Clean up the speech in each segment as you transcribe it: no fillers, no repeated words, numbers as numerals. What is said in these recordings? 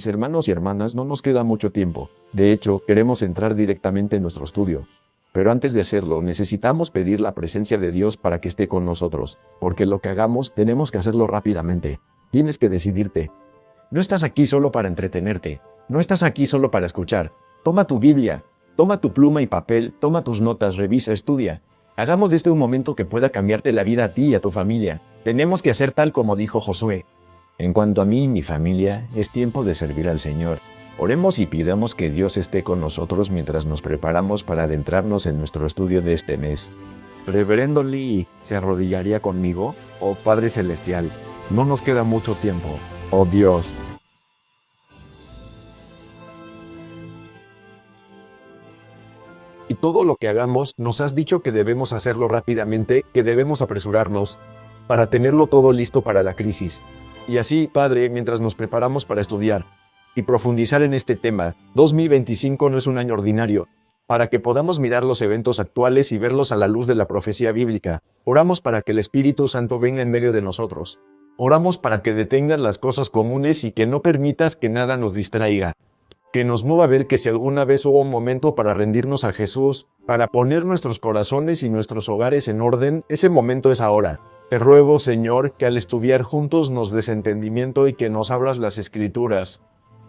Mis hermanos y hermanas, no nos queda mucho tiempo. De hecho, queremos entrar directamente en nuestro estudio. Pero antes de hacerlo, necesitamos pedir la presencia de Dios para que esté con nosotros, porque lo que hagamos tenemos que hacerlo rápidamente. Tienes que decidirte. No estás aquí solo para entretenerte. No estás aquí solo para escuchar. Toma tu Biblia, toma tu pluma y papel, toma tus notas, revisa, estudia. Hagamos de este un momento que pueda cambiarte la vida a ti y a tu familia. Tenemos que hacer tal como dijo Josué. En cuanto a mí y mi familia, es tiempo de servir al Señor. Oremos y pidamos que Dios esté con nosotros mientras nos preparamos para adentrarnos en nuestro estudio de este mes. Reverendo Lee, ¿se arrodillaría conmigo? Oh Padre Celestial, no nos queda mucho tiempo. Oh Dios. Y todo lo que hagamos, nos has dicho que debemos hacerlo rápidamente, que debemos apresurarnos, para tenerlo todo listo para la crisis. Y así, Padre, mientras nos preparamos para estudiar y profundizar en este tema, 2025 no es un año ordinario, para que podamos mirar los eventos actuales y verlos a la luz de la profecía bíblica. Oramos para que el Espíritu Santo venga en medio de nosotros. Oramos para que detengas las cosas comunes y que no permitas que nada nos distraiga. Que nos mueva a ver que si alguna vez hubo un momento para rendirnos a Jesús, para poner nuestros corazones y nuestros hogares en orden, ese momento es ahora. Te ruego, Señor, que al estudiar juntos nos des entendimiento y que nos abras las Escrituras.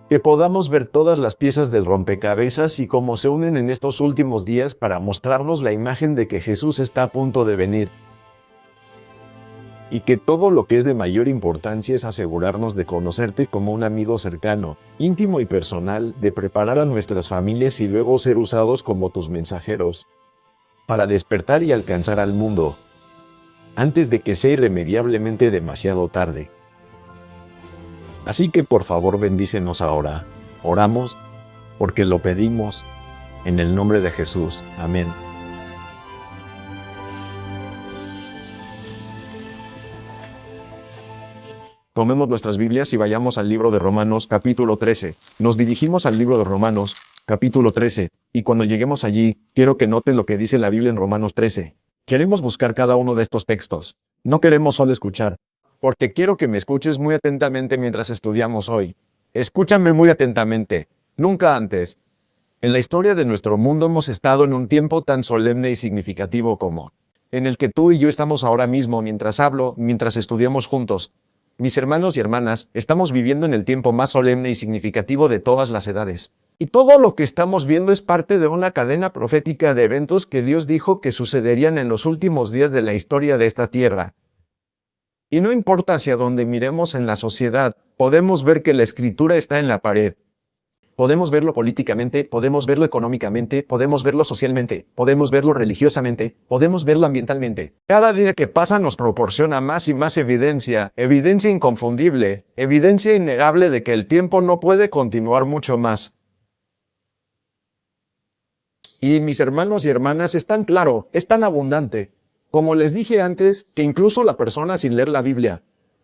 Que podamos ver todas las piezas del rompecabezas y cómo se unen en estos últimos días para mostrarnos la imagen de que Jesús está a punto de venir. Y que todo lo que es de mayor importancia es asegurarnos de conocerte como un amigo cercano, íntimo y personal, de preparar a nuestras familias y luego ser usados como tus mensajeros, para despertar y alcanzar al mundo, antes de que sea irremediablemente demasiado tarde. Así que por favor bendícenos ahora. Oramos, porque lo pedimos, en el nombre de Jesús. Amén. Tomemos nuestras Biblias y vayamos al libro de Romanos, capítulo 13. Nos dirigimos al libro de Romanos, capítulo 13, y cuando lleguemos allí, quiero que noten lo que dice la Biblia en Romanos 13. Queremos buscar cada uno de estos textos. No queremos solo escuchar, porque quiero que me escuches muy atentamente mientras estudiamos hoy. Escúchame muy atentamente. Nunca antes, en la historia de nuestro mundo hemos estado en un tiempo tan solemne y significativo como en el que tú y yo estamos ahora mismo mientras hablo, mientras estudiamos juntos. Mis hermanos y hermanas, estamos viviendo en el tiempo más solemne y significativo de todas las edades. Y todo lo que estamos viendo es parte de una cadena profética de eventos que Dios dijo que sucederían en los últimos días de la historia de esta tierra. Y no importa hacia dónde miremos en la sociedad, podemos ver que la escritura está en la pared. Podemos verlo políticamente, podemos verlo económicamente, podemos verlo socialmente, podemos verlo religiosamente, podemos verlo ambientalmente. Cada día que pasa nos proporciona más y más evidencia, evidencia inconfundible, evidencia innegable de que el tiempo no puede continuar mucho más. Y mis hermanos y hermanas, es tan claro, es tan abundante. Como les dije antes, que incluso la persona sin leer la Biblia,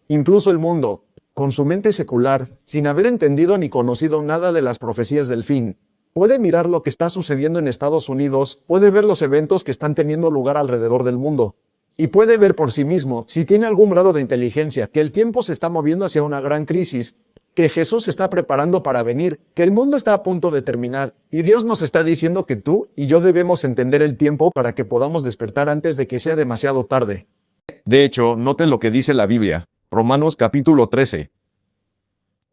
incluso el mundo, con su mente secular, sin haber entendido ni conocido nada de las profecías del fin, puede mirar lo que está sucediendo en Estados Unidos, puede ver los eventos que están teniendo lugar alrededor del mundo, y puede ver por sí mismo, si tiene algún grado de inteligencia, que el tiempo se está moviendo hacia una gran crisis, que Jesús se está preparando para venir, que el mundo está a punto de terminar, y Dios nos está diciendo que tú y yo debemos entender el tiempo para que podamos despertar antes de que sea demasiado tarde. De hecho, noten lo que dice la Biblia, Romanos capítulo 13.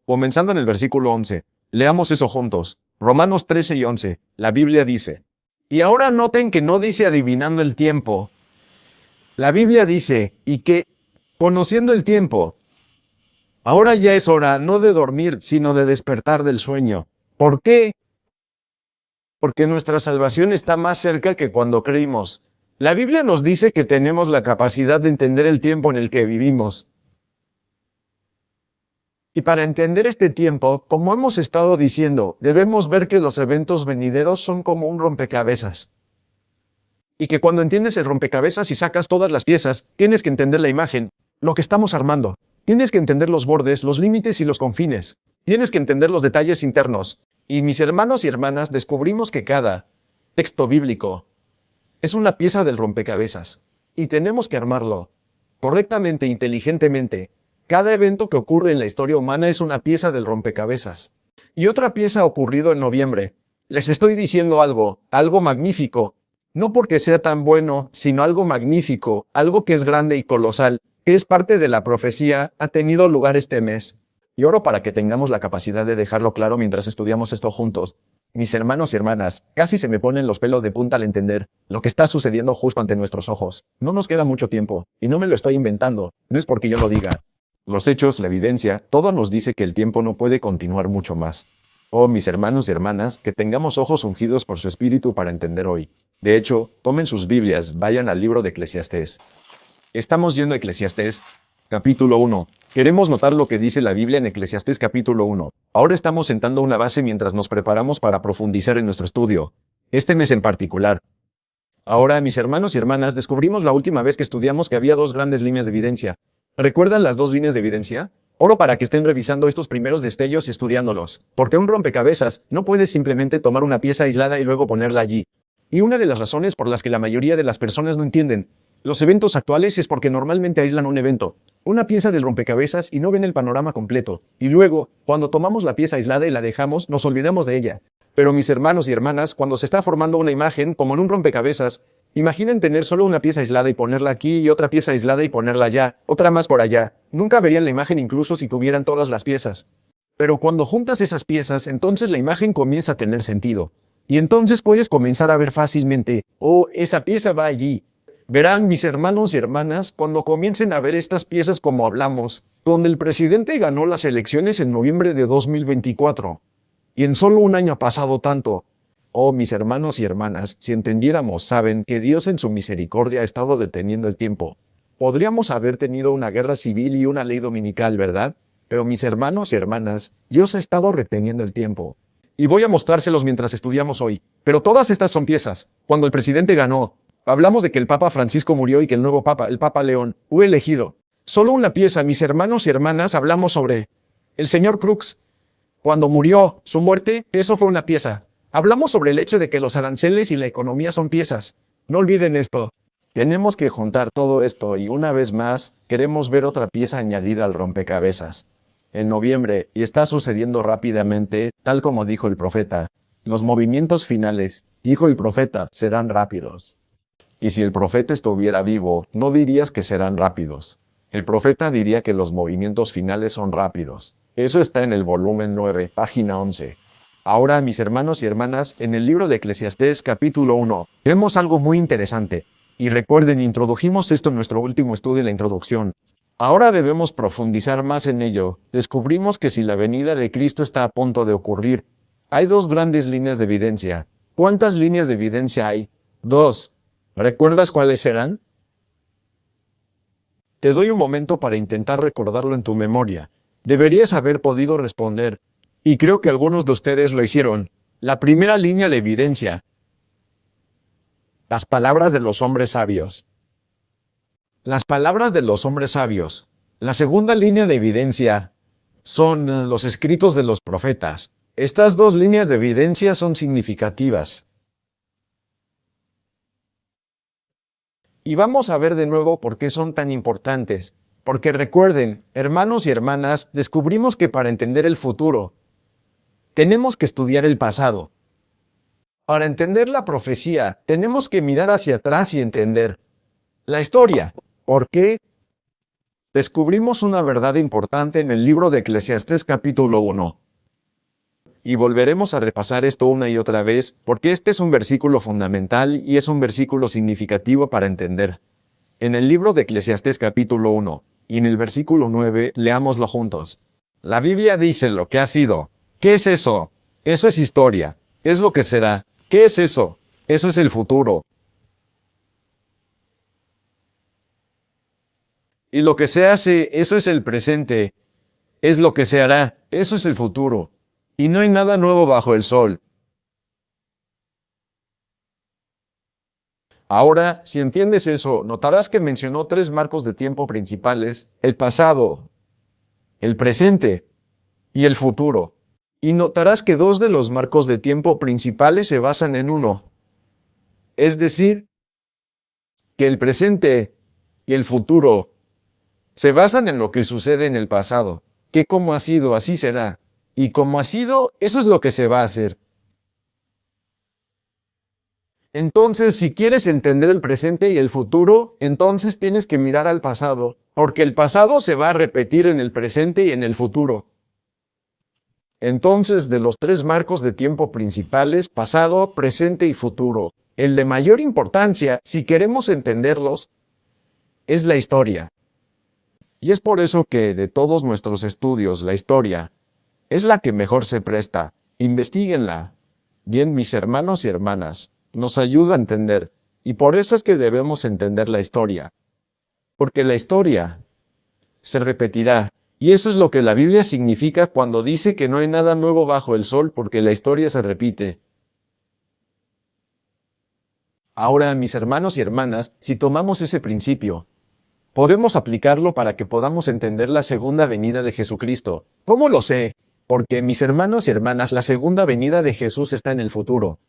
Comenzando en el versículo 11, leamos eso juntos. Romanos 13 y 11, la Biblia dice, y ahora noten que no dice adivinando el tiempo. La Biblia dice, y que, conociendo el tiempo, ahora ya es hora no de dormir, sino de despertar del sueño. ¿Por qué? Porque nuestra salvación está más cerca que cuando creímos. La Biblia nos dice que tenemos la capacidad de entender el tiempo en el que vivimos. Y para entender este tiempo, como hemos estado diciendo, debemos ver que los eventos venideros son como un rompecabezas. Y que cuando entiendes el rompecabezas y sacas todas las piezas, tienes que entender la imagen, lo que estamos armando. Tienes que entender los bordes, los límites y los confines. Tienes que entender los detalles internos. Y mis hermanos y hermanas, descubrimos que cada texto bíblico es una pieza del rompecabezas. Y tenemos que armarlo correctamente, inteligentemente. Cada evento que ocurre en la historia humana es una pieza del rompecabezas. Y otra pieza ocurrido en noviembre. Les estoy diciendo algo magnífico. No porque sea tan bueno, sino algo magnífico, algo que es grande y colosal, que es parte de la profecía, ha tenido lugar este mes. Y oro para que tengamos la capacidad de dejarlo claro mientras estudiamos esto juntos. Mis hermanos y hermanas, casi se me ponen los pelos de punta al entender lo que está sucediendo justo ante nuestros ojos. No nos queda mucho tiempo, y no me lo estoy inventando, no es porque yo lo diga. Los hechos, la evidencia, todo nos dice que el tiempo no puede continuar mucho más. Oh, mis hermanos y hermanas, que tengamos ojos ungidos por su espíritu para entender hoy. De hecho, tomen sus Biblias, vayan al libro de Eclesiastés. Estamos yendo a Eclesiastés, capítulo 1. Queremos notar lo que dice la Biblia en Eclesiastés capítulo 1. Ahora estamos sentando una base mientras nos preparamos para profundizar en nuestro estudio. Este mes en particular. Ahora, mis hermanos y hermanas, descubrimos la última vez que estudiamos que había dos grandes líneas de evidencia. ¿Recuerdan las dos líneas de evidencia? Oro para que estén revisando estos primeros destellos y estudiándolos. Porque un rompecabezas no puede simplemente tomar una pieza aislada y luego ponerla allí. Y una de las razones por las que la mayoría de las personas no entienden los eventos actuales es porque normalmente aíslan un evento, una pieza del rompecabezas y no ven el panorama completo. Y luego, cuando tomamos la pieza aislada y la dejamos, nos olvidamos de ella. Pero mis hermanos y hermanas, cuando se está formando una imagen, como en un rompecabezas, imaginen tener solo una pieza aislada y ponerla aquí y otra pieza aislada y ponerla allá, otra más por allá. Nunca verían la imagen incluso si tuvieran todas las piezas. Pero cuando juntas esas piezas, entonces la imagen comienza a tener sentido. Y entonces puedes comenzar a ver fácilmente, oh, esa pieza va allí. Verán, mis hermanos y hermanas, cuando comiencen a ver estas piezas como hablamos, donde el presidente ganó las elecciones en noviembre de 2024. Y en solo un año ha pasado tanto. Oh, mis hermanos y hermanas, si entendiéramos, saben que Dios en su misericordia ha estado deteniendo el tiempo. Podríamos haber tenido una guerra civil y una ley dominical, ¿verdad? Pero mis hermanos y hermanas, Dios ha estado reteniendo el tiempo. Y voy a mostrárselos mientras estudiamos hoy. Pero todas estas son piezas. Cuando el presidente ganó, hablamos de que el Papa Francisco murió y que el nuevo Papa, el Papa León, fue elegido. Solo una pieza, mis hermanos y hermanas, hablamos sobre el señor Crux. Cuando murió, su muerte, eso fue una pieza. Hablamos sobre el hecho de que los aranceles y la economía son piezas. No olviden esto. Tenemos que juntar todo esto y una vez más, queremos ver otra pieza añadida al rompecabezas. En noviembre, y está sucediendo rápidamente, tal como dijo el profeta, los movimientos finales, dijo el profeta, serán rápidos. Y si el profeta estuviera vivo, no dirías que serán rápidos. El profeta diría que los movimientos finales son rápidos. Eso está en el volumen 9, página 11. Ahora, mis hermanos y hermanas, en el libro de Eclesiastés capítulo 1, vemos algo muy interesante. Y recuerden, introdujimos esto en nuestro último estudio en la introducción. Ahora debemos profundizar más en ello. Descubrimos que si la venida de Cristo está a punto de ocurrir, hay dos grandes líneas de evidencia. ¿Cuántas líneas de evidencia hay? Dos. ¿Recuerdas cuáles serán? Te doy un momento para intentar recordarlo en tu memoria. Deberías haber podido responder. Y creo que algunos de ustedes lo hicieron. La primera línea de evidencia. Las palabras de los hombres sabios. Las palabras de los hombres sabios. La segunda línea de evidencia son los escritos de los profetas. Estas dos líneas de evidencia son significativas. Y vamos a ver de nuevo por qué son tan importantes. Porque recuerden, hermanos y hermanas, descubrimos que para entender el futuro, tenemos que estudiar el pasado. Para entender la profecía, tenemos que mirar hacia atrás y entender la historia. ¿Por qué? Descubrimos una verdad importante en el libro de Eclesiastés capítulo 1. Y volveremos a repasar esto una y otra vez, porque este es un versículo fundamental y es un versículo significativo para entender. En el libro de Eclesiastés capítulo 1, y en el versículo 9, leámoslo juntos. La Biblia dice lo que ha sido. ¿Qué es eso? Eso es historia. Es lo que será. ¿Qué es eso? Eso es el futuro. Y lo que se hace, eso es el presente. Es lo que se hará. Eso es el futuro. Y no hay nada nuevo bajo el sol. Ahora, si entiendes eso, notarás que mencionó tres marcos de tiempo principales: el pasado, el presente y el futuro. Y notarás que dos de los marcos de tiempo principales se basan en uno. Es decir, que el presente y el futuro se basan en lo que sucede en el pasado, que como ha sido, así será. Y como ha sido, eso es lo que se va a hacer. Entonces, si quieres entender el presente y el futuro, entonces tienes que mirar al pasado, porque el pasado se va a repetir en el presente y en el futuro. Entonces, de los tres marcos de tiempo principales, pasado, presente y futuro, el de mayor importancia, si queremos entenderlos, es la historia. Y es por eso que, de todos nuestros estudios, la historia es la que mejor se presta. Investíguenla. Bien, mis hermanos y hermanas, nos ayuda a entender, y por eso es que debemos entender la historia. Porque la historia se repetirá, y eso es lo que la Biblia significa cuando dice que no hay nada nuevo bajo el sol porque la historia se repite. Ahora, mis hermanos y hermanas, si tomamos ese principio, podemos aplicarlo para que podamos entender la segunda venida de Jesucristo. ¿Cómo lo sé? Porque, mis hermanos y hermanas, la segunda venida de Jesús está en el futuro.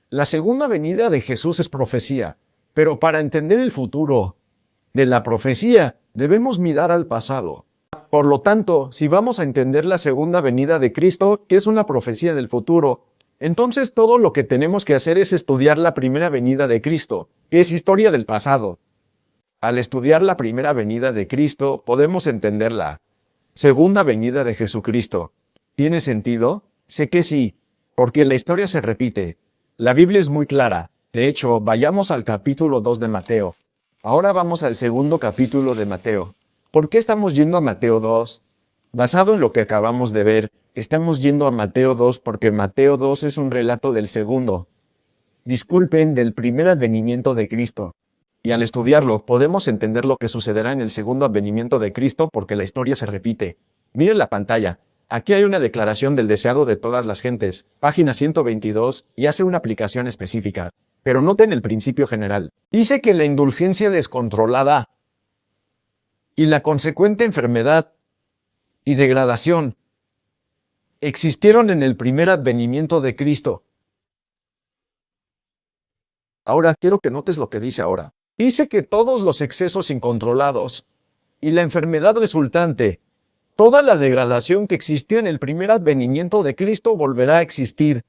La segunda venida de Jesús es profecía, pero para entender el futuro de la profecía, debemos mirar al pasado. Por lo tanto, si vamos a entender la segunda venida de Cristo, que es una profecía del futuro, entonces todo lo que tenemos que hacer es estudiar la primera venida de Cristo, que es historia del pasado. Al estudiar la primera venida de Cristo, podemos entender la segunda venida de Jesucristo. ¿Tiene sentido? Sé que sí, porque la historia se repite. La Biblia es muy clara. De hecho, vayamos al capítulo 2 de Mateo. Ahora vamos al segundo capítulo de Mateo. ¿Por qué estamos yendo a Mateo 2? Basado en lo que acabamos de ver, estamos yendo a Mateo 2 porque Mateo 2 es un relato del segundo. Disculpen, del primer advenimiento de Cristo. Y al estudiarlo, podemos entender lo que sucederá en el segundo advenimiento de Cristo porque la historia se repite. Miren la pantalla. Aquí hay una declaración del deseado de todas las gentes, página 122, y hace una aplicación específica. Pero noten el principio general. Dice que la indulgencia descontrolada y la consecuente enfermedad y degradación existieron en el primer advenimiento de Cristo. Ahora quiero que notes lo que dice ahora. Dice que todos los excesos incontrolados y la enfermedad resultante, toda la degradación que existió en el primer advenimiento de Cristo volverá a existir,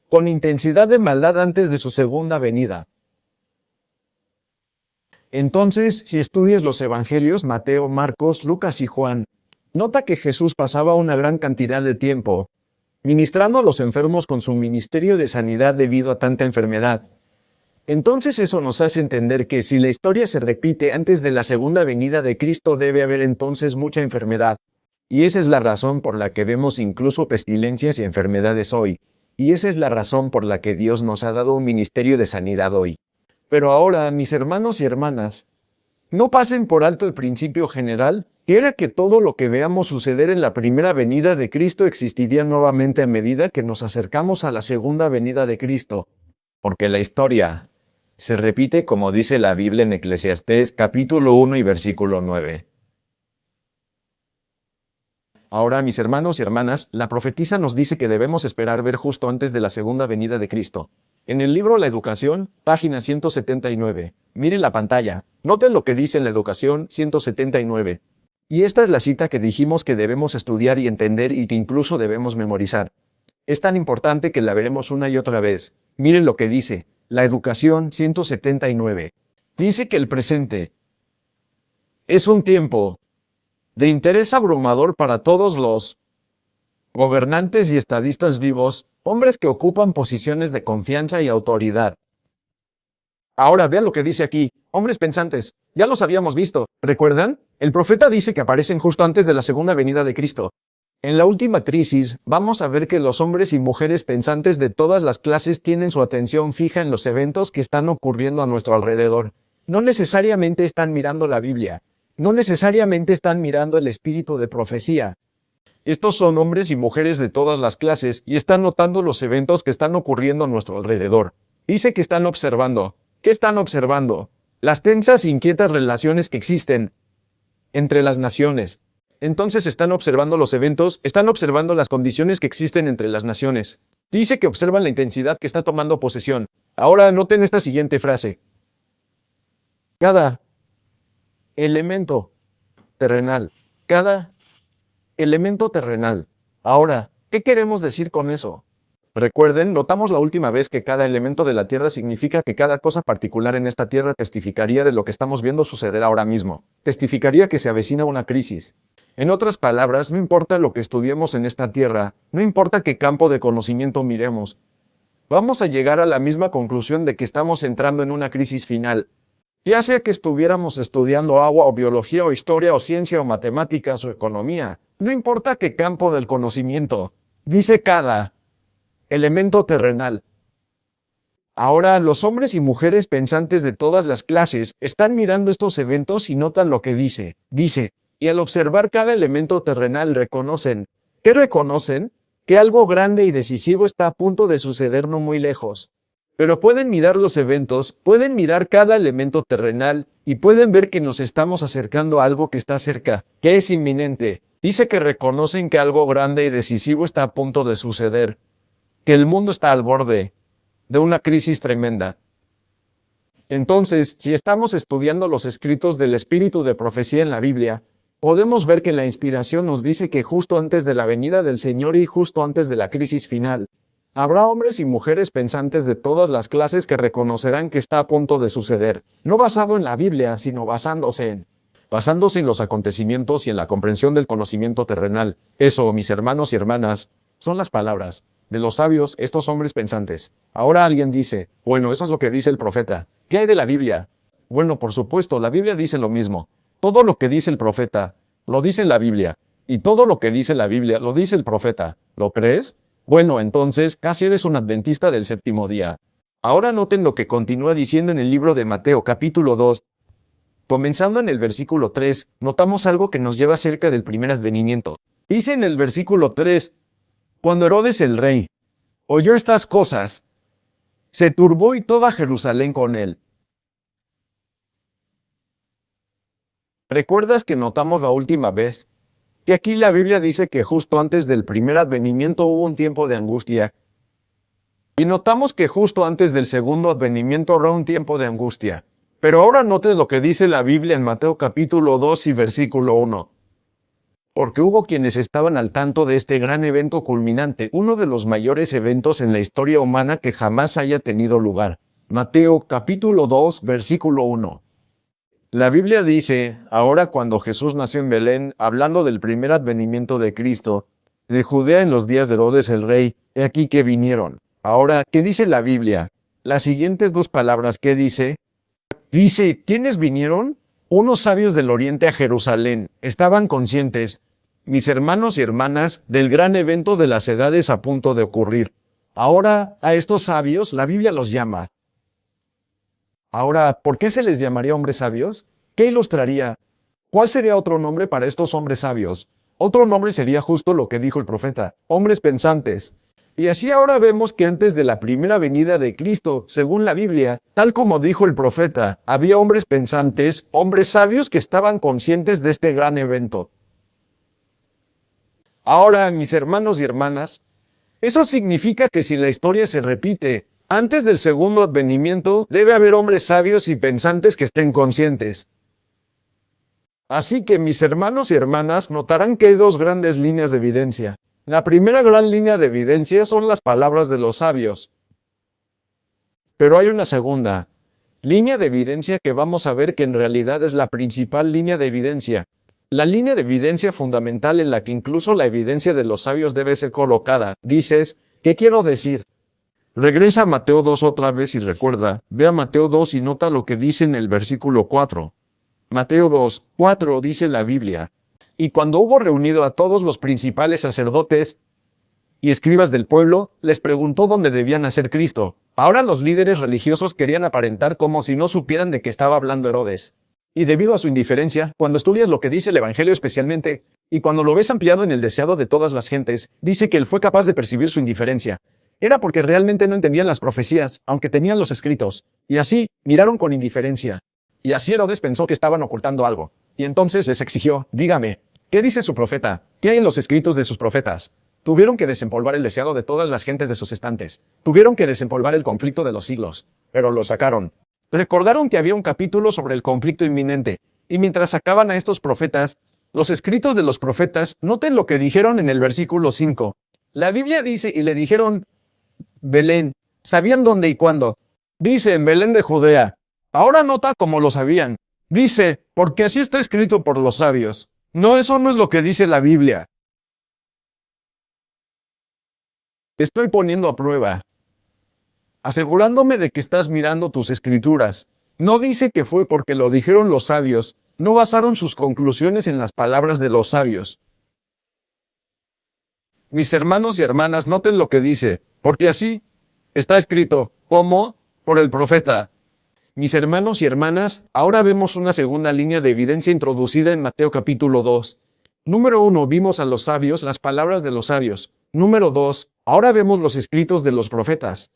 con intensidad de maldad antes de su segunda venida. Entonces, si estudias los evangelios Mateo, Marcos, Lucas y Juan, nota que Jesús pasaba una gran cantidad de tiempo ministrando a los enfermos con su ministerio de sanidad debido a tanta enfermedad. Entonces eso nos hace entender que si la historia se repite antes de la segunda venida de Cristo debe haber entonces mucha enfermedad. Y esa es la razón por la que vemos incluso pestilencias y enfermedades hoy. Y esa es la razón por la que Dios nos ha dado un ministerio de sanidad hoy. Pero ahora, mis hermanos y hermanas, no pasen por alto el principio general, que era que todo lo que veamos suceder en la primera venida de Cristo existiría nuevamente a medida que nos acercamos a la segunda venida de Cristo. Porque la historia se repite como dice la Biblia en Eclesiastés capítulo 1 y versículo 9. Ahora, mis hermanos y hermanas, la profetisa nos dice que debemos esperar ver justo antes de la segunda venida de Cristo. En el libro La Educación, página 179. Miren la pantalla. Noten lo que dice en la Educación 179. Y esta es la cita que dijimos que debemos estudiar y entender y que incluso debemos memorizar. Es tan importante que la veremos una y otra vez. Miren lo que dice. La Educación 179. Dice que el presente es un tiempo de interés abrumador para todos los gobernantes y estadistas vivos, hombres que ocupan posiciones de confianza y autoridad. Ahora vean lo que dice aquí, hombres pensantes, ya los habíamos visto, ¿recuerdan? El profeta dice que aparecen justo antes de la segunda venida de Cristo. En la última crisis, vamos a ver que los hombres y mujeres pensantes de todas las clases tienen su atención fija en los eventos que están ocurriendo a nuestro alrededor. No necesariamente están mirando la Biblia, no necesariamente están mirando el espíritu de profecía. Estos son hombres y mujeres de todas las clases y están notando los eventos que están ocurriendo a nuestro alrededor. Dice que están observando. ¿Qué están observando? Las tensas e inquietas relaciones que existen entre las naciones. Entonces están observando los eventos, están observando las condiciones que existen entre las naciones. Dice que observan la intensidad que está tomando posesión. Ahora noten esta siguiente frase. Cada elemento terrenal, cada elemento terrenal Ahora, ¿qué queremos decir con eso? Recuerden, notamos la última vez que cada elemento de la Tierra significa que cada cosa particular en esta Tierra testificaría de lo que estamos viendo suceder ahora mismo. Testificaría que se avecina una crisis. En otras palabras, no importa lo que estudiemos en esta Tierra, no importa qué campo de conocimiento miremos, vamos a llegar a la misma conclusión de que estamos entrando en una crisis final. Ya sea que estuviéramos estudiando agua o biología o historia o ciencia o matemáticas o economía, no importa qué campo del conocimiento, dice cada elemento terrenal. Ahora, los hombres y mujeres pensantes de todas las clases están mirando estos eventos y notan lo que dice, y al observar cada elemento terrenal reconocen. ¿Qué reconocen? Que algo grande y decisivo está a punto de suceder no muy lejos. Pero pueden mirar los eventos, pueden mirar cada elemento terrenal, y pueden ver que nos estamos acercando a algo que está cerca, que es inminente. Dice que reconocen que algo grande y decisivo está a punto de suceder, que el mundo está al borde de una crisis tremenda. Entonces, si estamos estudiando los escritos del espíritu de profecía en la Biblia, podemos ver que la inspiración nos dice que justo antes de la venida del Señor y justo antes de la crisis final, habrá hombres y mujeres pensantes de todas las clases que reconocerán que está a punto de suceder, no basado en la Biblia, sino basándose en los acontecimientos y en la comprensión del conocimiento terrenal. Eso, mis hermanos y hermanas, son las palabras de los sabios, estos hombres pensantes. Ahora alguien dice, bueno, eso es lo que dice el profeta. ¿Qué hay de la Biblia? Bueno, por supuesto, la Biblia dice lo mismo. Todo lo que dice el profeta, lo dice en la Biblia. Y todo lo que dice la Biblia, lo dice el profeta. ¿Lo crees? Bueno, entonces, casi eres un adventista del séptimo día. Ahora noten lo que continúa diciendo en el libro de Mateo capítulo 2. Comenzando en el versículo 3, notamos algo que nos lleva cerca del primer advenimiento. Dice en el versículo 3, cuando Herodes el rey oyó estas cosas, se turbó y toda Jerusalén con él. ¿Recuerdas que notamos la última vez? Que aquí la Biblia dice que justo antes del primer advenimiento hubo un tiempo de angustia. Y notamos que justo antes del segundo advenimiento habrá un tiempo de angustia. Pero ahora note lo que dice la Biblia en Mateo capítulo 2 y versículo 1. Porque hubo quienes estaban al tanto de este gran evento culminante, uno de los mayores eventos en la historia humana que jamás haya tenido lugar. Mateo capítulo 2, versículo 1. La Biblia dice, ahora cuando Jesús nació en Belén, hablando del primer advenimiento de Cristo, de Judea en los días de Herodes el rey, he aquí que vinieron. Ahora, ¿qué dice la Biblia? Las siguientes dos palabras, ¿qué dice? Dice, ¿quiénes vinieron? Unos sabios del oriente a Jerusalén. Estaban conscientes, mis hermanos y hermanas, del gran evento de las edades a punto de ocurrir. Ahora, a estos sabios, la Biblia los llama. Ahora, ¿por qué se les llamaría hombres sabios? ¿Qué ilustraría? ¿Cuál sería otro nombre para estos hombres sabios? Otro nombre sería justo lo que dijo el profeta, hombres pensantes. Y así ahora vemos que antes de la primera venida de Cristo, según la Biblia, tal como dijo el profeta, había hombres pensantes, hombres sabios que estaban conscientes de este gran evento. Ahora, mis hermanos y hermanas, eso significa que si la historia se repite, antes del segundo advenimiento, debe haber hombres sabios y pensantes que estén conscientes. Así que mis hermanos y hermanas notarán que hay dos grandes líneas de evidencia. La primera gran línea de evidencia son las palabras de los sabios. Pero hay una segunda línea de evidencia que vamos a ver que en realidad es la principal línea de evidencia. La línea de evidencia fundamental en la que incluso la evidencia de los sabios debe ser colocada. Dices, ¿qué quiero decir? Regresa a Mateo 2 otra vez y recuerda, ve a Mateo 2 y nota lo que dice en el versículo 4. Mateo 2, 4 dice la Biblia. Y cuando hubo reunido a todos los principales sacerdotes y escribas del pueblo, les preguntó dónde debía nacer Cristo. Ahora los líderes religiosos querían aparentar como si no supieran de qué estaba hablando Herodes. Y debido a su indiferencia, cuando estudias lo que dice el Evangelio especialmente, y cuando lo ves ampliado en el deseado de todas las gentes, dice que él fue capaz de percibir su indiferencia. Era porque realmente no entendían las profecías, aunque tenían los escritos. Y así, miraron con indiferencia. Y así Herodes pensó que estaban ocultando algo. Y entonces les exigió, dígame, ¿qué dice su profeta? ¿Qué hay en los escritos de sus profetas? Tuvieron que desempolvar el deseado de todas las gentes de sus estantes. Tuvieron que desempolvar el conflicto de los siglos. Pero lo sacaron. Recordaron que había un capítulo sobre el conflicto inminente. Y mientras sacaban a estos profetas, Los escritos de los profetas, noten lo que dijeron en el versículo 5. La Biblia dice, y le dijeron, Belén, sabían dónde y cuándo. Dice, en Belén de Judea. Ahora nota cómo lo sabían. Dice, porque así está escrito por los sabios. No, eso no es lo que dice la Biblia. Estoy poniendo a prueba, asegurándome de que estás mirando tus escrituras. No dice que fue porque lo dijeron los sabios, no basaron sus conclusiones en las palabras de los sabios. Mis hermanos y hermanas, noten lo que dice, porque así está escrito, ¿cómo? Por el profeta. Mis hermanos y hermanas, ahora vemos una segunda línea de evidencia introducida en Mateo capítulo 2. Número 1, vimos a los sabios, las palabras de los sabios. Número 2, ahora vemos los escritos de los profetas.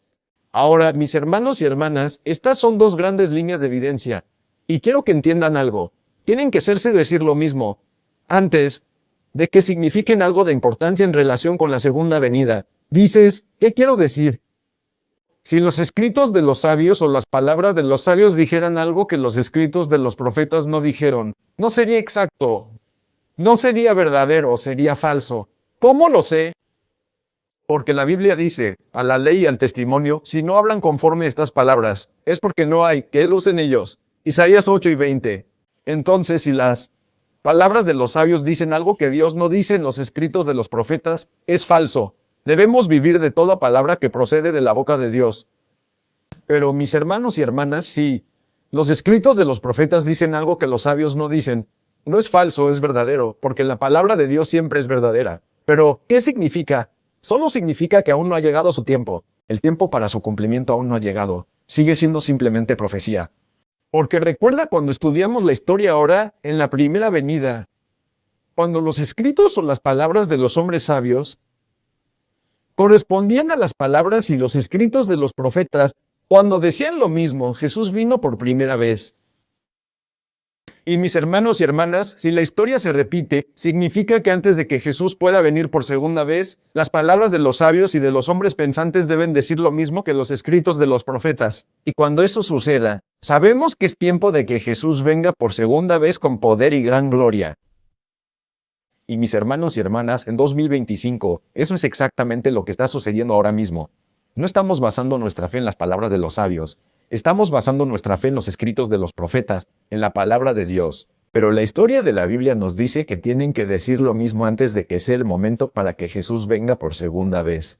Ahora, mis hermanos y hermanas, estas son dos grandes líneas de evidencia. Y quiero que entiendan algo. Tienen que hacerse decir lo mismo, antes de que signifiquen algo de importancia en relación con la segunda venida. Dices, ¿qué quiero decir? Si los escritos de los sabios o las palabras de los sabios dijeran algo que los escritos de los profetas no dijeron, no sería exacto, no sería verdadero, sería falso. ¿Cómo lo sé? Porque la Biblia dice, a la ley y al testimonio, si no hablan conforme a estas palabras, es porque no hay que luz en ellos. Isaías 8 y 20. Entonces, si las palabras de los sabios dicen algo que Dios no dice en los escritos de los profetas, es falso. Debemos vivir de toda palabra que procede de la boca de Dios. Pero mis hermanos y hermanas, si los escritos de los profetas dicen algo que los sabios no dicen, no es falso, es verdadero, porque la palabra de Dios siempre es verdadera. Pero, ¿qué significa? Solo significa que aún no ha llegado su tiempo. El tiempo para su cumplimiento aún no ha llegado. Sigue siendo simplemente profecía. Porque recuerda cuando estudiamos la historia ahora, en la primera venida, cuando los escritos o las palabras de los hombres sabios correspondían a las palabras y los escritos de los profetas, cuando decían lo mismo, Jesús vino por primera vez. Y mis hermanos y hermanas, si la historia se repite, significa que antes de que Jesús pueda venir por segunda vez, las palabras de los sabios y de los hombres pensantes deben decir lo mismo que los escritos de los profetas. Y cuando eso suceda, sabemos que es tiempo de que Jesús venga por segunda vez con poder y gran gloria. Y mis hermanos y hermanas, en 2025, eso es exactamente lo que está sucediendo ahora mismo. No estamos basando nuestra fe en las palabras de los sabios. Estamos basando nuestra fe en los escritos de los profetas, en la palabra de Dios. Pero la historia de la Biblia nos dice que tienen que decir lo mismo antes de que sea el momento para que Jesús venga por segunda vez.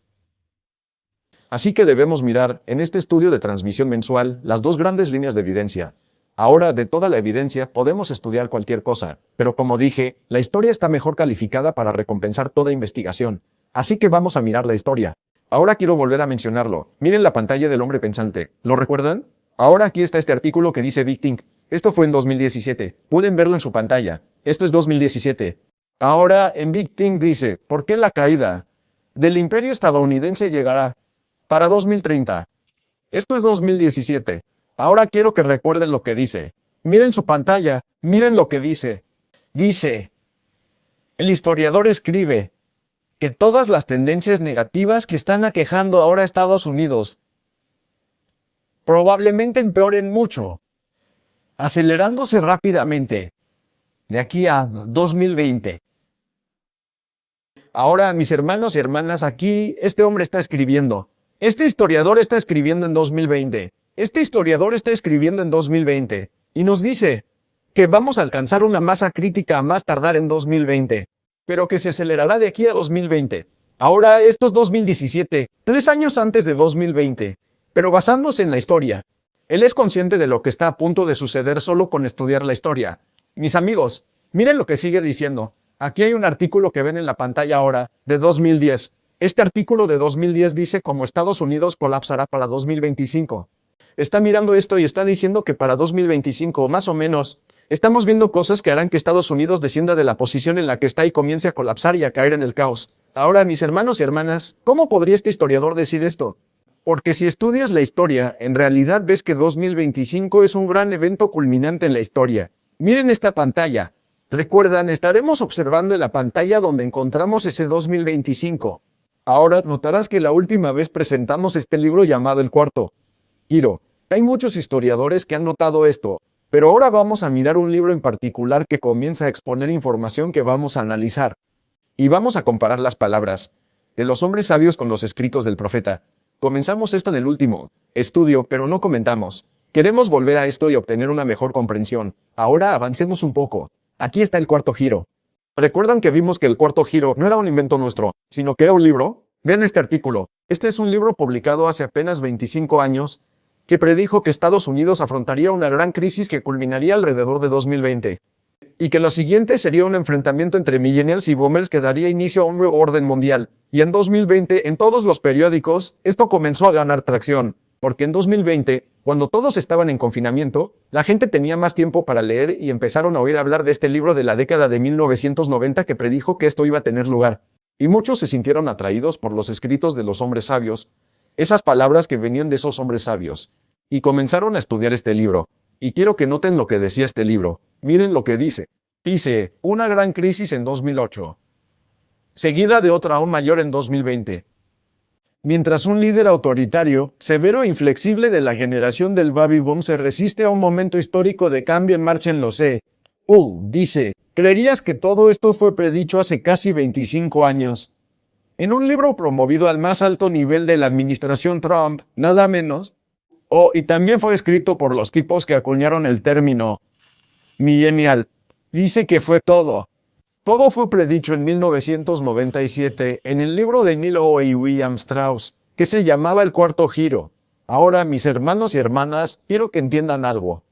Así que debemos mirar, en este estudio de transmisión mensual, las dos grandes líneas de evidencia. Ahora, de toda la evidencia, podemos estudiar cualquier cosa, pero como dije, la historia está mejor calificada para recompensar toda investigación. Así que vamos a mirar la historia. Ahora quiero volver a mencionarlo. Miren la pantalla del hombre pensante. ¿Lo recuerdan? Ahora aquí está este artículo que dice Big Think. Esto fue en 2017. Pueden verlo en su pantalla. Esto es 2017. Ahora en Big Think dice, ¿por qué la caída del imperio estadounidense llegará para 2030? Esto es 2017. Ahora quiero que recuerden lo que dice. Miren su pantalla. Miren lo que dice. Dice, el historiador escribe que todas las tendencias negativas que están aquejando ahora a Estados Unidos probablemente empeoren mucho, acelerándose rápidamente de aquí a 2020. Ahora, mis hermanos y hermanas, aquí este hombre está escribiendo. Este historiador está escribiendo en 2020. Este historiador está escribiendo en 2020 y nos dice que vamos a alcanzar una masa crítica a más tardar en 2020. Pero que se acelerará de aquí a 2020. Ahora esto es 2017, 3 años antes de 2020. Pero basándose en la historia, él es consciente de lo que está a punto de suceder solo con estudiar la historia. Mis amigos, miren lo que sigue diciendo. Aquí hay un artículo que ven en la pantalla ahora, de 2010. Este artículo de 2010 dice cómo Estados Unidos colapsará para 2025. Está mirando esto y está diciendo que para 2025, más o menos, estamos viendo cosas que harán que Estados Unidos descienda de la posición en la que está y comience a colapsar y a caer en el caos. Ahora, mis hermanos y hermanas, ¿cómo podría este historiador decir esto? Porque si estudias la historia, en realidad ves que 2025 es un gran evento culminante en la historia. Miren esta pantalla. Recuerdan, estaremos observando en la pantalla donde encontramos ese 2025. Ahora notarás que la última vez presentamos este libro llamado El Cuarto Giro. Hay muchos historiadores que han notado esto. Pero ahora vamos a mirar un libro en particular que comienza a exponer información que vamos a analizar. Y vamos a comparar las palabras de los hombres sabios con los escritos del profeta. Comenzamos esto en el último estudio, pero no comentamos. Queremos volver a esto y obtener una mejor comprensión. Ahora avancemos un poco. Aquí está el cuarto giro. ¿Recuerdan que vimos que el cuarto giro no era un invento nuestro, sino que era un libro? Vean este artículo. Este es un libro publicado hace apenas 25 años, que predijo que Estados Unidos afrontaría una gran crisis que culminaría alrededor de 2020. Y que lo siguiente sería un enfrentamiento entre millennials y boomers que daría inicio a un nuevo orden mundial. Y en 2020, en todos los periódicos, esto comenzó a ganar tracción. Porque en 2020, cuando todos estaban en confinamiento, la gente tenía más tiempo para leer y empezaron a oír hablar de este libro de la década de 1990 que predijo que esto iba a tener lugar. Y muchos se sintieron atraídos por los escritos de los hombres sabios, esas palabras que venían de esos hombres sabios. Y comenzaron a estudiar este libro. Y quiero que noten lo que decía este libro. Miren lo que dice. Dice, una gran crisis en 2008. Seguida de otra aún mayor en 2020. Mientras un líder autoritario, severo e inflexible de la generación del Baby Boom se resiste a un momento histórico de cambio en marcha en los dice, ¿creerías que todo esto fue predicho hace casi 25 años? En un libro promovido al más alto nivel de la administración Trump, nada menos. Y también fue escrito por los tipos que acuñaron el término millennial. Dice que fue todo. Todo fue predicho en 1997 en el libro de Neil O. y William Strauss, que se llamaba El Cuarto Giro. Ahora, mis hermanos y hermanas, quiero que entiendan algo.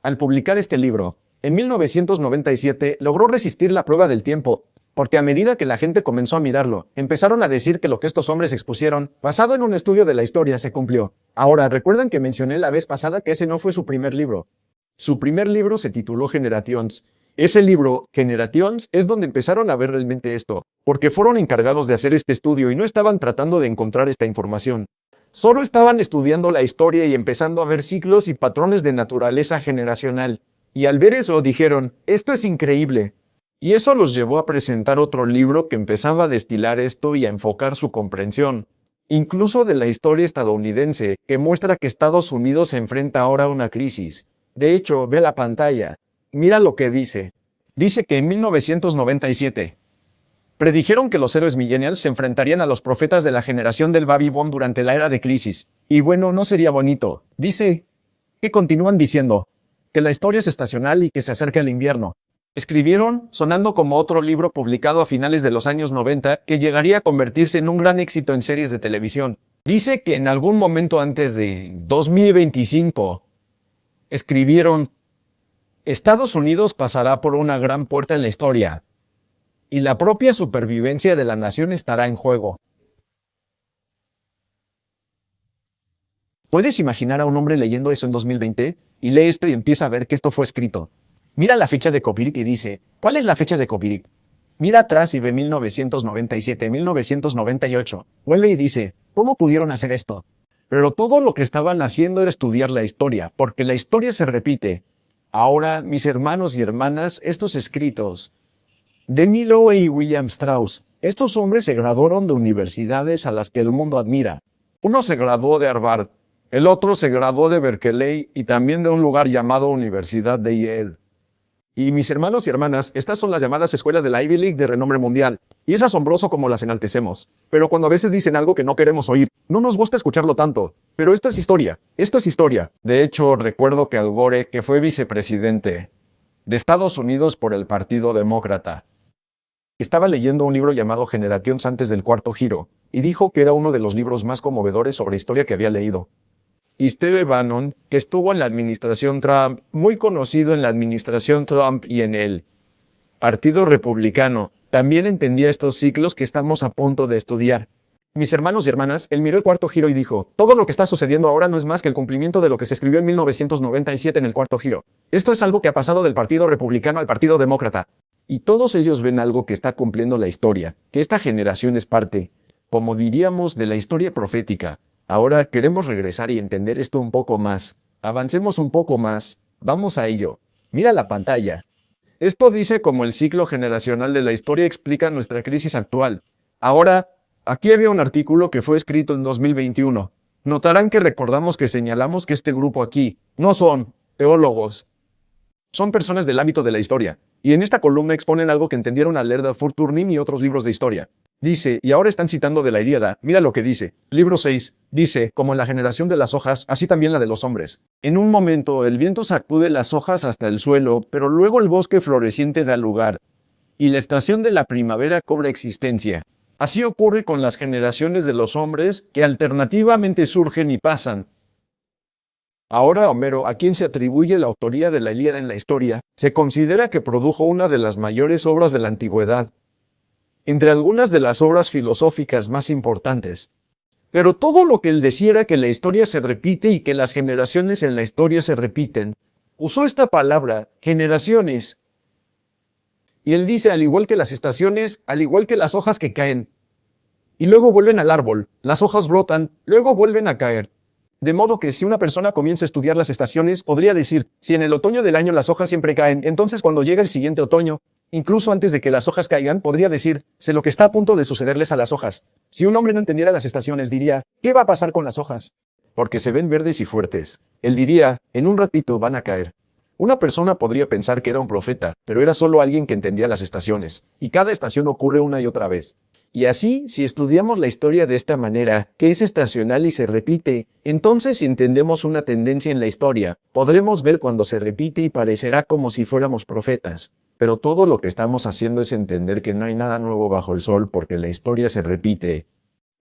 Al publicar este libro, en 1997 logró resistir la prueba del tiempo, porque a medida que la gente comenzó a mirarlo, empezaron a decir que lo que estos hombres expusieron, basado en un estudio de la historia, se cumplió. Ahora, ¿recuerdan que mencioné la vez pasada que ese no fue su primer libro? Su primer libro se tituló Generations. Ese libro, Generations, es donde empezaron a ver realmente esto, porque fueron encargados de hacer este estudio y no estaban tratando de encontrar esta información. Solo estaban estudiando la historia y empezando a ver ciclos y patrones de naturaleza generacional. Y al ver eso dijeron, esto es increíble. Y eso los llevó a presentar otro libro que empezaba a destilar esto y a enfocar su comprensión, incluso de la historia estadounidense, que muestra que Estados Unidos se enfrenta ahora a una crisis. De hecho, ve la pantalla. Mira lo que dice. Dice que en 1997 predijeron que los héroes millennials se enfrentarían a los profetas de la generación del Baby Boom durante la era de crisis. Y bueno, no sería bonito. Dice que continúan diciendo que la historia es estacional y que se acerca el invierno. Escribieron, sonando como otro libro publicado a finales de los años 90, que llegaría a convertirse en un gran éxito en series de televisión. Dice que en algún momento antes de 2025, escribieron, Estados Unidos pasará por una gran puerta en la historia, y la propia supervivencia de la nación estará en juego. ¿Puedes imaginar a un hombre leyendo eso en 2020? Y lee esto y empieza a ver que esto fue escrito. Mira la fecha de copyright y dice, ¿cuál es la fecha de copyright? Mira atrás y ve 1997, 1998. Vuelve y dice, ¿cómo pudieron hacer esto? Pero todo lo que estaban haciendo era estudiar la historia, porque la historia se repite. Ahora, mis hermanos y hermanas, estos escritos de Neil O. y William Strauss, estos hombres se graduaron de universidades a las que el mundo admira. Uno se graduó de Harvard, el otro se graduó de Berkeley y también de un lugar llamado Universidad de Yale. Y mis hermanos y hermanas, estas son las llamadas escuelas de la Ivy League de renombre mundial. Y es asombroso cómo las enaltecemos. Pero cuando a veces dicen algo que no queremos oír, no nos gusta escucharlo tanto. Pero esto es historia. Esto es historia. De hecho, recuerdo que Al Gore, que fue vicepresidente de Estados Unidos por el Partido Demócrata, estaba leyendo un libro llamado Generations antes del Cuarto Giro, y dijo que era uno de los libros más conmovedores sobre historia que había leído. Y Steve Bannon, que estuvo en la administración Trump, muy conocido en la administración Trump y en el Partido Republicano, también entendía estos ciclos que estamos a punto de estudiar. Mis hermanos y hermanas, él miró el cuarto giro y dijo, todo lo que está sucediendo ahora no es más que el cumplimiento de lo que se escribió en 1997 en el cuarto giro. Esto es algo que ha pasado del Partido Republicano al Partido Demócrata. Y todos ellos ven algo que está cumpliendo la historia, que esta generación es parte, como diríamos, de la historia profética. Ahora queremos regresar y entender esto un poco más. Avancemos un poco más. Vamos a ello. Mira la pantalla. Esto dice cómo el ciclo generacional de la historia explica nuestra crisis actual. Ahora, aquí había un artículo que fue escrito en 2021. Notarán que recordamos que señalamos que este grupo aquí no son teólogos. Son personas del ámbito de la historia. Y en esta columna exponen algo que entendieron al leer Darfur Turnim y otros libros de historia. Dice, y ahora están citando de la Ilíada, mira lo que dice. Libro 6, dice, como en la generación de las hojas, así también la de los hombres. En un momento, el viento sacude las hojas hasta el suelo, pero luego el bosque floreciente da lugar. Y la estación de la primavera cobra existencia. Así ocurre con las generaciones de los hombres que alternativamente surgen y pasan. Ahora Homero, a quien se atribuye la autoría de la Ilíada en la historia, se considera que produjo una de las mayores obras de la antigüedad, entre algunas de las obras filosóficas más importantes. Pero todo lo que él decía era que la historia se repite y que las generaciones en la historia se repiten. Usó esta palabra, generaciones. Y él dice, al igual que las estaciones, al igual que las hojas que caen. Y luego vuelven al árbol, las hojas brotan, luego vuelven a caer. De modo que si una persona comienza a estudiar las estaciones, podría decir, si en el otoño del año las hojas siempre caen, entonces cuando llega el siguiente otoño, incluso antes de que las hojas caigan, podría decir, sé lo que está a punto de sucederles a las hojas. Si un hombre no entendiera las estaciones, diría, ¿qué va a pasar con las hojas? Porque se ven verdes y fuertes. Él diría, en un ratito van a caer. Una persona podría pensar que era un profeta, pero era solo alguien que entendía las estaciones, y cada estación ocurre una y otra vez. Y así, si estudiamos la historia de esta manera, que es estacional y se repite, entonces si entendemos una tendencia en la historia, podremos ver cuando se repite y parecerá como si fuéramos profetas. Pero todo lo que estamos haciendo es entender que no hay nada nuevo bajo el sol porque la historia se repite.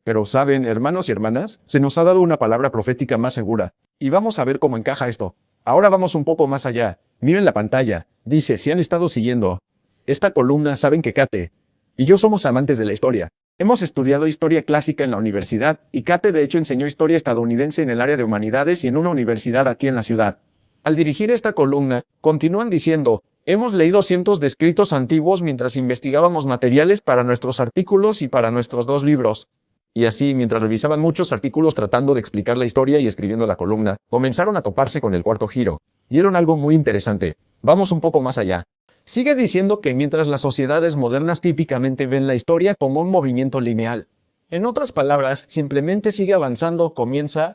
Pero saben, hermanos y hermanas, se nos ha dado una palabra profética más segura. Y vamos a ver cómo encaja esto. Ahora vamos un poco más allá. Miren la pantalla. Dice, si han estado siguiendo esta columna, saben que Kate y yo somos amantes de la historia. Hemos estudiado historia clásica en la universidad, y Kate de hecho enseñó historia estadounidense en el área de humanidades y en una universidad aquí en la ciudad. Al dirigir esta columna, continúan diciendo, hemos leído cientos de escritos antiguos mientras investigábamos materiales para nuestros artículos y para nuestros 2 libros. Y así, mientras revisaban muchos artículos tratando de explicar la historia y escribiendo la columna, comenzaron a toparse con el cuarto giro. Vieron algo muy interesante. Vamos un poco más allá. Sigue diciendo que mientras las sociedades modernas típicamente ven la historia como un movimiento lineal. En otras palabras, simplemente sigue avanzando,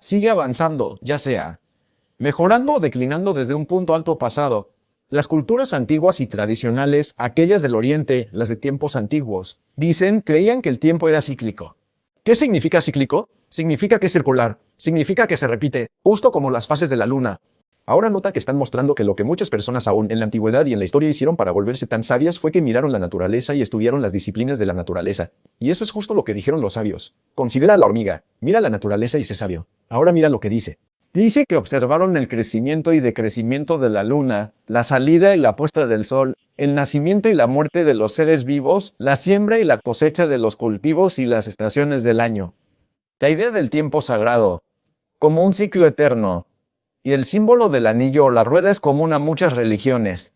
sigue avanzando, ya sea mejorando o declinando desde un punto alto pasado. Las culturas antiguas y tradicionales, aquellas del Oriente, las de tiempos antiguos, creían que el tiempo era cíclico. ¿Qué significa cíclico? Significa que es circular, significa que se repite, justo como las fases de la luna. Ahora nota que están mostrando que lo que muchas personas aún en la antigüedad y en la historia hicieron para volverse tan sabias fue que miraron la naturaleza y estudiaron las disciplinas de la naturaleza. Y eso es justo lo que dijeron los sabios. Considera a la hormiga, mira la naturaleza y sé sabio. Ahora mira lo que dice. Dice que observaron el crecimiento y decrecimiento de la luna, la salida y la puesta del sol, el nacimiento y la muerte de los seres vivos, la siembra y la cosecha de los cultivos y las estaciones del año. La idea del tiempo sagrado, como un ciclo eterno, y el símbolo del anillo o la rueda es común a muchas religiones.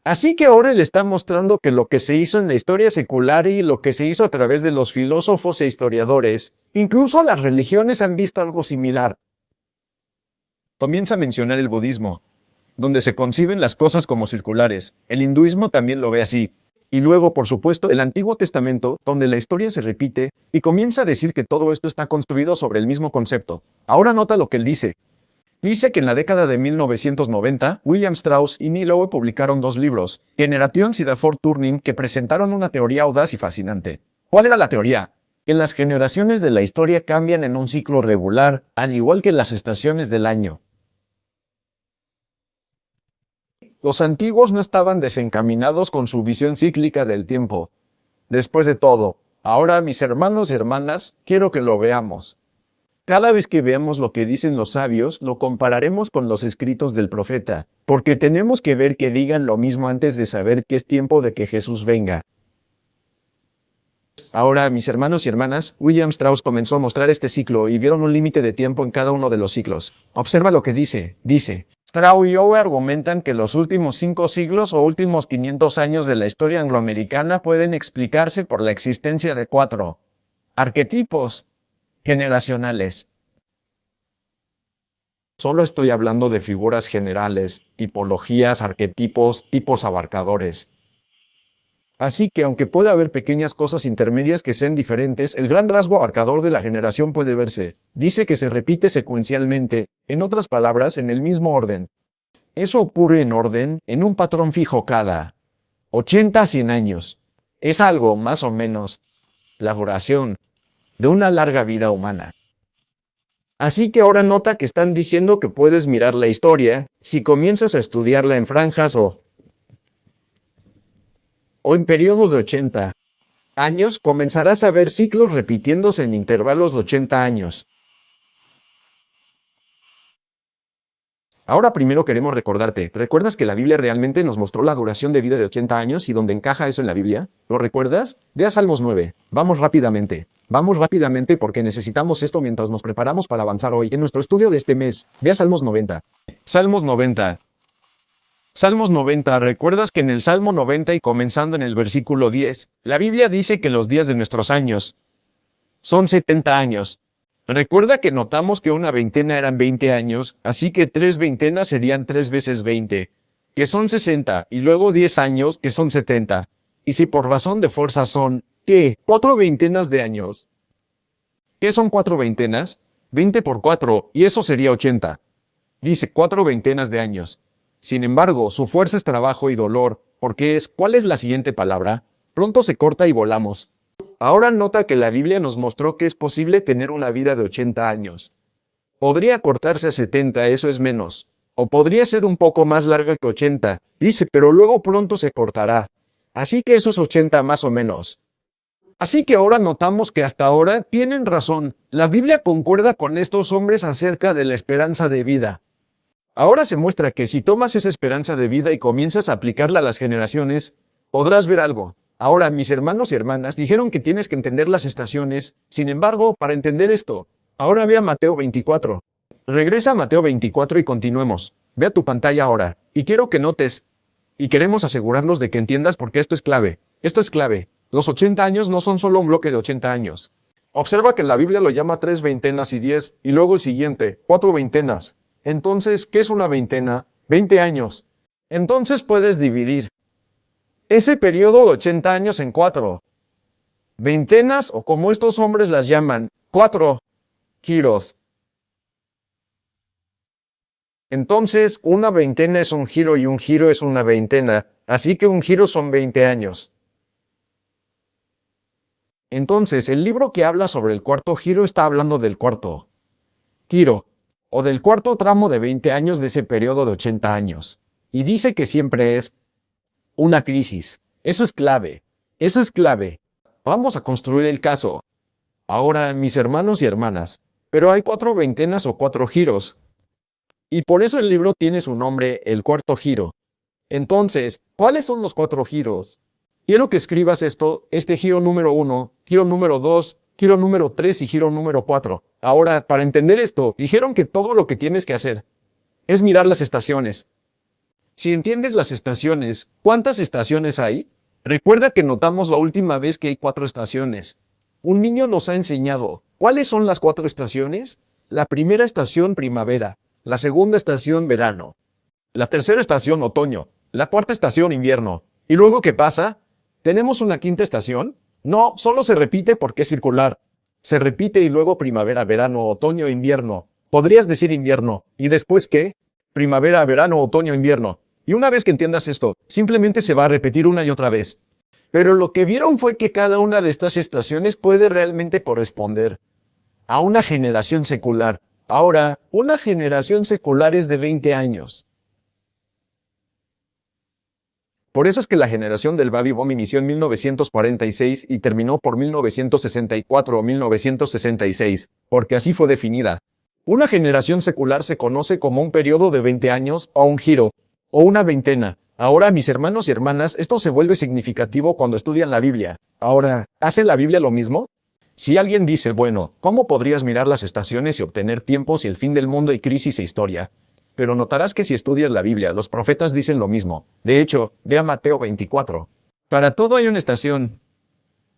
Así que ahora le está mostrando que lo que se hizo en la historia secular y lo que se hizo a través de los filósofos e historiadores, incluso las religiones han visto algo similar. Comienza a mencionar el budismo, donde se conciben las cosas como circulares. El hinduismo también lo ve así. Y luego, por supuesto, el Antiguo Testamento, donde la historia se repite, y comienza a decir que todo esto está construido sobre el mismo concepto. Ahora nota lo que él dice. Dice que en la década de 1990, William Strauss y Neil Lowe publicaron 2 libros, Generations y Darfur Turnim, que presentaron una teoría audaz y fascinante. ¿Cuál era la teoría? Que las generaciones de la historia cambian en un ciclo regular, al igual que las estaciones del año. Los antiguos no estaban desencaminados con su visión cíclica del tiempo. Después de todo, ahora mis hermanos y hermanas, quiero que lo veamos. Cada vez que veamos lo que dicen los sabios, lo compararemos con los escritos del profeta, porque tenemos que ver que digan lo mismo antes de saber que es tiempo de que Jesús venga. Ahora, mis hermanos y hermanas, William Strauss comenzó a mostrar este ciclo y vieron un límite de tiempo en cada uno de los ciclos. Observa lo que dice. Strauss y Lowe argumentan que los últimos 5 siglos o últimos 500 años de la historia angloamericana pueden explicarse por la existencia de 4 arquetipos generacionales. Solo estoy hablando de figuras generales, tipologías, arquetipos, tipos abarcadores. Así que aunque puede haber pequeñas cosas intermedias que sean diferentes, el gran rasgo abarcador de la generación puede verse. Dice que se repite secuencialmente, en otras palabras, en el mismo orden. Eso ocurre en orden, en un patrón fijo cada 80 a 100 años. Es algo, más o menos, la duración de una larga vida humana. Así que ahora nota que están diciendo que puedes mirar la historia, si comienzas a estudiarla en franjas o en periodos de 80 años, comenzarás a ver ciclos repitiéndose en intervalos de 80 años. Ahora primero queremos recordarte, ¿recuerdas que la Biblia realmente nos mostró la duración de vida de 80 años y dónde encaja eso en la Biblia? ¿Lo recuerdas? Ve a Salmos 9. Vamos rápidamente porque necesitamos esto mientras nos preparamos para avanzar hoy en nuestro estudio de este mes. Ve a Salmos 90. Salmos 90. Salmos 90, ¿recuerdas que en el Salmo 90 y comenzando en el versículo 10, la Biblia dice que los días de nuestros años son 70 años? Recuerda que notamos que una veintena eran 20 años, así que 3 veintenas serían 3 veces 20, que son 60, y luego 10 años, que son 70. Y si por razón de fuerza son, ¿qué? 4 veintenas de años. ¿Qué son 4 veintenas? 20 por 4, y eso sería 80. Dice 4 veintenas de años. Sin embargo, su fuerza es trabajo y dolor, porque ¿cuál es la siguiente palabra? Pronto se corta y volamos. Ahora nota que la Biblia nos mostró que es posible tener una vida de 80 años. Podría cortarse a 70, eso es menos. O podría ser un poco más larga que 80, dice, pero luego pronto se cortará. Así que eso es 80 más o menos. Así que ahora notamos que hasta ahora tienen razón. La Biblia concuerda con estos hombres acerca de la esperanza de vida. Ahora se muestra que si tomas esa esperanza de vida y comienzas a aplicarla a las generaciones, podrás ver algo. Ahora, mis hermanos y hermanas dijeron que tienes que entender las estaciones. Sin embargo, para entender esto, ahora ve a Mateo 24. Regresa a Mateo 24 y continuemos. Ve a tu pantalla ahora. Y quiero que notes, y queremos asegurarnos de que entiendas porque esto es clave. Esto es clave. Los 80 años no son solo un bloque de 80 años. Observa que la Biblia lo llama 3 veintenas y 10, y luego el siguiente, 4 veintenas. Entonces, ¿qué es una veintena? 20 años. Entonces puedes dividir ese periodo de 80 años en 4 veintenas, o como estos hombres las llaman, 4 giros. Entonces, una veintena es un giro y un giro es una veintena, así que un giro son 20 años. Entonces, el libro que habla sobre el cuarto giro está hablando del cuarto giro, o del cuarto tramo de 20 años de ese periodo de 80 años. Y dice que siempre es una crisis. Eso es clave. Eso es clave. Vamos a construir el caso. Ahora, mis hermanos y hermanas, pero hay 4 veintenas o 4 giros. Y por eso el libro tiene su nombre, el cuarto giro. Entonces, ¿cuáles son los 4 giros? Quiero que escribas esto, este giro número 1, giro número 2, giro número 3 y giro número 4. Ahora, para entender esto, dijeron que todo lo que tienes que hacer es mirar las estaciones. Si entiendes las estaciones, ¿cuántas estaciones hay? Recuerda que notamos la última vez que hay 4 estaciones. Un niño nos ha enseñado. ¿Cuáles son las 4 estaciones? La primera estación, primavera. La segunda estación, verano. La tercera estación, otoño. La cuarta estación, invierno. ¿Y luego qué pasa? ¿Tenemos una quinta estación? No, solo se repite porque es circular. Se repite y luego primavera, verano, otoño, invierno. Podrías decir invierno. ¿Y después qué? Primavera, verano, otoño, invierno. Y una vez que entiendas esto, simplemente se va a repetir una y otra vez. Pero lo que vieron fue que cada una de estas estaciones puede realmente corresponder a una generación secular. Ahora, una generación secular es de 20 años. Por eso es que la generación del Baby Boom inició en 1946 y terminó por 1964 o 1966, porque así fue definida. Una generación secular se conoce como un periodo de 20 años, o un giro, o una veintena. Ahora, mis hermanos y hermanas, esto se vuelve significativo cuando estudian la Biblia. Ahora, ¿hace la Biblia lo mismo? Si alguien dice, bueno, ¿cómo podrías mirar las estaciones y obtener tiempos y el fin del mundo y crisis e historia? Pero notarás que si estudias la Biblia, los profetas dicen lo mismo. De hecho, ve a Mateo 24. Para todo hay una estación.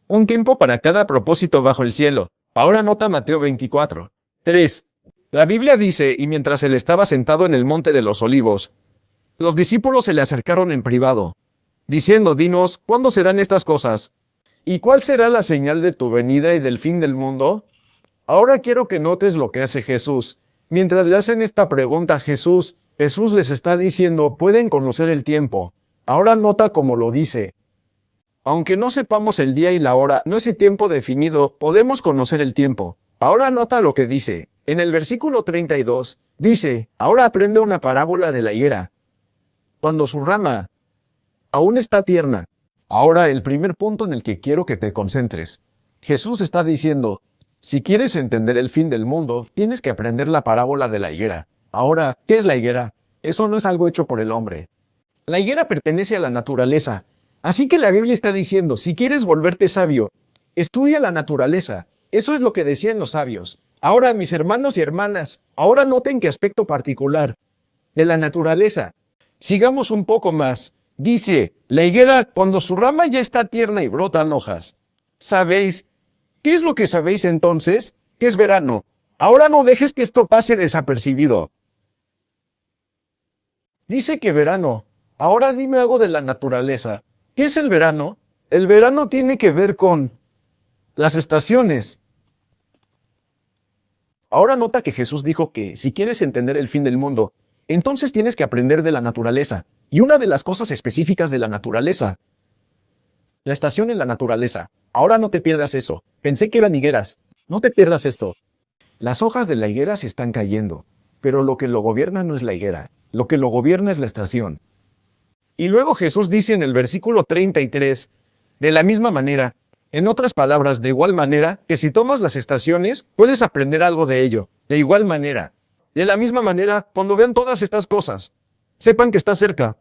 Un tiempo para cada propósito bajo el cielo. Ahora nota Mateo 24. 3. La Biblia dice, y mientras él estaba sentado en el monte de los olivos, los discípulos se le acercaron en privado. diciendo, dinos, ¿cuándo serán estas cosas? ¿Y cuál será la señal de tu venida y del fin del mundo? Ahora quiero que notes lo que hace Jesús. Mientras le hacen esta pregunta a Jesús les está diciendo, pueden conocer el tiempo. Ahora nota cómo lo dice. Aunque no sepamos el día y la hora, no ese tiempo definido, podemos conocer el tiempo. Ahora nota lo que dice. En el versículo 32, dice, ahora aprende una parábola de la higuera. Cuando su rama aún está tierna. Ahora el primer punto en el que quiero que te concentres. Jesús está diciendo, si quieres entender el fin del mundo, tienes que aprender la parábola de la higuera. Ahora, ¿qué es la higuera? Eso no es algo hecho por el hombre. La higuera pertenece a la naturaleza. Así que la Biblia está diciendo, si quieres volverte sabio, estudia la naturaleza. Eso es lo que decían los sabios. Ahora, mis hermanos y hermanas, ahora noten qué aspecto particular de la naturaleza. Sigamos un poco más. Dice, la higuera, cuando su rama ya está tierna y brotan hojas. ¿Sabéis? ¿Qué es lo que sabéis entonces? Que es verano. Ahora no dejes que esto pase desapercibido. Dice que verano. Ahora dime algo de la naturaleza. ¿Qué es el verano? El verano tiene que ver con las estaciones. Ahora nota que Jesús dijo que si quieres entender el fin del mundo, entonces tienes que aprender de la naturaleza. Y una de las cosas específicas de la naturaleza. La estación en la naturaleza. Ahora no te pierdas eso. Pensé que eran higueras. No te pierdas esto. Las hojas de la higuera se están cayendo. Pero lo que lo gobierna no es la higuera. Lo que lo gobierna es la estación. Y luego Jesús dice en el versículo 33, de la misma manera, en otras palabras, de igual manera, que si tomas las estaciones, puedes aprender algo de ello. De igual manera. De la misma manera, cuando vean todas estas cosas, sepan que está cerca.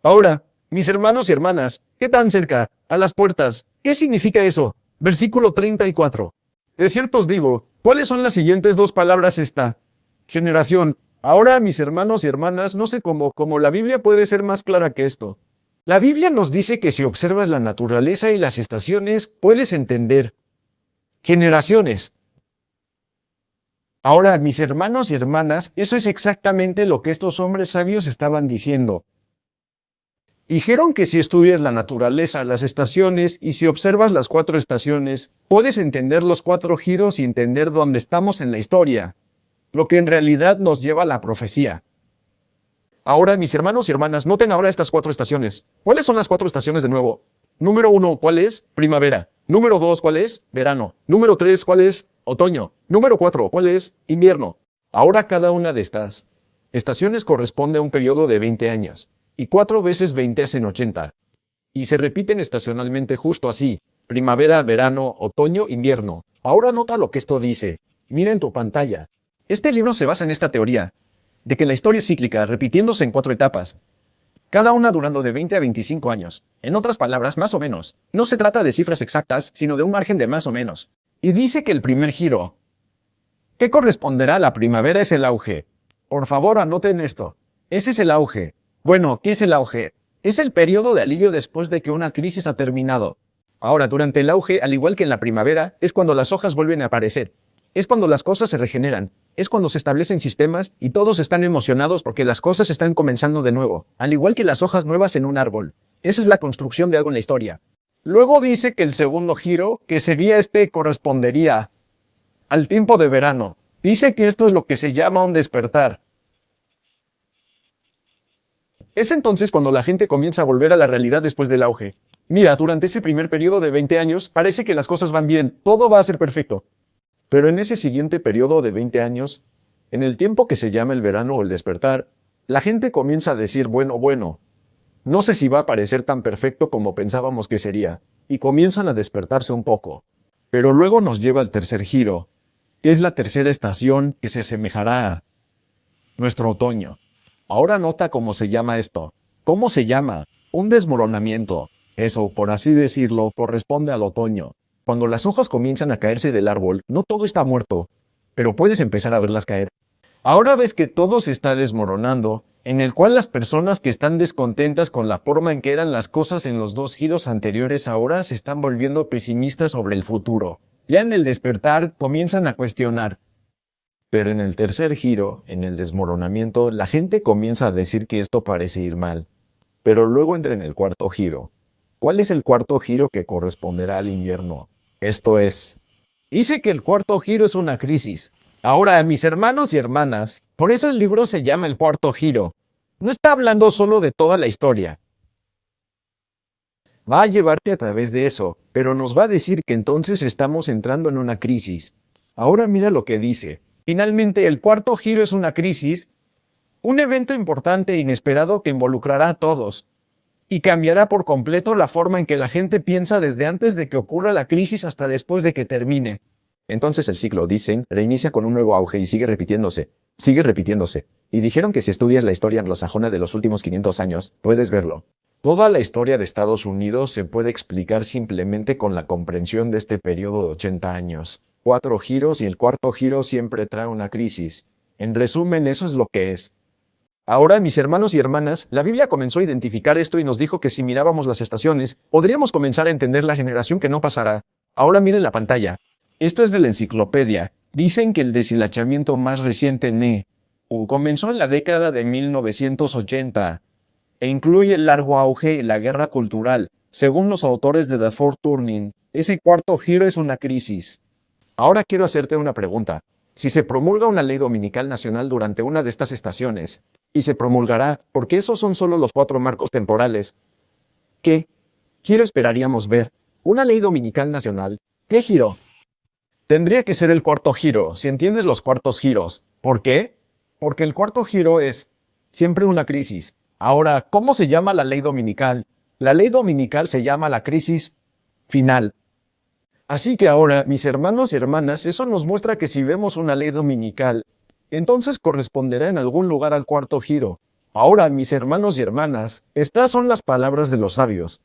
Ahora, mis hermanos y hermanas, ¿qué tan cerca? A las puertas. ¿Qué significa eso? Versículo 34. De cierto os digo, ¿cuáles son las siguientes dos palabras esta generación? Ahora, mis hermanos y hermanas, no sé cómo la Biblia puede ser más clara que esto. La Biblia nos dice que si observas la naturaleza y las estaciones, puedes entender generaciones. Ahora, mis hermanos y hermanas, eso es exactamente lo que estos hombres sabios estaban diciendo. Dijeron que si estudias la naturaleza, las estaciones, y si observas las 4 estaciones, puedes entender los 4 giros y entender dónde estamos en la historia. Lo que en realidad nos lleva a la profecía. Ahora, mis hermanos y hermanas, noten ahora estas 4 estaciones. ¿Cuáles son las 4 estaciones de nuevo? Número 1, ¿cuál es? Primavera. Número 2, ¿cuál es? Verano. Número 3, ¿cuál es? Otoño. Número 4, ¿cuál es? Invierno. Ahora cada una de estas estaciones corresponde a un periodo de 20 años. Y 4 veces 20 hacen 80. Y se repiten estacionalmente justo así. Primavera, verano, otoño, invierno. Ahora nota lo que esto dice. Mira en tu pantalla. Este libro se basa en esta teoría, de que la historia es cíclica, repitiéndose en 4 etapas, cada una durando de 20 a 25 años. En otras palabras, más o menos. No se trata de cifras exactas, sino de un margen de más o menos. Y dice que el primer giro, que corresponderá a la primavera, es el auge. Por favor, anoten esto. Ese es el auge. Bueno, ¿qué es el auge? Es el periodo de alivio después de que una crisis ha terminado. Ahora, durante el auge, al igual que en la primavera, es cuando las hojas vuelven a aparecer. Es cuando las cosas se regeneran. Es cuando se establecen sistemas y todos están emocionados porque las cosas están comenzando de nuevo, al igual que las hojas nuevas en un árbol. Esa es la construcción de algo en la historia. Luego dice que el segundo giro, que sería correspondería al tiempo de verano. Dice que esto es lo que se llama un despertar. Es entonces cuando la gente comienza a volver a la realidad después del auge. Mira, durante ese primer periodo de 20 años, parece que las cosas van bien, todo va a ser perfecto. Pero en ese siguiente periodo de 20 años, en el tiempo que se llama el verano o el despertar, la gente comienza a decir, bueno, no sé si va a parecer tan perfecto como pensábamos que sería, y comienzan a despertarse un poco. Pero luego nos lleva al tercer giro, que es la tercera estación que se asemejará a nuestro otoño. Ahora nota cómo se llama esto. ¿Cómo se llama? Un desmoronamiento. Eso, por así decirlo, corresponde al otoño. Cuando las hojas comienzan a caerse del árbol, no todo está muerto, pero puedes empezar a verlas caer. Ahora ves que todo se está desmoronando, en el cual las personas que están descontentas con la forma en que eran las cosas en los 2 giros anteriores ahora se están volviendo pesimistas sobre el futuro. Ya en el despertar comienzan a cuestionar. Pero en el tercer giro, en el desmoronamiento, la gente comienza a decir que esto parece ir mal. Pero luego entra en el cuarto giro. ¿Cuál es el cuarto giro que corresponderá al invierno? Esto es, dice que el cuarto giro es una crisis. Ahora, mis hermanos y hermanas, por eso el libro se llama El cuarto giro. No está hablando solo de toda la historia. Va a llevarte a través de eso, pero nos va a decir que entonces estamos entrando en una crisis. Ahora mira lo que dice. Finalmente, el cuarto giro es una crisis, un evento importante e inesperado que involucrará a todos y cambiará por completo la forma en que la gente piensa desde antes de que ocurra la crisis hasta después de que termine. Entonces el ciclo, dicen, reinicia con un nuevo auge y sigue repitiéndose. Sigue repitiéndose. Y dijeron que si estudias la historia anglosajona de los últimos 500 años, puedes verlo. Toda la historia de Estados Unidos se puede explicar simplemente con la comprensión de este periodo de 80 años. 4 giros y el cuarto giro siempre trae una crisis. En resumen, eso es lo que es. Ahora, mis hermanos y hermanas, la Biblia comenzó a identificar esto y nos dijo que si mirábamos las estaciones, podríamos comenzar a entender la generación que no pasará. Ahora miren la pantalla. Esto es de la enciclopedia. Dicen que el deshilachamiento más reciente comenzó en la década de 1980 e incluye el largo auge y la guerra cultural. Según los autores de The Fourth Turning, ese cuarto giro es una crisis. Ahora quiero hacerte una pregunta. Si se promulga una ley dominical nacional durante una de estas estaciones, y se promulgará, porque esos son solo los 4 marcos temporales, ¿qué giro esperaríamos ver? ¿Una ley dominical nacional? ¿Qué giro? Tendría que ser el cuarto giro, si entiendes los cuartos giros. ¿Por qué? Porque el cuarto giro es siempre una crisis. Ahora, ¿cómo se llama la ley dominical? La ley dominical se llama la crisis final. Así que ahora, mis hermanos y hermanas, eso nos muestra que si vemos una ley dominical, entonces corresponderá en algún lugar al cuarto giro. Ahora, mis hermanos y hermanas, estas son las palabras de los sabios.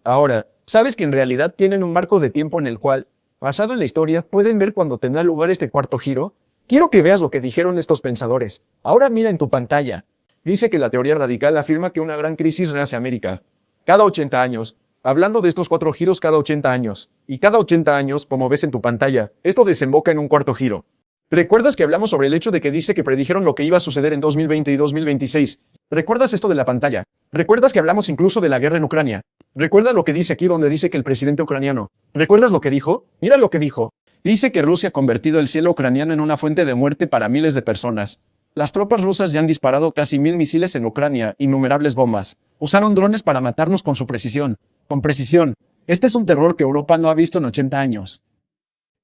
Ahora, ¿sabes que en realidad tienen un marco de tiempo en el cual, basado en la historia, pueden ver cuando tendrá lugar este cuarto giro? Quiero que veas lo que dijeron estos pensadores. Ahora mira en tu pantalla. Dice que la teoría radical afirma que una gran crisis renace América. Cada 80 años. Hablando de estos 4 giros cada 80 años. Y cada 80 años, como ves en tu pantalla, esto desemboca en un cuarto giro. ¿Recuerdas que hablamos sobre el hecho de que dice que predijeron lo que iba a suceder en 2020 y 2026? ¿Recuerdas esto de la pantalla? ¿Recuerdas que hablamos incluso de la guerra en Ucrania? ¿Recuerdas lo que dice aquí donde dice que el presidente ucraniano? ¿Recuerdas lo que dijo? Mira lo que dijo. Dice que Rusia ha convertido el cielo ucraniano en una fuente de muerte para miles de personas. Las tropas rusas ya han disparado casi 1000 misiles en Ucrania, innumerables bombas. Usaron drones para matarnos con su precisión. Con precisión. Este es un terror que Europa no ha visto en 80 años.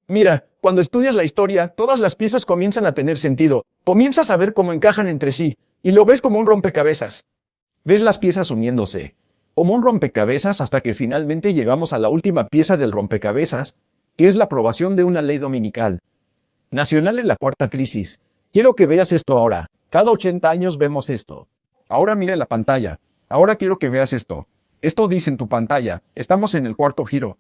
Mira, cuando estudias la historia, todas las piezas comienzan a tener sentido. Comienzas a ver cómo encajan entre sí, y lo ves como un rompecabezas. Ves las piezas uniéndose, como un rompecabezas hasta que finalmente llegamos a la última pieza del rompecabezas, que es la aprobación de una ley dominical nacional en la cuarta crisis. Quiero que veas esto ahora. Cada 80 años vemos esto. Ahora mira la pantalla. Ahora quiero que veas esto. Esto dice en tu pantalla. Estamos en el cuarto giro.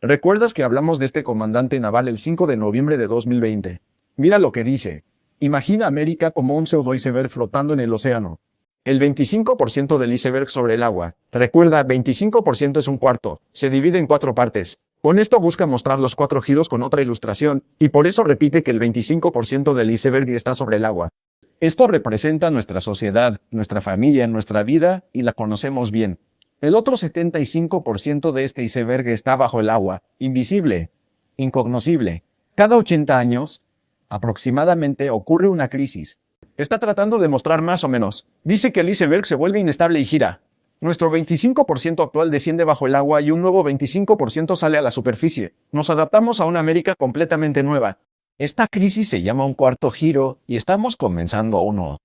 ¿Recuerdas que hablamos de este comandante naval el 5 de noviembre de 2020? Mira lo que dice. Imagina América como un pseudo iceberg flotando en el océano. El 25% del iceberg sobre el agua. Recuerda, 25% es un cuarto. Se divide en 4 partes. Con esto busca mostrar los 4 giros con otra ilustración, y por eso repite que el 25% del iceberg está sobre el agua. Esto representa nuestra sociedad, nuestra familia, nuestra vida, y la conocemos bien. El otro 75% de este iceberg está bajo el agua, invisible, incognoscible. Cada 80 años, aproximadamente, ocurre una crisis. Está tratando de mostrar más o menos. Dice que el iceberg se vuelve inestable y gira. Nuestro 25% actual desciende bajo el agua y un nuevo 25% sale a la superficie. Nos adaptamos a una América completamente nueva. Esta crisis se llama un cuarto giro y estamos comenzando uno.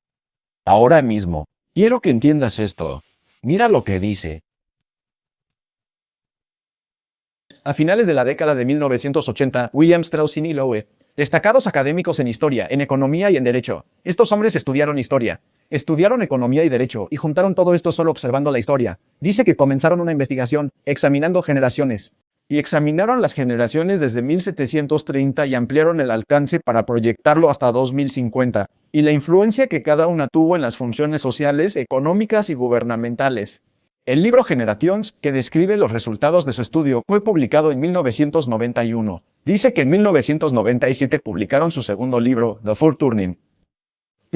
Ahora mismo. Quiero que entiendas esto. Mira lo que dice. A finales de la década de 1980, William Strauss y Neil Lowe, destacados académicos en historia, en economía y en derecho. Estos hombres estudiaron historia. Estudiaron economía y derecho, y juntaron todo esto solo observando la historia. Dice que comenzaron una investigación, examinando generaciones. Y examinaron las generaciones desde 1730 y ampliaron el alcance para proyectarlo hasta 2050, y la influencia que cada una tuvo en las funciones sociales, económicas y gubernamentales. El libro Generations, que describe los resultados de su estudio, fue publicado en 1991. Dice que en 1997 publicaron su segundo libro, The Fourth Turning.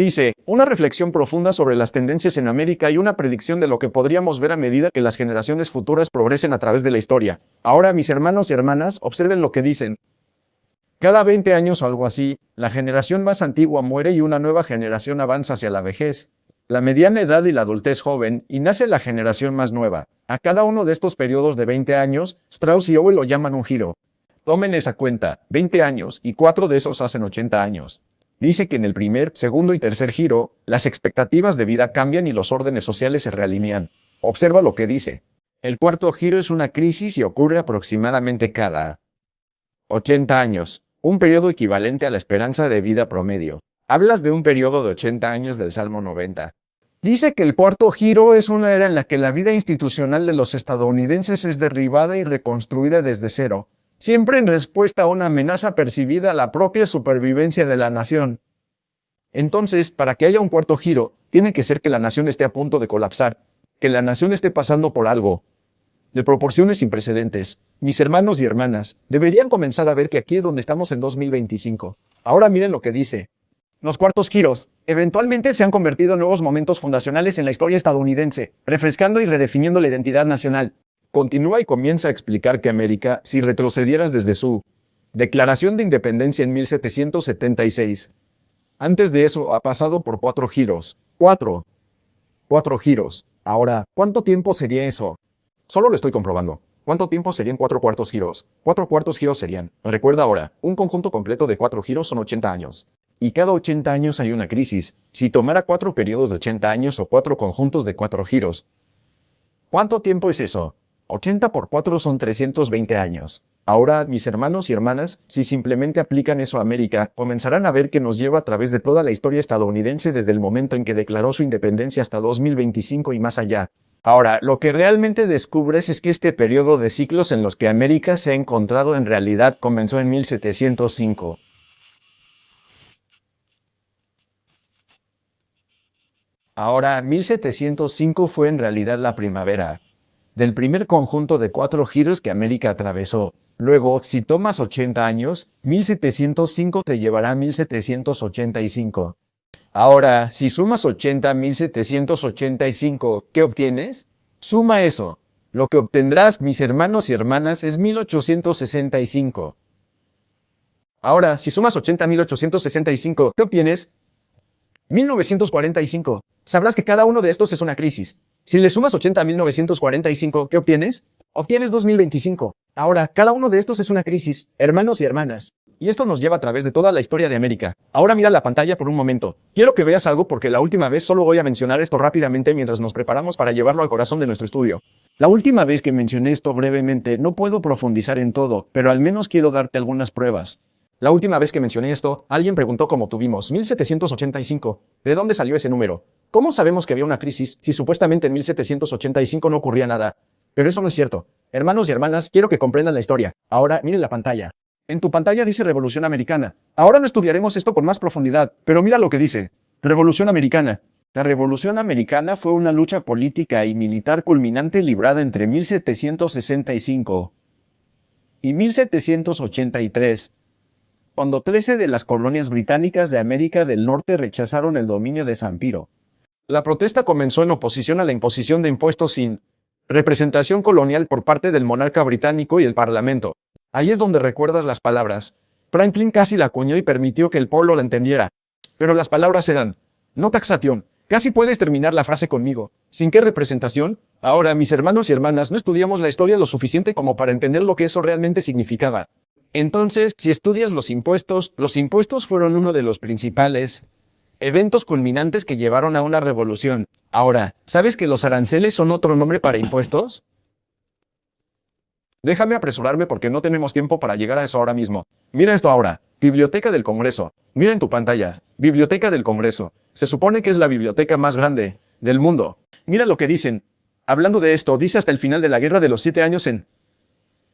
Dice, una reflexión profunda sobre las tendencias en América y una predicción de lo que podríamos ver a medida que las generaciones futuras progresen a través de la historia. Ahora, mis hermanos y hermanas, observen lo que dicen. Cada 20 años o algo así, la generación más antigua muere y una nueva generación avanza hacia la vejez, la mediana edad y la adultez joven, y nace la generación más nueva. A cada uno de estos periodos de 20 años, Strauss y Owen lo llaman un giro. Tomen esa cuenta, 20 años, y 4 de esos hacen 80 años. Dice que en el primer, segundo y tercer giro, las expectativas de vida cambian y los órdenes sociales se realinean. Observa lo que dice. El cuarto giro es una crisis y ocurre aproximadamente cada 80 años, un periodo equivalente a la esperanza de vida promedio. Hablas de un periodo de 80 años del Salmo 90. Dice que el cuarto giro es una era en la que la vida institucional de los estadounidenses es derribada y reconstruida desde cero, siempre en respuesta a una amenaza percibida a la propia supervivencia de la nación. Entonces, para que haya un cuarto giro, tiene que ser que la nación esté a punto de colapsar, que la nación esté pasando por algo de proporciones sin precedentes. Mis hermanos y hermanas, deberían comenzar a ver que aquí es donde estamos en 2025. Ahora miren lo que dice. Los cuartos giros, eventualmente se han convertido en nuevos momentos fundacionales en la historia estadounidense, refrescando y redefiniendo la identidad nacional. Continúa y comienza a explicar que América, si retrocedieras desde su declaración de independencia en 1776, antes de eso ha pasado por 4 giros. 4 giros. Ahora, ¿cuánto tiempo sería eso? Solo lo estoy comprobando. ¿Cuánto tiempo serían 4 cuartos giros? 4 cuartos giros serían, recuerda ahora, un conjunto completo de 4 giros son 80 años. Y cada 80 años hay una crisis. Si tomara 4 periodos de 80 años o 4 conjuntos de 4 giros, ¿cuánto tiempo es eso? 80 por 4 son 320 años. Ahora, mis hermanos y hermanas, si simplemente aplican eso a América, comenzarán a ver que nos lleva a través de toda la historia estadounidense desde el momento en que declaró su independencia hasta 2025 y más allá. Ahora, lo que realmente descubres es que este periodo de ciclos en los que América se ha encontrado en realidad comenzó en 1705. Ahora, 1705 fue en realidad la primavera del primer conjunto de 4 giros que América atravesó. Luego, si tomas 80 años, 1705 te llevará a 1785. Ahora, si sumas 80 a 1785, ¿qué obtienes? Suma eso. Lo que obtendrás, mis hermanos y hermanas, es 1865. Ahora, si sumas 80 a 1865, ¿qué obtienes? 1945. Sabrás que cada uno de estos es una crisis. Si le sumas 80 a 1945, ¿qué obtienes? Obtienes 2025. Ahora, cada uno de estos es una crisis, hermanos y hermanas. Y esto nos lleva a través de toda la historia de América. Ahora mira la pantalla por un momento. Quiero que veas algo porque la última vez solo voy a mencionar esto rápidamente mientras nos preparamos para llevarlo al corazón de nuestro estudio. La última vez que mencioné esto brevemente, no puedo profundizar en todo, pero al menos quiero darte algunas pruebas. La última vez que mencioné esto, alguien preguntó cómo tuvimos 1785. ¿De dónde salió ese número? ¿Cómo sabemos que había una crisis si supuestamente en 1785 no ocurría nada? Pero eso no es cierto. Hermanos y hermanas, quiero que comprendan la historia. Ahora, miren la pantalla. En tu pantalla dice Revolución Americana. Ahora no estudiaremos esto con más profundidad, pero mira lo que dice. Revolución Americana. La Revolución Americana fue una lucha política y militar culminante librada entre 1765 y 1783. Cuando 13 de las colonias británicas de América del Norte rechazaron el dominio de San Piro. La protesta comenzó en oposición a la imposición de impuestos sin representación colonial por parte del monarca británico y el parlamento. Ahí es donde recuerdas las palabras. Franklin casi la acuñó y permitió que el pueblo la entendiera. Pero las palabras eran, no taxación. Casi puedes terminar la frase conmigo. ¿Sin qué representación? Ahora, mis hermanos y hermanas, no estudiamos la historia lo suficiente como para entender lo que eso realmente significaba. Entonces, si estudias los impuestos fueron uno de los principales eventos culminantes que llevaron a una revolución. Ahora, ¿sabes que los aranceles son otro nombre para impuestos? Déjame apresurarme porque no tenemos tiempo para llegar a eso ahora mismo. Mira esto ahora. Biblioteca del Congreso. Mira en tu pantalla. Biblioteca del Congreso. Se supone que es la biblioteca más grande del mundo. Mira lo que dicen. Hablando de esto, dice hasta el final de la Guerra de los 7 años en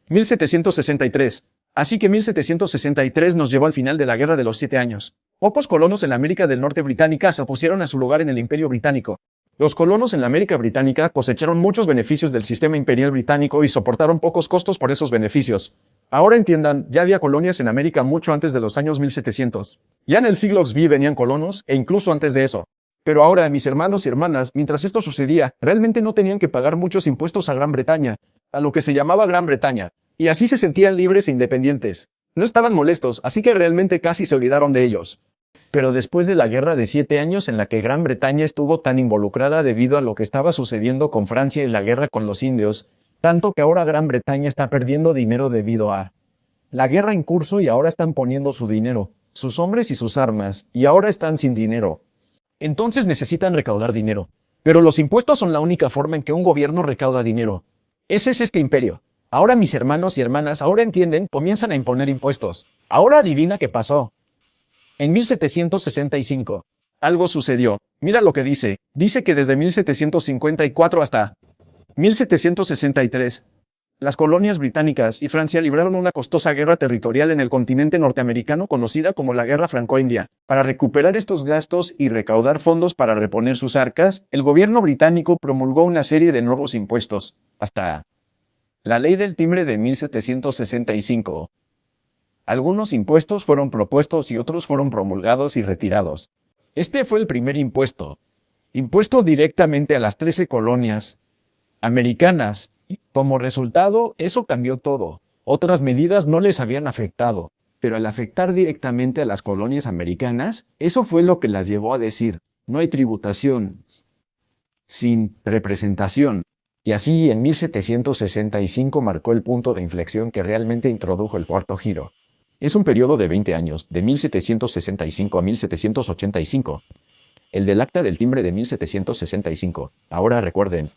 1763. Así que 1763 nos llevó al final de la Guerra de los 7 años. Pocos colonos en la América del Norte británica se opusieron a su lugar en el Imperio Británico. Los colonos en la América Británica cosecharon muchos beneficios del sistema imperial británico y soportaron pocos costos por esos beneficios. Ahora entiendan, ya había colonias en América mucho antes de los años 1700. Ya en el siglo XV venían colonos, e incluso antes de eso. Pero ahora, mis hermanos y hermanas, mientras esto sucedía, realmente no tenían que pagar muchos impuestos a Gran Bretaña, a lo que se llamaba Gran Bretaña, y así se sentían libres e independientes. No estaban molestos, así que realmente casi se olvidaron de ellos. Pero después de la Guerra de 7 años en la que Gran Bretaña estuvo tan involucrada debido a lo que estaba sucediendo con Francia y la guerra con los indios, tanto que ahora Gran Bretaña está perdiendo dinero debido a la guerra en curso y ahora están poniendo su dinero, sus hombres y sus armas, y ahora están sin dinero. Entonces necesitan recaudar dinero. Pero los impuestos son la única forma en que un gobierno recauda dinero. Ese es este imperio. Ahora mis hermanos y hermanas ahora entienden, comienzan a imponer impuestos. Ahora adivina qué pasó. En 1765, algo sucedió. Mira lo que dice. Dice que desde 1754 hasta 1763, las colonias británicas y Francia libraron una costosa guerra territorial en el continente norteamericano conocida como la Guerra Franco-India. Para recuperar estos gastos y recaudar fondos para reponer sus arcas, el gobierno británico promulgó una serie de nuevos impuestos, hasta la Ley del Timbre de 1765. Algunos impuestos fueron propuestos y otros fueron promulgados y retirados. Este fue el primer impuesto. Impuesto directamente a las 13 colonias americanas. Y como resultado, eso cambió todo. Otras medidas no les habían afectado, pero al afectar directamente a las colonias americanas, eso fue lo que las llevó a decir, no hay tributación sin representación. Y así en 1765 marcó el punto de inflexión que realmente introdujo el cuarto giro. Es un periodo de 20 años, de 1765 a 1785. El del Acta del Timbre de 1765. Ahora recuerden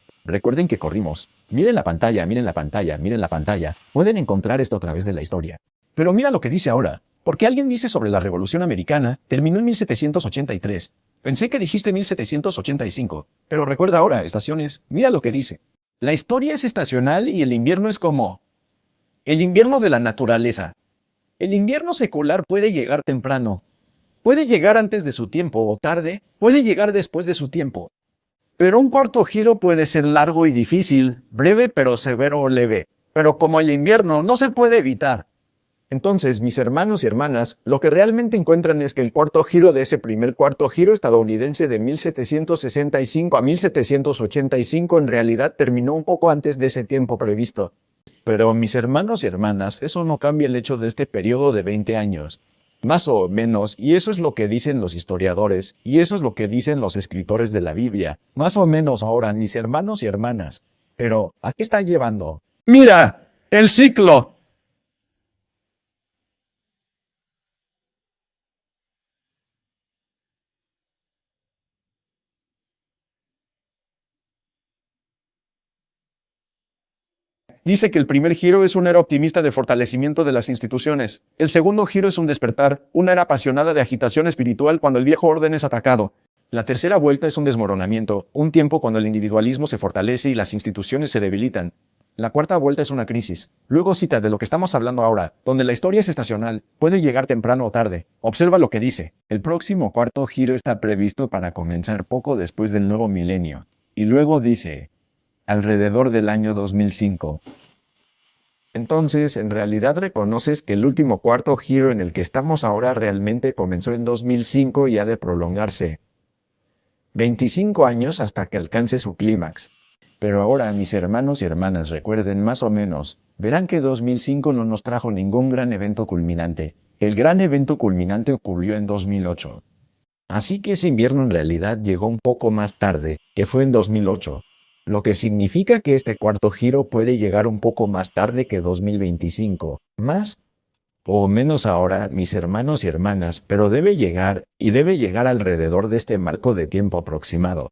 que corrimos. Miren la pantalla, miren la pantalla, miren la pantalla. Pueden encontrar esto a través de la historia. Pero mira lo que dice ahora. Porque alguien dice sobre la Revolución Americana, terminó en 1783. Pensé que dijiste 1785. Pero recuerda ahora, estaciones, mira lo que dice. La historia es estacional y el invierno es como el invierno de la naturaleza. El invierno secular puede llegar temprano. Puede llegar antes de su tiempo o tarde, puede llegar después de su tiempo. Pero un cuarto giro puede ser largo y difícil, breve pero severo o leve. Pero como el invierno no se puede evitar. Entonces, mis hermanos y hermanas, lo que realmente encuentran es que el cuarto giro de ese primer cuarto giro estadounidense de 1765 a 1785 en realidad terminó un poco antes de ese tiempo previsto. Pero mis hermanos y hermanas, eso no cambia el hecho de este periodo de 20 años. Más o menos, y eso es lo que dicen los historiadores, y eso es lo que dicen los escritores de la Biblia. Más o menos ahora, mis hermanos y hermanas. Pero, ¿a qué está llevando? ¡Mira! ¡El ciclo! Dice que el primer giro es una era optimista de fortalecimiento de las instituciones. El segundo giro es un despertar, una era apasionada de agitación espiritual cuando el viejo orden es atacado. La tercera vuelta es un desmoronamiento, un tiempo cuando el individualismo se fortalece y las instituciones se debilitan. La cuarta vuelta es una crisis. Luego cita de lo que estamos hablando ahora, donde la historia es estacional, puede llegar temprano o tarde. Observa lo que dice. El próximo cuarto giro está previsto para comenzar poco después del nuevo milenio. Y luego dice, alrededor del año 2005. Entonces, en realidad reconoces que el último cuarto giro en el que estamos ahora realmente comenzó en 2005 y ha de prolongarse 25 años hasta que alcance su clímax. Pero ahora, mis hermanos y hermanas, recuerden más o menos, verán que 2005 no nos trajo ningún gran evento culminante. El gran evento culminante ocurrió en 2008. Así que ese invierno en realidad llegó un poco más tarde, que fue en 2008. Lo que significa que este cuarto giro puede llegar un poco más tarde que 2025. Más o menos ahora, mis hermanos y hermanas, pero debe llegar, y debe llegar alrededor de este marco de tiempo aproximado.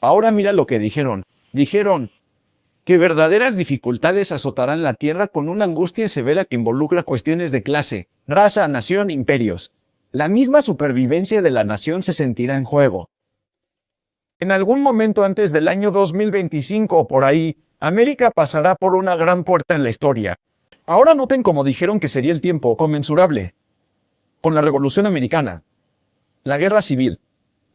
Ahora mira lo que dijeron. Dijeron que verdaderas dificultades azotarán la tierra con una angustia severa que involucra cuestiones de clase, raza, nación, imperios. La misma supervivencia de la nación se sentirá en juego. En algún momento antes del año 2025 o por ahí, América pasará por una gran puerta en la historia. Ahora noten cómo dijeron que sería el tiempo conmensurable con la Revolución Americana, la Guerra Civil,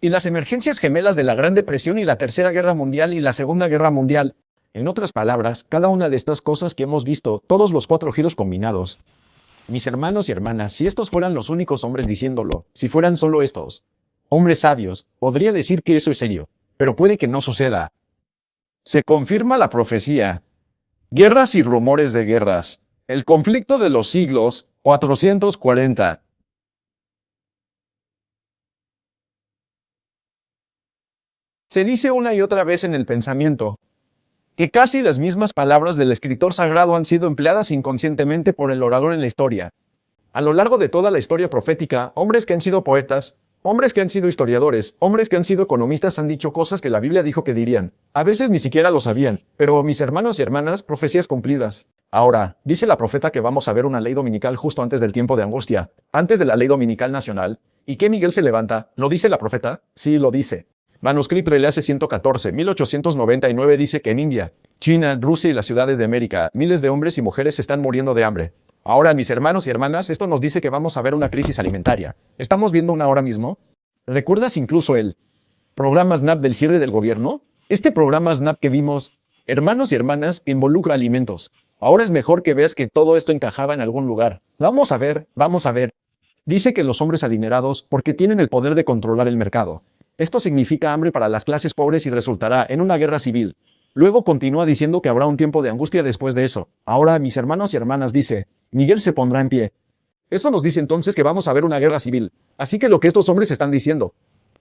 y las emergencias gemelas de la Gran Depresión y la Tercera Guerra Mundial y la Segunda Guerra Mundial. En otras palabras, cada una de estas cosas que hemos visto, todos los 4 giros combinados. Mis hermanos y hermanas, si estos fueran los únicos hombres diciéndolo, si fueran solo estos hombres sabios, podría decir que eso es serio, pero puede que no suceda. Se confirma la profecía. Guerras y rumores de guerras. El conflicto de los siglos, 440. Se dice una y otra vez en el pensamiento que casi las mismas palabras del escritor sagrado han sido empleadas inconscientemente por el orador en la historia. A lo largo de toda la historia profética, hombres que han sido poetas, hombres que han sido historiadores, hombres que han sido economistas han dicho cosas que la Biblia dijo que dirían. A veces ni siquiera lo sabían, pero mis hermanos y hermanas, profecías cumplidas. Ahora, dice la profeta que vamos a ver una ley dominical justo antes del tiempo de angustia, antes de la ley dominical nacional. ¿Y qué Miguel se levanta? ¿Lo dice la profeta? Sí, lo dice. Manuscrito Relase 114, 1899 dice que en India, China, Rusia y las ciudades de América, miles de hombres y mujeres están muriendo de hambre. Ahora, mis hermanos y hermanas, esto nos dice que vamos a ver una crisis alimentaria. ¿Estamos viendo una ahora mismo? ¿Recuerdas incluso el programa SNAP del cierre del gobierno? Este programa SNAP que vimos, hermanos y hermanas, involucra alimentos. Ahora es mejor que veas que todo esto encajaba en algún lugar. Vamos a ver, vamos a ver. Dice que los hombres adinerados, porque tienen el poder de controlar el mercado. Esto significa hambre para las clases pobres y resultará en una guerra civil. Luego continúa diciendo que habrá un tiempo de angustia después de eso. Ahora, mis hermanos y hermanas, dice, Miguel se pondrá en pie. Eso nos dice entonces que vamos a ver una guerra civil. Así que lo que estos hombres están diciendo,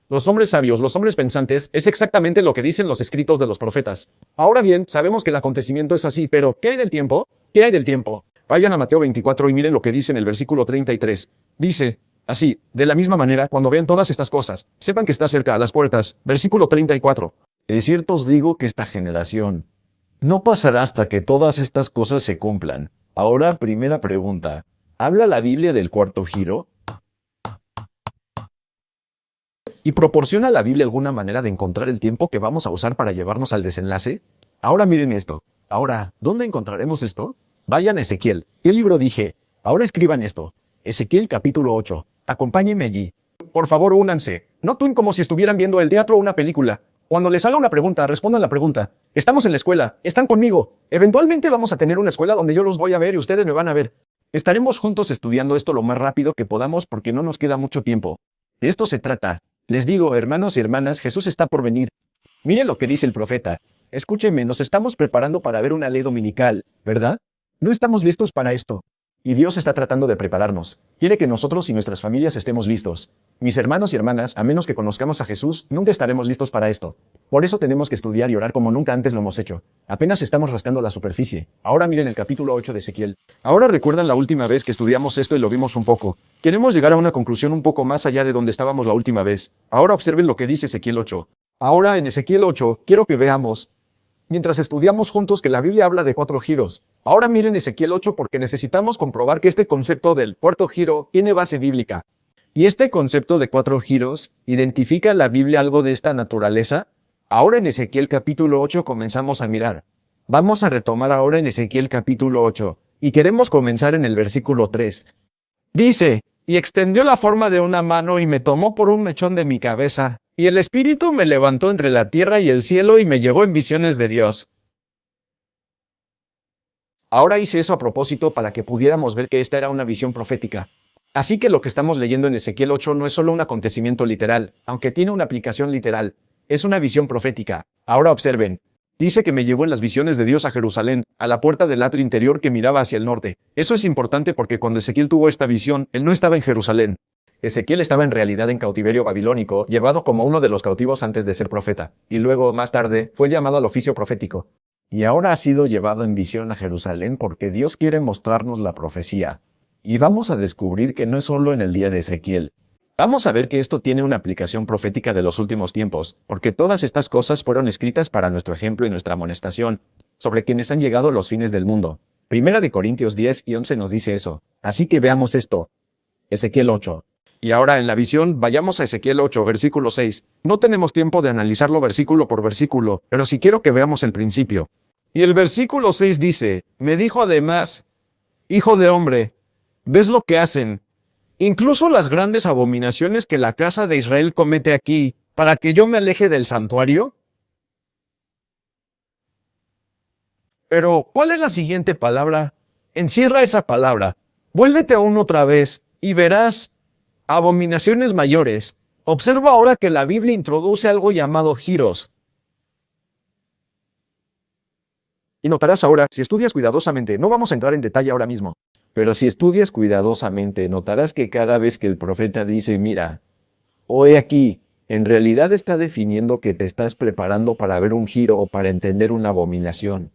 los hombres sabios, los hombres pensantes, es exactamente lo que dicen los escritos de los profetas. Ahora bien, sabemos que el acontecimiento es así, pero ¿qué hay del tiempo? ¿Qué hay del tiempo? Vayan a Mateo 24 y miren lo que dice en el versículo 33. Dice, así, de la misma manera, cuando vean todas estas cosas, sepan que está cerca a las puertas. Versículo 34. De cierto os digo que esta generación no pasará hasta que todas estas cosas se cumplan. Ahora, primera pregunta. ¿Habla la Biblia del cuarto giro? ¿Y proporciona la Biblia alguna manera de encontrar el tiempo que vamos a usar para llevarnos al desenlace? Ahora miren esto. Ahora, ¿dónde encontraremos esto? Vayan a Ezequiel. ¿Qué libro dije? Ahora escriban esto. Ezequiel capítulo 8. Acompáñenme allí. Por favor, únanse. No actúen como si estuvieran viendo el teatro o una película. Cuando les haga una pregunta, respondan la pregunta. Estamos en la escuela. Están conmigo. Eventualmente vamos a tener una escuela donde yo los voy a ver y ustedes me van a ver. Estaremos juntos estudiando esto lo más rápido que podamos porque no nos queda mucho tiempo. De esto se trata. Les digo, hermanos y hermanas, Jesús está por venir. Miren lo que dice el profeta. Escúchenme, nos estamos preparando para ver una ley dominical, ¿verdad? No estamos listos para esto. Y Dios está tratando de prepararnos. Quiere que nosotros y nuestras familias estemos listos. Mis hermanos y hermanas, a menos que conozcamos a Jesús, nunca estaremos listos para esto. Por eso tenemos que estudiar y orar como nunca antes lo hemos hecho. Apenas estamos rascando la superficie. Ahora miren el capítulo 8 de Ezequiel. Ahora recuerdan la última vez que estudiamos esto y lo vimos un poco. Queremos llegar a una conclusión un poco más allá de donde estábamos la última vez. Ahora observen lo que dice Ezequiel 8. Ahora en Ezequiel 8, quiero que veamos, mientras estudiamos juntos, que la Biblia habla de 4 giros. Ahora miren Ezequiel 8 porque necesitamos comprobar que este concepto del cuarto giro tiene base bíblica. ¿Y este concepto de 4 giros identifica en la Biblia algo de esta naturaleza? Ahora en Ezequiel capítulo 8 comenzamos a mirar. Vamos a retomar ahora en Ezequiel capítulo 8 y queremos comenzar en el versículo 3. Dice, y extendió la forma de una mano y me tomó por un mechón de mi cabeza, y el Espíritu me levantó entre la tierra y el cielo y me llevó en visiones de Dios. Ahora hice eso a propósito para que pudiéramos ver que esta era una visión profética. Así que lo que estamos leyendo en Ezequiel 8 no es solo un acontecimiento literal, aunque tiene una aplicación literal. Es una visión profética. Ahora observen. Dice que me llevó en las visiones de Dios a Jerusalén, a la puerta del atrio interior que miraba hacia el norte. Eso es importante porque cuando Ezequiel tuvo esta visión, él no estaba en Jerusalén. Ezequiel estaba en realidad en cautiverio babilónico, llevado como uno de los cautivos antes de ser profeta, y luego, más tarde, fue llamado al oficio profético. Y ahora ha sido llevado en visión a Jerusalén porque Dios quiere mostrarnos la profecía. Y vamos a descubrir que no es solo en el día de Ezequiel. Vamos a ver que esto tiene una aplicación profética de los últimos tiempos, porque todas estas cosas fueron escritas para nuestro ejemplo y nuestra amonestación, sobre quienes han llegado los fines del mundo. Primera de Corintios 10 y 11 nos dice eso. Así que veamos esto. Ezequiel 8. Y ahora en la visión, vayamos a Ezequiel 8, versículo 6. No tenemos tiempo de analizarlo versículo por versículo, pero sí quiero que veamos el principio. Y el versículo 6 dice, me dijo además, hijo de hombre, ¿ves lo que hacen? Incluso las grandes abominaciones que la casa de Israel comete aquí, para que yo me aleje del santuario. Pero, ¿cuál es la siguiente palabra? Encierra esa palabra. Vuélvete aún otra vez, y verás abominaciones mayores. Observa ahora que la Biblia introduce algo llamado giros. Y notarás ahora, si estudias cuidadosamente, no vamos a entrar en detalle ahora mismo, pero si estudias cuidadosamente, notarás que cada vez que el profeta dice, mira, o he aquí, en realidad está definiendo que te estás preparando para ver un giro o para entender una abominación.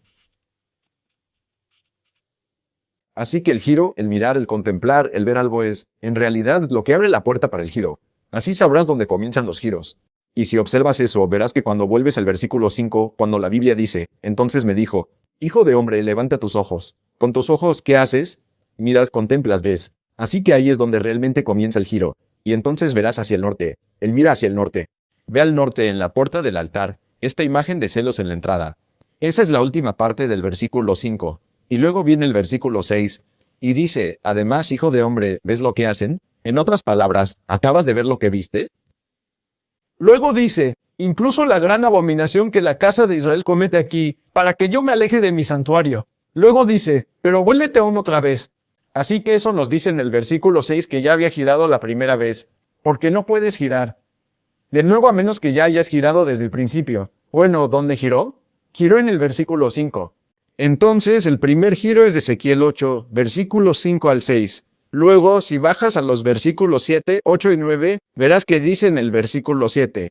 Así que el giro, el mirar, el contemplar, el ver algo es, en realidad, lo que abre la puerta para el giro. Así sabrás dónde comienzan los giros. Y si observas eso, verás que cuando vuelves al versículo 5, cuando la Biblia dice, entonces me dijo, hijo de hombre, levanta tus ojos. Con tus ojos, ¿qué haces? Miras, contemplas, ves. Así que ahí es donde realmente comienza el giro. Y entonces verás hacia el norte. Él mira hacia el norte. Ve al norte en la puerta del altar, esta imagen de celos en la entrada. Esa es la última parte del versículo 5. Y luego viene el versículo 6. Y dice, además, hijo de hombre, ¿ves lo que hacen? En otras palabras, ¿acabas de ver lo que viste? Luego dice, incluso la gran abominación que la casa de Israel comete aquí, para que yo me aleje de mi santuario. Luego dice, pero vuélvete aún otra vez. Así que eso nos dice en el versículo 6 que ya había girado la primera vez, porque no puedes girar. De nuevo a menos que ya hayas girado desde el principio. Bueno, ¿dónde giró? Giró en el versículo 5. Entonces el primer giro es de Ezequiel 8, versículos 5 al 6. Luego, si bajas a los versículos 7, 8 y 9, verás que dice en el versículo 7.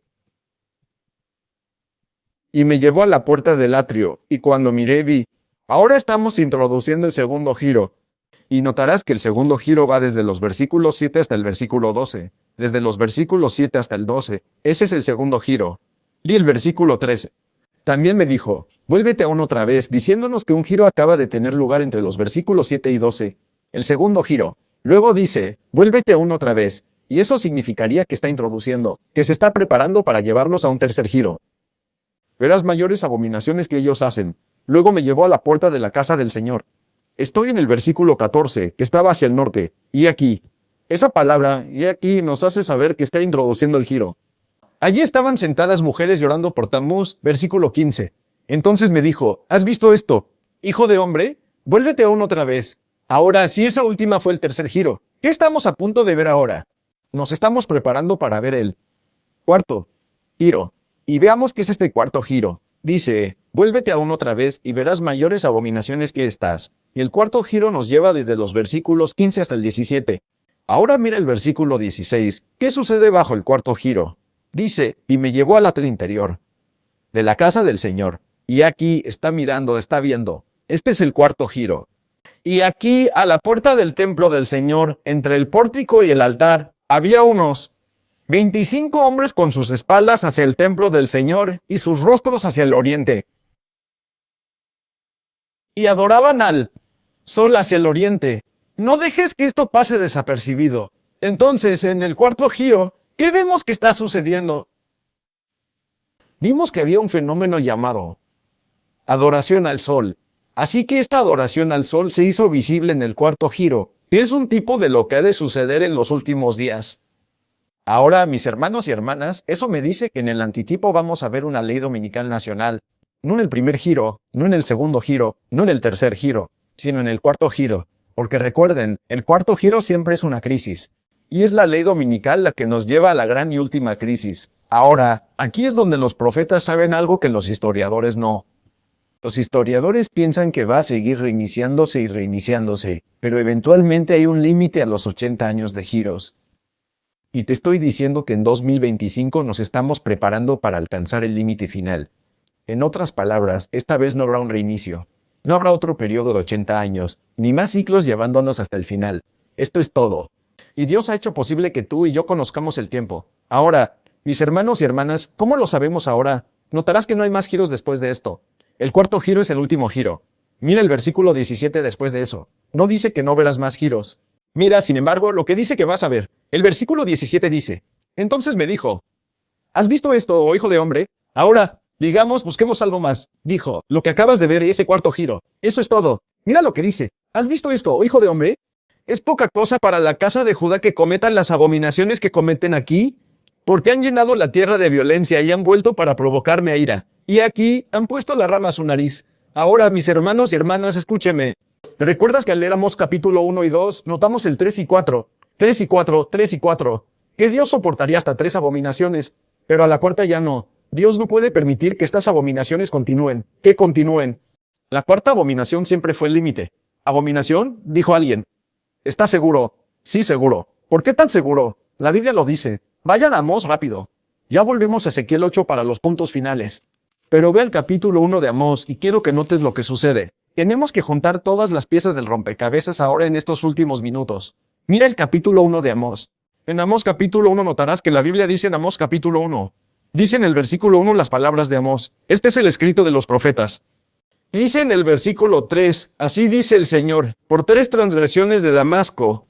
Y me llevó a la puerta del atrio, y cuando miré vi. Ahora estamos introduciendo el segundo giro. Y notarás que el segundo giro va desde los versículos 7 hasta el versículo 12. Desde los versículos 7 hasta el 12. Ese es el segundo giro. Y el versículo 13. También me dijo, vuélvete aún otra vez, diciéndonos que un giro acaba de tener lugar entre los versículos 7 y 12. El segundo giro. Luego dice, vuélvete aún otra vez, y eso significaría que está introduciendo, que se está preparando para llevarnos a un tercer giro. Verás mayores abominaciones que ellos hacen. Luego me llevó a la puerta de la casa del Señor. Estoy en el versículo 14, que estaba hacia el norte, y aquí. Esa palabra, y aquí, nos hace saber que está introduciendo el giro. Allí estaban sentadas mujeres llorando por Tammuz, versículo 15. Entonces me dijo, ¿has visto esto? Hijo de hombre, vuélvete aún otra vez. Ahora, si esa última fue el tercer giro, ¿qué estamos a punto de ver ahora? Nos estamos preparando para ver el cuarto giro. Y veamos qué es este cuarto giro. Dice, vuélvete aún otra vez y verás mayores abominaciones que estas. Y el cuarto giro nos lleva desde los versículos 15 hasta el 17. Ahora mira el versículo 16. ¿Qué sucede bajo el cuarto giro? Dice, y me llevó al atrio interior de la casa del Señor. Y aquí está mirando, está viendo. Este es el cuarto giro. Y aquí, a la puerta del templo del Señor, entre el pórtico y el altar, había unos 25 hombres con sus espaldas hacia el templo del Señor y sus rostros hacia el oriente. Y adoraban al sol hacia el oriente. No dejes que esto pase desapercibido. Entonces, en el cuarto giro, ¿qué vemos que está sucediendo? Vimos que había un fenómeno llamado adoración al sol. Así que esta adoración al sol se hizo visible en el cuarto giro, que es un tipo de lo que ha de suceder en los últimos días. Ahora, mis hermanos y hermanas, eso me dice que en el antitipo vamos a ver una ley dominical nacional. No en el primer giro, no en el segundo giro, no en el tercer giro, sino en el cuarto giro. Porque recuerden, el cuarto giro siempre es una crisis. Y es la ley dominical la que nos lleva a la gran y última crisis. Ahora, aquí es donde los profetas saben algo que los historiadores no. Los historiadores piensan que va a seguir reiniciándose y reiniciándose, pero eventualmente hay un límite a los 80 años de giros. Y te estoy diciendo que en 2025 nos estamos preparando para alcanzar el límite final. En otras palabras, esta vez no habrá un reinicio. No habrá otro periodo de 80 años, ni más ciclos llevándonos hasta el final. Esto es todo. Y Dios ha hecho posible que tú y yo conozcamos el tiempo. Ahora, mis hermanos y hermanas, ¿cómo lo sabemos ahora? Notarás que no hay más giros después de esto. El cuarto giro es el último giro. Mira el versículo 17 después de eso. No dice que no verás más giros. Mira, sin embargo, lo que dice que vas a ver. El versículo 17 dice, entonces me dijo, ¿has visto esto, oh hijo de hombre? Ahora, digamos, busquemos algo más. Dijo, lo que acabas de ver y ese cuarto giro. Eso es todo. Mira lo que dice. ¿Has visto esto, oh hijo de hombre? ¿Es poca cosa para la casa de Judá que cometan las abominaciones que cometen aquí? Porque han llenado la tierra de violencia y han vuelto para provocarme a ira. Y aquí han puesto la rama a su nariz. Ahora, mis hermanos y hermanas, escúcheme. ¿Recuerdas que al leer Amós capítulo 1 y 2, notamos el 3 y 4? 3 y 4, 3 y 4. Que Dios soportaría hasta 3 abominaciones, pero a la cuarta ya no. Dios no puede permitir que estas abominaciones continúen. Que continúen. La cuarta abominación siempre fue el límite. ¿Abominación? Dijo alguien. ¿Estás seguro? Sí, seguro. ¿Por qué tan seguro? La Biblia lo dice. Vayan a Amós rápido. Ya volvemos a Ezequiel 8 para los puntos finales. Pero ve el capítulo 1 de Amós y quiero que notes lo que sucede. Tenemos que juntar todas las piezas del rompecabezas ahora en estos últimos minutos. Mira el capítulo 1 de Amós. En Amós capítulo 1 notarás que la Biblia dice en Amós capítulo 1. Dice en el versículo 1 las palabras de Amós. Este es el escrito de los profetas. Dice en el versículo 3, así dice el Señor, por 3 transgresiones de Damasco,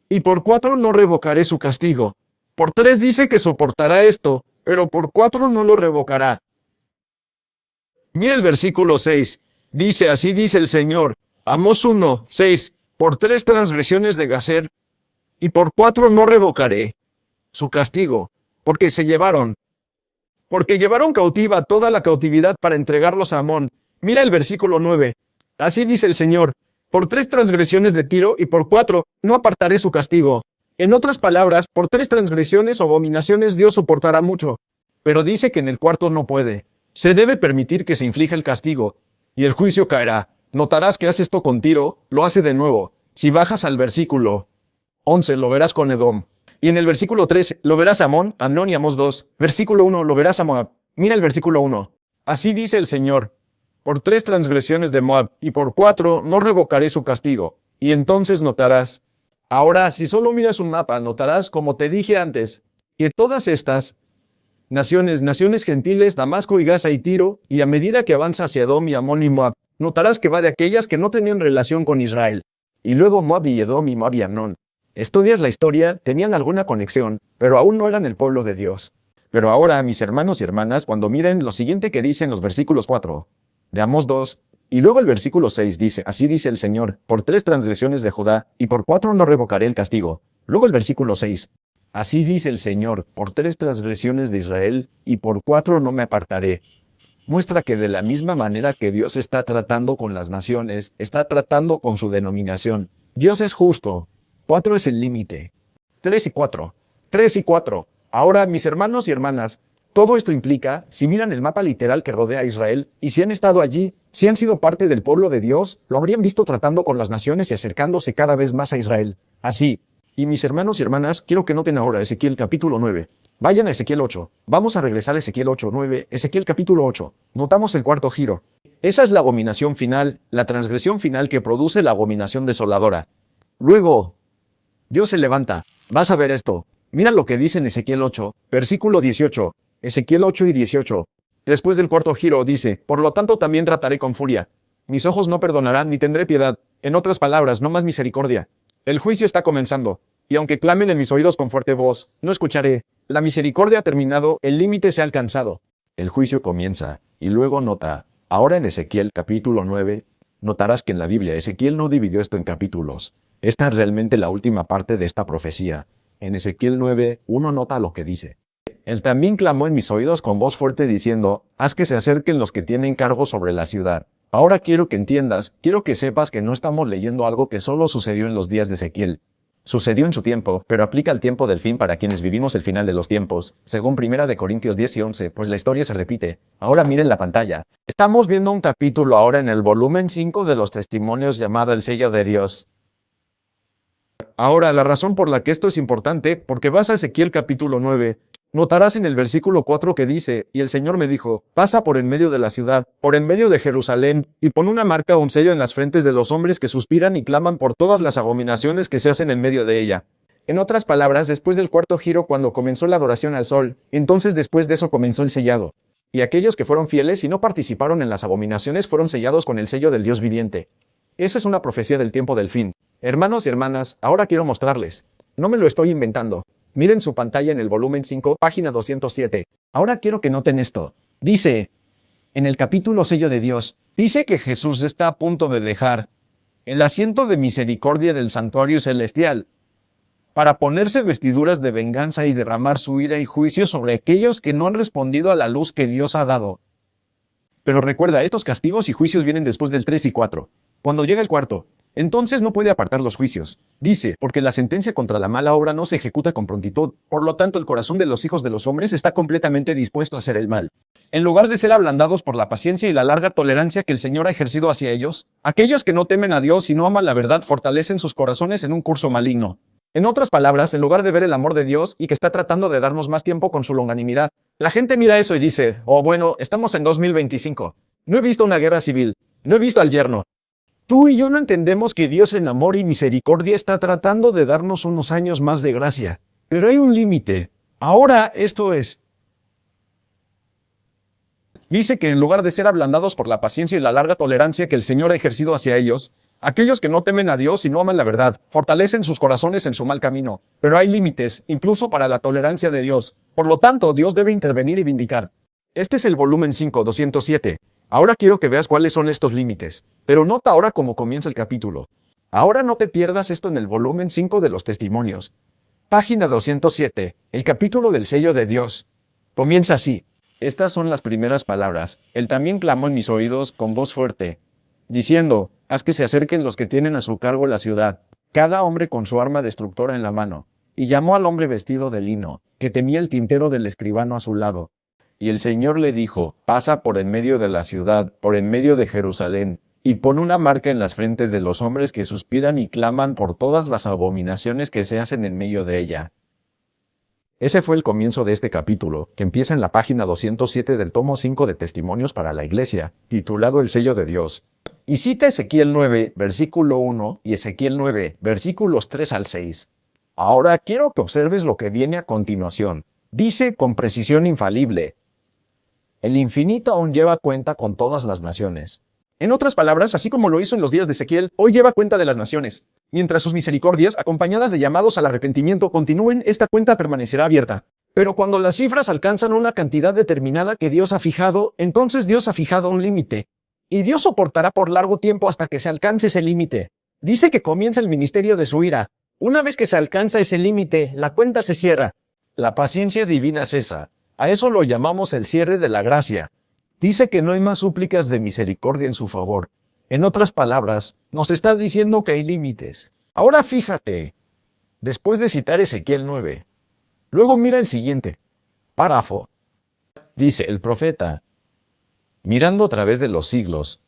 y por 4 no revocaré su castigo. Por 3 dice que soportará esto, pero por 4 no lo revocará. Mira el versículo 6, dice así dice el Señor, Amós 1, 6, por 3 transgresiones de Gazer, y por 4 no revocaré su castigo, porque llevaron cautiva toda la cautividad para entregarlos a Amón. Mira el versículo 9. Así dice el Señor, por 3 transgresiones de Tiro y por 4 no apartaré su castigo. En otras palabras, por 3 transgresiones o abominaciones Dios soportará mucho. Pero dice que en el cuarto no puede. Se debe permitir que se inflija el castigo, y el juicio caerá. Notarás que hace esto con Tiro, lo hace de nuevo. Si bajas al versículo 11, lo verás con Edom. Y en el versículo 13, lo verás a Amón, Amnón y Amós 2. Versículo 1, lo verás a Moab. Mira el versículo 1. Así dice el Señor. Por 3 transgresiones de Moab, y por 4 no revocaré su castigo. Y entonces notarás. Ahora, si solo miras un mapa, notarás, como te dije antes, que todas estas naciones gentiles, Damasco y Gaza y Tiro, y a medida que avanza hacia Edom y Amón y Moab, notarás que va de aquellas que no tenían relación con Israel. Y luego Moab y Edom y Moab y Amnón. Estudias la historia, tenían alguna conexión, pero aún no eran el pueblo de Dios. Pero ahora, mis hermanos y hermanas, cuando miren lo siguiente que dicen los versículos 4 de Amós 2, y luego el versículo 6 dice, así dice el Señor, por 3 transgresiones de Judá, y por 4 no revocaré el castigo. Luego el versículo 6, así dice el Señor, por 3 transgresiones de Israel, y por 4 no me apartaré. Muestra que de la misma manera que Dios está tratando con las naciones, está tratando con su denominación. Dios es justo. 4 es el límite. 3 y 4. 3 y 4. Ahora, mis hermanos y hermanas, todo esto implica, si miran el mapa literal que rodea a Israel, y si han estado allí, si han sido parte del pueblo de Dios, lo habrían visto tratando con las naciones y acercándose cada vez más a Israel. Así. Y mis hermanos y hermanas, quiero que noten ahora Ezequiel capítulo 9. Vayan a Ezequiel 8. Vamos a regresar a Ezequiel 8, 9, Ezequiel capítulo 8. Notamos el cuarto giro. Esa es la abominación final, la transgresión final que produce la abominación desoladora. Luego, Dios se levanta. Vas a ver esto. Mira lo que dice en Ezequiel 8, versículo 18. Ezequiel 8 y 18. Después del cuarto giro dice, por lo tanto también trataré con furia. Mis ojos no perdonarán ni tendré piedad. En otras palabras, no más misericordia. El juicio está comenzando. Y aunque clamen en mis oídos con fuerte voz, no escucharé. La misericordia ha terminado, el límite se ha alcanzado. El juicio comienza. Y luego nota. Ahora en Ezequiel capítulo 9, notarás que en la Biblia Ezequiel no dividió esto en capítulos. Esta es realmente la última parte de esta profecía. En Ezequiel 9, uno nota lo que dice. Él también clamó en mis oídos con voz fuerte diciendo, haz que se acerquen los que tienen cargo sobre la ciudad. Ahora quiero que entiendas, quiero que sepas que no estamos leyendo algo que solo sucedió en los días de Ezequiel. Sucedió en su tiempo, pero aplica al tiempo del fin para quienes vivimos el final de los tiempos, según 1 de Corintios 10 y 11, pues la historia se repite. Ahora miren la pantalla. Estamos viendo un capítulo ahora en el volumen 5 de los testimonios llamado El sello de Dios. Ahora, la razón por la que esto es importante, porque vas a Ezequiel capítulo 9, notarás en el versículo 4 que dice, y el Señor me dijo, pasa por en medio de la ciudad, por en medio de Jerusalén, y pon una marca o un sello en las frentes de los hombres que suspiran y claman por todas las abominaciones que se hacen en medio de ella. En otras palabras, después del cuarto giro cuando comenzó la adoración al sol, entonces después de eso comenzó el sellado. Y aquellos que fueron fieles y no participaron en las abominaciones fueron sellados con el sello del Dios viviente. Esa es una profecía del tiempo del fin. Hermanos y hermanas, ahora quiero mostrarles. No me lo estoy inventando. Miren su pantalla en el volumen 5, página 207. Ahora quiero que noten esto. Dice, en el capítulo sello de Dios, dice que Jesús está a punto de dejar el asiento de misericordia del santuario celestial para ponerse vestiduras de venganza y derramar su ira y juicio sobre aquellos que no han respondido a la luz que Dios ha dado. Pero recuerda, estos castigos y juicios vienen después del 3 y 4. Cuando llega el cuarto, entonces no puede apartar los juicios. Dice, porque la sentencia contra la mala obra no se ejecuta con prontitud. Por lo tanto, el corazón de los hijos de los hombres está completamente dispuesto a hacer el mal. En lugar de ser ablandados por la paciencia y la larga tolerancia que el Señor ha ejercido hacia ellos, aquellos que no temen a Dios y no aman la verdad fortalecen sus corazones en un curso maligno. En otras palabras, en lugar de ver el amor de Dios y que está tratando de darnos más tiempo con su longanimidad, la gente mira eso y dice, oh bueno, estamos en 2025. No he visto una guerra civil. No he visto al yerno. Tú y yo no entendemos que Dios en amor y misericordia está tratando de darnos unos años más de gracia. Pero hay un límite. Ahora esto es. Dice que en lugar de ser ablandados por la paciencia y la larga tolerancia que el Señor ha ejercido hacia ellos, aquellos que no temen a Dios y no aman la verdad, fortalecen sus corazones en su mal camino. Pero hay límites, incluso para la tolerancia de Dios. Por lo tanto, Dios debe intervenir y vindicar. Este es el volumen 5, 207. Ahora quiero que veas cuáles son estos límites. Pero nota ahora cómo comienza el capítulo. Ahora no te pierdas esto en el volumen 5 de los testimonios. Página 207. El capítulo del sello de Dios. Comienza así. Estas son las primeras palabras. Él también clamó en mis oídos con voz fuerte, diciendo, haz que se acerquen los que tienen a su cargo la ciudad, cada hombre con su arma destructora en la mano. Y llamó al hombre vestido de lino, que tenía el tintero del escribano a su lado. Y el Señor le dijo, pasa por en medio de la ciudad, por en medio de Jerusalén, y pon una marca en las frentes de los hombres que suspiran y claman por todas las abominaciones que se hacen en medio de ella. Ese fue el comienzo de este capítulo, que empieza en la página 207 del tomo 5 de Testimonios para la Iglesia, titulado El sello de Dios. Y cita Ezequiel 9, versículo 1 y Ezequiel 9, versículos 3 al 6. Ahora quiero que observes lo que viene a continuación. Dice con precisión infalible, el infinito aún lleva cuenta con todas las naciones. En otras palabras, así como lo hizo en los días de Ezequiel, hoy lleva cuenta de las naciones. Mientras sus misericordias, acompañadas de llamados al arrepentimiento, continúen, esta cuenta permanecerá abierta. Pero cuando las cifras alcanzan una cantidad determinada que Dios ha fijado, entonces Dios ha fijado un límite. Y Dios soportará por largo tiempo hasta que se alcance ese límite. Dice que comienza el ministerio de su ira. Una vez que se alcanza ese límite, la cuenta se cierra. La paciencia divina cesa. A eso lo llamamos el cierre de la gracia. Dice que no hay más súplicas de misericordia en su favor. En otras palabras, nos está diciendo que hay límites. Ahora fíjate, después de citar Ezequiel 9, luego mira el siguiente párrafo. Dice el profeta, mirando a través de los siglos,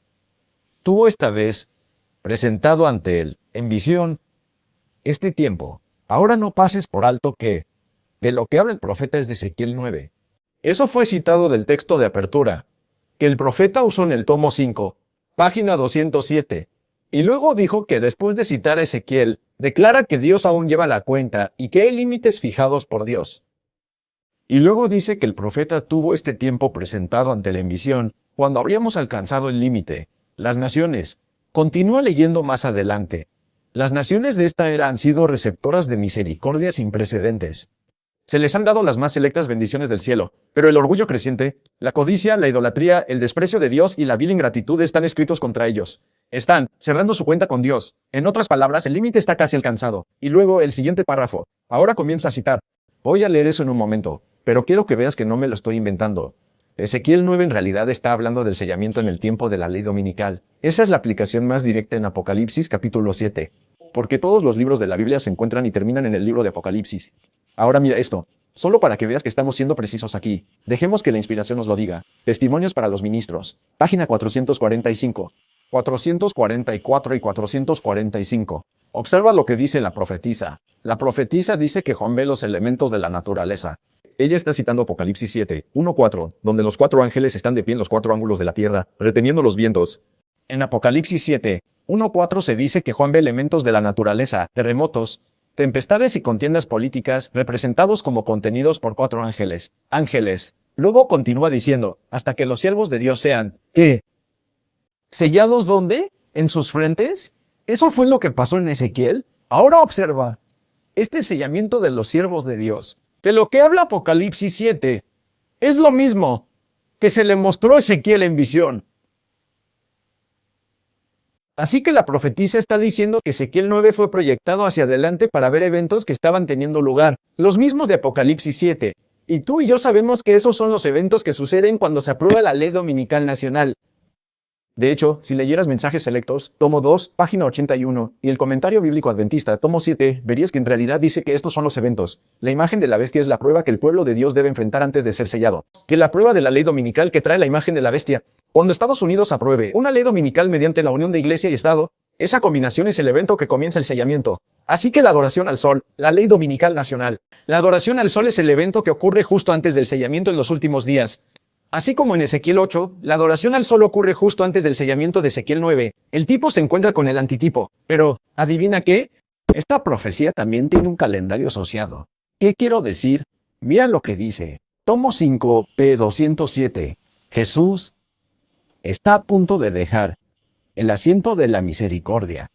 tuvo esta vez presentado ante él, en visión, este tiempo. Ahora no pases por alto que, de lo que habla el profeta es de Ezequiel 9. Eso fue citado del texto de apertura, que el profeta usó en el tomo 5, página 207. Y luego dijo que después de citar a Ezequiel, declara que Dios aún lleva la cuenta y que hay límites fijados por Dios. Y luego dice que el profeta tuvo este tiempo presentado ante la visión, cuando habríamos alcanzado el límite. Las naciones. Continúa leyendo más adelante. Las naciones de esta era han sido receptoras de misericordia sin precedentes. Se les han dado las más selectas bendiciones del cielo, pero el orgullo creciente, la codicia, la idolatría, el desprecio de Dios y la vil ingratitud están escritos contra ellos. Están cerrando su cuenta con Dios. En otras palabras, el límite está casi alcanzado. Y luego el siguiente párrafo. Ahora comienza a citar. Voy a leer eso en un momento, pero quiero que veas que no me lo estoy inventando. Ezequiel 9 en realidad está hablando del sellamiento en el tiempo de la ley dominical. Esa es la aplicación más directa en Apocalipsis capítulo 7. Porque todos los libros de la Biblia se encuentran y terminan en el libro de Apocalipsis. Ahora mira esto, solo para que veas que estamos siendo precisos aquí. Dejemos que la inspiración nos lo diga. Testimonios para los ministros. Página 445, 444 y 445. Observa lo que dice la profetisa. La profetisa dice que Juan ve los elementos de la naturaleza. Ella está citando Apocalipsis 7, 1-4, donde los 4 ángeles están de pie en los 4 ángulos de la tierra, reteniendo los vientos. En Apocalipsis 7, 1-4 se dice que Juan ve elementos de la naturaleza, terremotos, tempestades y contiendas políticas, representados como contenidos por 4 ángeles. Ángeles. Luego continúa diciendo, hasta que los siervos de Dios sean, ¿qué? ¿Sellados dónde? ¿En sus frentes? ¿Eso fue lo que pasó en Ezequiel? Ahora observa, este sellamiento de los siervos de Dios, de lo que habla Apocalipsis 7, es lo mismo que se le mostró a Ezequiel en visión. Así que la profetisa está diciendo que Ezequiel 9 fue proyectado hacia adelante para ver eventos que estaban teniendo lugar, los mismos de Apocalipsis 7. Y tú y yo sabemos que esos son los eventos que suceden cuando se aprueba la ley dominical nacional. De hecho, si leyeras Mensajes Selectos, tomo 2, página 81, y el Comentario Bíblico Adventista, tomo 7, verías que en realidad dice que estos son los eventos. La imagen de la bestia es la prueba que el pueblo de Dios debe enfrentar antes de ser sellado. Que la prueba de la ley dominical que trae la imagen de la bestia. Cuando Estados Unidos apruebe una ley dominical mediante la unión de iglesia y Estado, esa combinación es el evento que comienza el sellamiento. Así que la adoración al sol, la ley dominical nacional. La adoración al sol es el evento que ocurre justo antes del sellamiento en los últimos días. Así como en Ezequiel 8, la adoración al sol ocurre justo antes del sellamiento de Ezequiel 9. El tipo se encuentra con el antitipo. Pero, ¿adivina qué? Esta profecía también tiene un calendario asociado. ¿Qué quiero decir? Mira lo que dice. Tomo 5, p. 207. Jesús está a punto de dejar el asiento de la misericordia.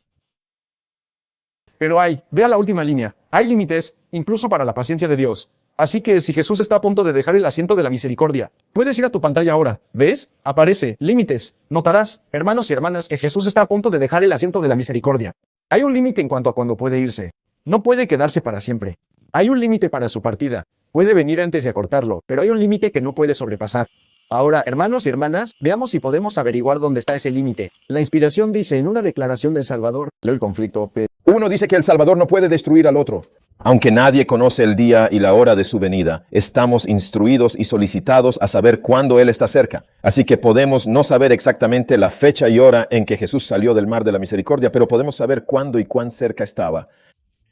Pero vea la última línea. Hay límites, incluso para la paciencia de Dios. Así que si Jesús está a punto de dejar el asiento de la misericordia, puedes ir a tu pantalla ahora. ¿Ves? Aparece, límites. Notarás, hermanos y hermanas, que Jesús está a punto de dejar el asiento de la misericordia. Hay un límite en cuanto a cuándo puede irse. No puede quedarse para siempre. Hay un límite para su partida. Puede venir antes de acortarlo, pero hay un límite que no puede sobrepasar. Ahora, hermanos y hermanas, veamos si podemos averiguar dónde está ese límite. La inspiración dice en una declaración del Salvador, leo el conflicto, Uno dice que el Salvador no puede destruir al otro. Aunque nadie conoce el día y la hora de su venida, estamos instruidos y solicitados a saber cuándo Él está cerca. Así que podemos no saber exactamente la fecha y hora en que Jesús salió del mar de la misericordia, pero podemos saber cuándo y cuán cerca estaba.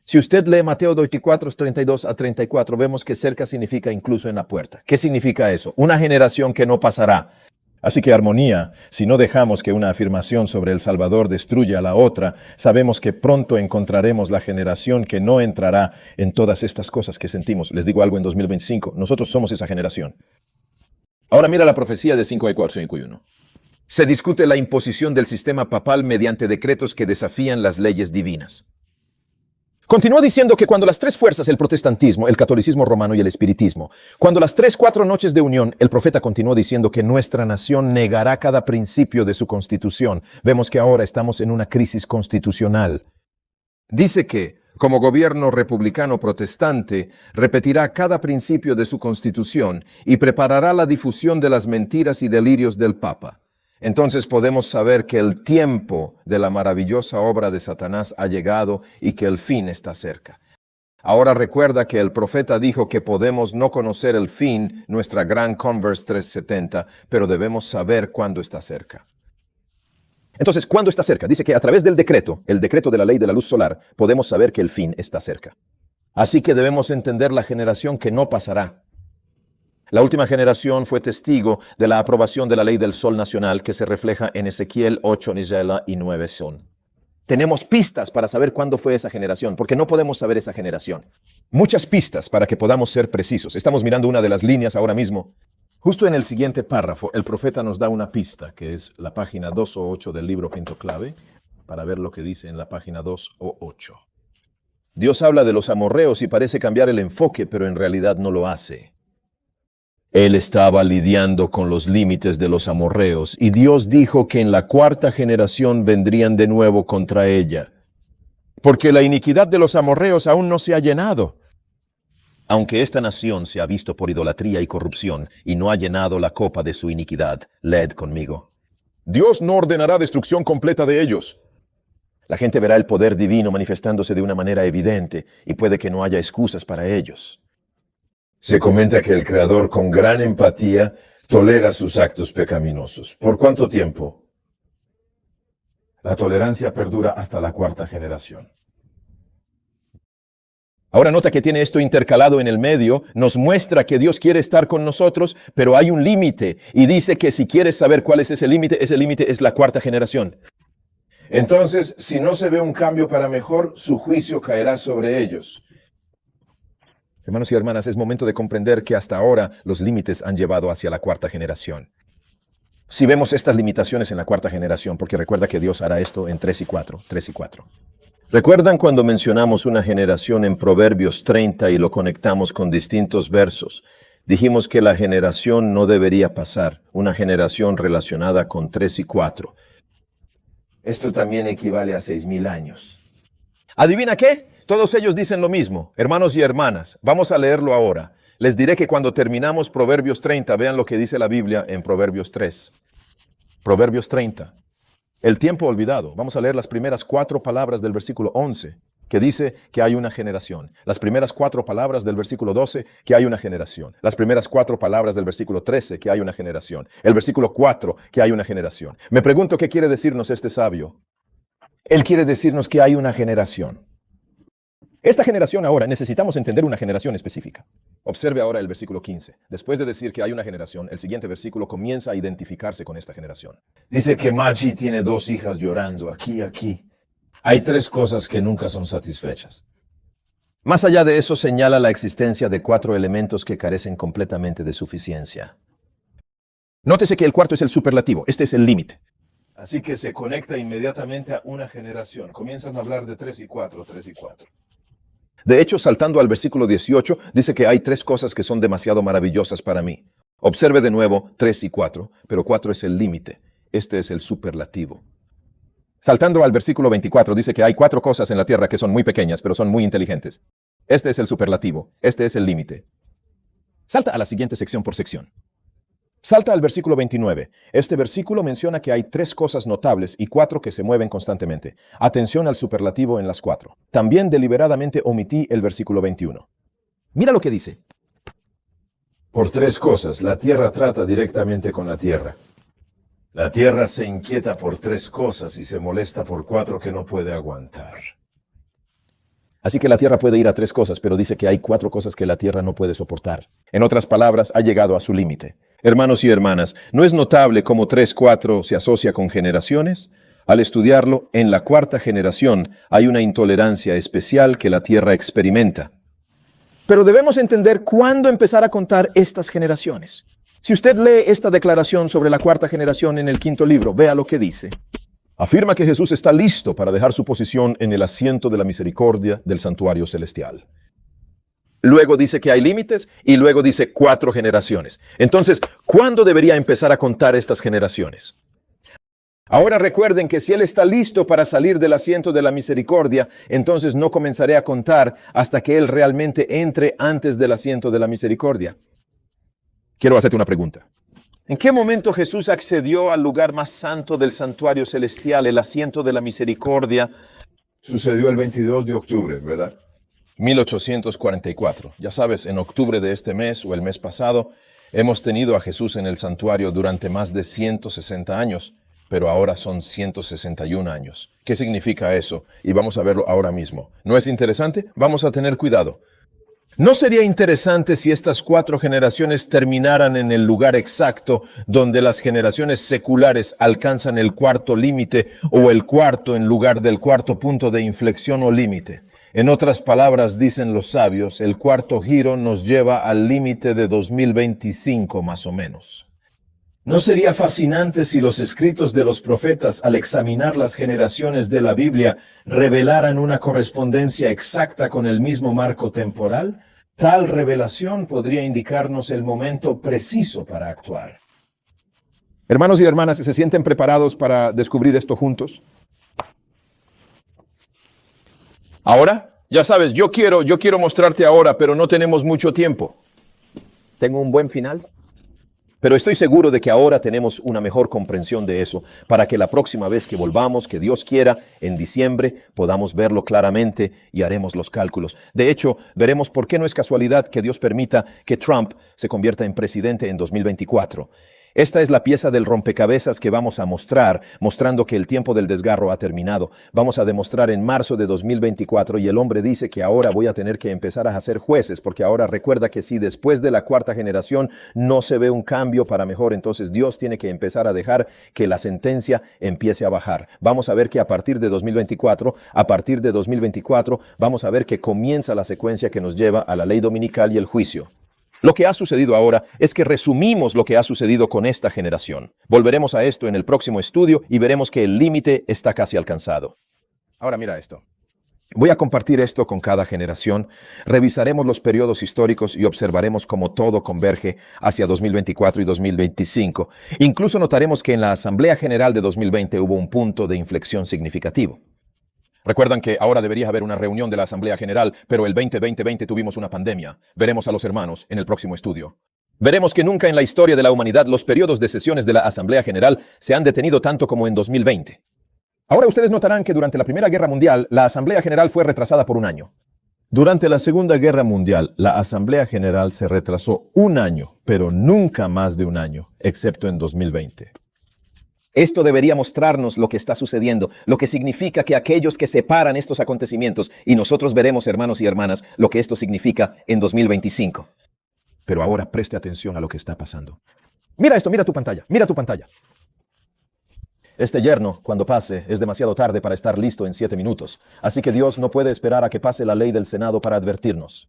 Si usted lee Mateo 24, 32 a 34, vemos que cerca significa incluso en la puerta. ¿Qué significa eso? Una generación que no pasará. Así que armonía, si no dejamos que una afirmación sobre el Salvador destruya a la otra, sabemos que pronto encontraremos la generación que no entrará en todas estas cosas que sentimos. Les digo algo en 2025, nosotros somos esa generación. Ahora mira la profecía de 5:4-5:1. Se discute la imposición del sistema papal mediante decretos que desafían las leyes divinas. Continúa diciendo que cuando las tres fuerzas, el protestantismo, el catolicismo romano y el espiritismo, cuando las 3-4 noches de unión, el profeta continuó diciendo que nuestra nación negará cada principio de su constitución. Vemos que ahora estamos en una crisis constitucional. Dice que, como gobierno republicano protestante, repetirá cada principio de su constitución y preparará la difusión de las mentiras y delirios del Papa. Entonces podemos saber que el tiempo de la maravillosa obra de Satanás ha llegado y que el fin está cerca. Ahora recuerda que el profeta dijo que podemos no conocer el fin, nuestra gran Converse 370, pero debemos saber cuándo está cerca. Entonces, ¿cuándo está cerca? Dice que a través del decreto, el decreto de la ley de la luz solar, podemos saber que el fin está cerca. Así que debemos entender la generación que no pasará. La última generación fue testigo de la aprobación de la ley del sol nacional que se refleja en Ezequiel 8, Nigela y 9 son. Tenemos pistas para saber cuándo fue esa generación, porque no podemos saber esa generación. Muchas pistas para que podamos ser precisos. Estamos mirando una de las líneas ahora mismo. Justo en el siguiente párrafo, el profeta nos da una pista, que es la página 2 o 8 del libro Quinto Clave, para ver lo que dice en la página 2 o 8. Dios habla de los amorreos y parece cambiar el enfoque, pero en realidad no lo hace. Él estaba lidiando con los límites de los amorreos, y Dios dijo que en la 4ª generación vendrían de nuevo contra ella, porque la iniquidad de los amorreos aún no se ha llenado. Aunque esta nación se ha visto por idolatría y corrupción, y no ha llenado la copa de su iniquidad, leed conmigo. Dios no ordenará destrucción completa de ellos. La gente verá el poder divino manifestándose de una manera evidente, y puede que no haya excusas para ellos. Se comenta que el Creador, con gran empatía, tolera sus actos pecaminosos. ¿Por cuánto tiempo? La tolerancia perdura hasta la 4ª generación. Ahora nota que tiene esto intercalado en el medio, nos muestra que Dios quiere estar con nosotros, pero hay un límite, y dice que si quieres saber cuál es ese límite es la 4ª generación. Entonces, si no se ve un cambio para mejor, su juicio caerá sobre ellos. Hermanos y hermanas, es momento de comprender que hasta ahora los límites han llevado hacia la 4ª generación. Si vemos estas limitaciones en la 4ª generación, porque recuerda que Dios hará esto en 3 y 4. ¿Recuerdan cuando mencionamos una generación en Proverbios 30 y lo conectamos con distintos versos? Dijimos que la generación no debería pasar, una generación relacionada con 3 y 4. Esto también equivale a 6,000 años. ¿Adivina qué? Todos ellos dicen lo mismo, hermanos y hermanas. Vamos a leerlo ahora. Les diré que cuando terminamos Proverbios 30, vean lo que dice la Biblia en Proverbios 3. Proverbios 30. El tiempo olvidado. Vamos a leer las primeras 4 palabras del versículo 11, que dice que hay una generación. Las primeras 4 palabras del versículo 12, que hay una generación. Las primeras 4 palabras del versículo 13, que hay una generación. El versículo 4, que hay una generación. Me pregunto qué quiere decirnos este sabio. Él quiere decirnos que hay una generación. Esta generación ahora, necesitamos entender una generación específica. Observe ahora el versículo 15. Después de decir que hay una generación, el siguiente versículo comienza a identificarse con esta generación. Dice que Machi tiene 2 hijas llorando, aquí. Hay 3 cosas que nunca son satisfechas. Más allá de eso, señala la existencia de 4 elementos que carecen completamente de suficiencia. Nótese que el cuarto es el superlativo, este es el límite. Así que se conecta inmediatamente a una generación. Comienzan a hablar de 3 y 4, 3 y 4. De hecho, saltando al versículo 18, dice que hay 3 cosas que son demasiado maravillosas para mí. Observe de nuevo 3 y 4, pero 4 es el límite. Este es el superlativo. Saltando al versículo 24, dice que hay 4 cosas en la tierra que son muy pequeñas, pero son muy inteligentes. Este es el superlativo. Este es el límite. Salta a la siguiente sección por sección. Salta al versículo 29. Este versículo menciona que hay 3 cosas notables y 4 que se mueven constantemente. Atención al superlativo en las 4. También deliberadamente omití el versículo 21. Mira lo que dice. Por 3 cosas, la tierra trata directamente con la tierra. La tierra se inquieta por 3 cosas y se molesta por 4 que no puede aguantar. Así que la tierra puede ir a 3 cosas, pero dice que hay 4 cosas que la tierra no puede soportar. En otras palabras, ha llegado a su límite. Hermanos y hermanas, ¿no es notable cómo 3-4 se asocia con generaciones? Al estudiarlo, en la 4ª generación hay una intolerancia especial que la tierra experimenta. Pero debemos entender cuándo empezar a contar estas generaciones. Si usted lee esta declaración sobre la 4ª generación en el 5º libro, vea lo que dice. Afirma que Jesús está listo para dejar su posición en el asiento de la misericordia del santuario celestial. Luego dice que hay límites y luego dice 4 generaciones. Entonces, ¿cuándo debería empezar a contar estas generaciones? Ahora recuerden que si Él está listo para salir del asiento de la misericordia, entonces no comenzaré a contar hasta que Él realmente entre antes del asiento de la misericordia. Quiero hacerte una pregunta. ¿En qué momento Jesús accedió al lugar más santo del santuario celestial, el asiento de la misericordia? Sucedió el 22 de octubre, ¿verdad? 1844. Ya sabes, en octubre de este mes o el mes pasado, hemos tenido a Jesús en el santuario durante más de 160 años, pero ahora son 161 años. ¿Qué significa eso? Y vamos a verlo ahora mismo. ¿No es interesante? Vamos a tener cuidado. ¿No sería interesante si estas 4 generaciones terminaran en el lugar exacto donde las generaciones seculares alcanzan el 4º límite o el 4º en lugar del 4º punto de inflexión o límite? En otras palabras, dicen los sabios, el 4º giro nos lleva al límite de 2025 más o menos. ¿No sería fascinante si los escritos de los profetas, al examinar las generaciones de la Biblia, revelaran una correspondencia exacta con el mismo marco temporal? Tal revelación podría indicarnos el momento preciso para actuar. Hermanos y hermanas, ¿se sienten preparados para descubrir esto juntos? Ahora, ya sabes, yo quiero mostrarte ahora, pero no tenemos mucho tiempo. ¿Tengo un buen final? Pero estoy seguro de que ahora tenemos una mejor comprensión de eso, para que la próxima vez que volvamos, que Dios quiera, en diciembre, podamos verlo claramente y haremos los cálculos. De hecho, veremos por qué no es casualidad que Dios permita que Trump se convierta en presidente en 2024. Esta es la pieza del rompecabezas que vamos a mostrar, mostrando que el tiempo del desgarro ha terminado. Vamos a demostrar en marzo de 2024 y el hombre dice que ahora voy a tener que empezar a hacer jueces, porque ahora recuerda que si después de la 4ª generación no se ve un cambio para mejor, entonces Dios tiene que empezar a dejar que la sentencia empiece a bajar. Vamos a ver que a partir de 2024, vamos a ver que comienza la secuencia que nos lleva a la ley dominical y el juicio. Lo que ha sucedido ahora es que resumimos lo que ha sucedido con esta generación. Volveremos a esto en el próximo estudio y veremos que el límite está casi alcanzado. Ahora mira esto. Voy a compartir esto con cada generación. Revisaremos los periodos históricos y observaremos cómo todo converge hacia 2024 y 2025. Incluso notaremos que en la Asamblea General de 2020 hubo un punto de inflexión significativo. Recuerdan que ahora debería haber una reunión de la Asamblea General, pero el 2020 tuvimos una pandemia. Veremos a los hermanos en el próximo estudio. Veremos que nunca en la historia de la humanidad los periodos de sesiones de la Asamblea General se han detenido tanto como en 2020. Ahora ustedes notarán que durante la Primera Guerra Mundial, la Asamblea General fue retrasada por un año. Durante la Segunda Guerra Mundial, la Asamblea General se retrasó un año, pero nunca más de un año, excepto en 2020. Esto debería mostrarnos lo que está sucediendo, lo que significa que aquellos que separan estos acontecimientos, y nosotros veremos, hermanos y hermanas, lo que esto significa en 2025. Pero ahora preste atención a lo que está pasando. Mira esto, mira tu pantalla, mira tu pantalla. Este yerno, cuando pase, es demasiado tarde para estar listo en 7 minutos. Así que Dios no puede esperar a que pase la ley del Senado para advertirnos.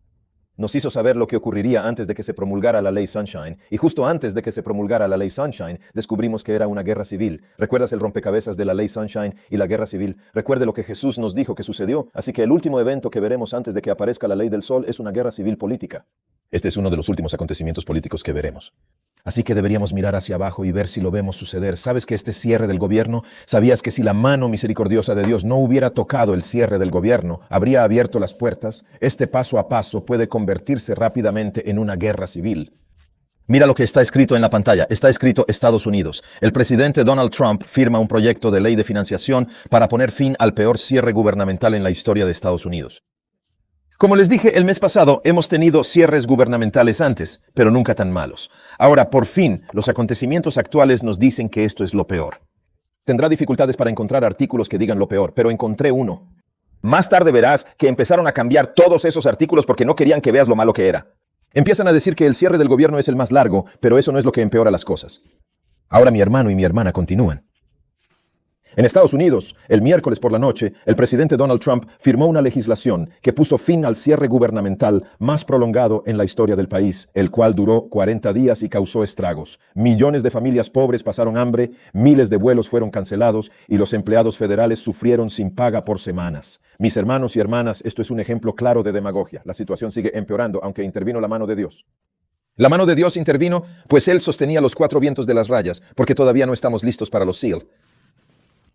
Nos hizo saber lo que ocurriría antes de que se promulgara la ley Sunshine, y justo antes de que se promulgara la ley Sunshine, descubrimos que era una guerra civil. ¿Recuerdas el rompecabezas de la ley Sunshine y la guerra civil? Recuerde lo que Jesús nos dijo que sucedió. Así que el último evento que veremos antes de que aparezca la ley del sol es una guerra civil política. Este es uno de los últimos acontecimientos políticos que veremos. Así que deberíamos mirar hacia abajo y ver si lo vemos suceder. ¿Sabes que este cierre del gobierno? ¿Sabías que si la mano misericordiosa de Dios no hubiera tocado el cierre del gobierno, habría abierto las puertas? Este paso a paso puede convertirse rápidamente en una guerra civil. Mira lo que está escrito en la pantalla. Está escrito Estados Unidos. El presidente Donald Trump firma un proyecto de ley de financiación para poner fin al peor cierre gubernamental en la historia de Estados Unidos. Como les dije el mes pasado, hemos tenido cierres gubernamentales antes, pero nunca tan malos. Ahora, por fin, los acontecimientos actuales nos dicen que esto es lo peor. Tendrá dificultades para encontrar artículos que digan lo peor, pero encontré uno. Más tarde verás que empezaron a cambiar todos esos artículos porque no querían que veas lo malo que era. Empiezan a decir que el cierre del gobierno es el más largo, pero eso no es lo que empeora las cosas. Ahora mi hermano y mi hermana continúan. En Estados Unidos, el miércoles por la noche, el presidente Donald Trump firmó una legislación que puso fin al cierre gubernamental más prolongado en la historia del país, el cual duró 40 días y causó estragos. Millones de familias pobres pasaron hambre, miles de vuelos fueron cancelados y los empleados federales sufrieron sin paga por semanas. Mis hermanos y hermanas, esto es un ejemplo claro de demagogia. La situación sigue empeorando, aunque intervino la mano de Dios. La mano de Dios intervino, pues Él sostenía los 4 vientos de las rayas, porque todavía no estamos listos para los SEAL.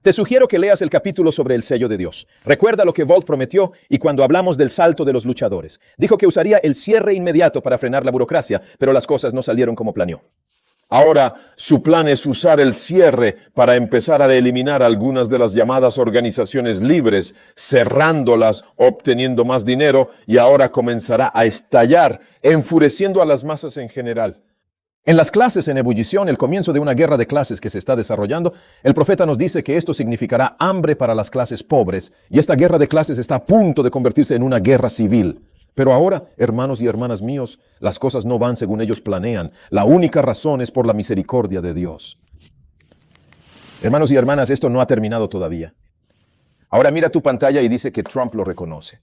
Te sugiero que leas el capítulo sobre el sello de Dios. Recuerda lo que Volt prometió y cuando hablamos del salto de los luchadores. Dijo que usaría el cierre inmediato para frenar la burocracia, pero las cosas no salieron como planeó. Ahora, su plan es usar el cierre para empezar a eliminar algunas de las llamadas organizaciones libres, cerrándolas, obteniendo más dinero, y ahora comenzará a estallar, enfureciendo a las masas en general. En las clases en ebullición, el comienzo de una guerra de clases que se está desarrollando, el profeta nos dice que esto significará hambre para las clases pobres, y esta guerra de clases está a punto de convertirse en una guerra civil. Pero ahora, hermanos y hermanas míos, las cosas no van según ellos planean. La única razón es por la misericordia de Dios. Hermanos y hermanas, esto no ha terminado todavía. Ahora mira tu pantalla y dice que Trump lo reconoce.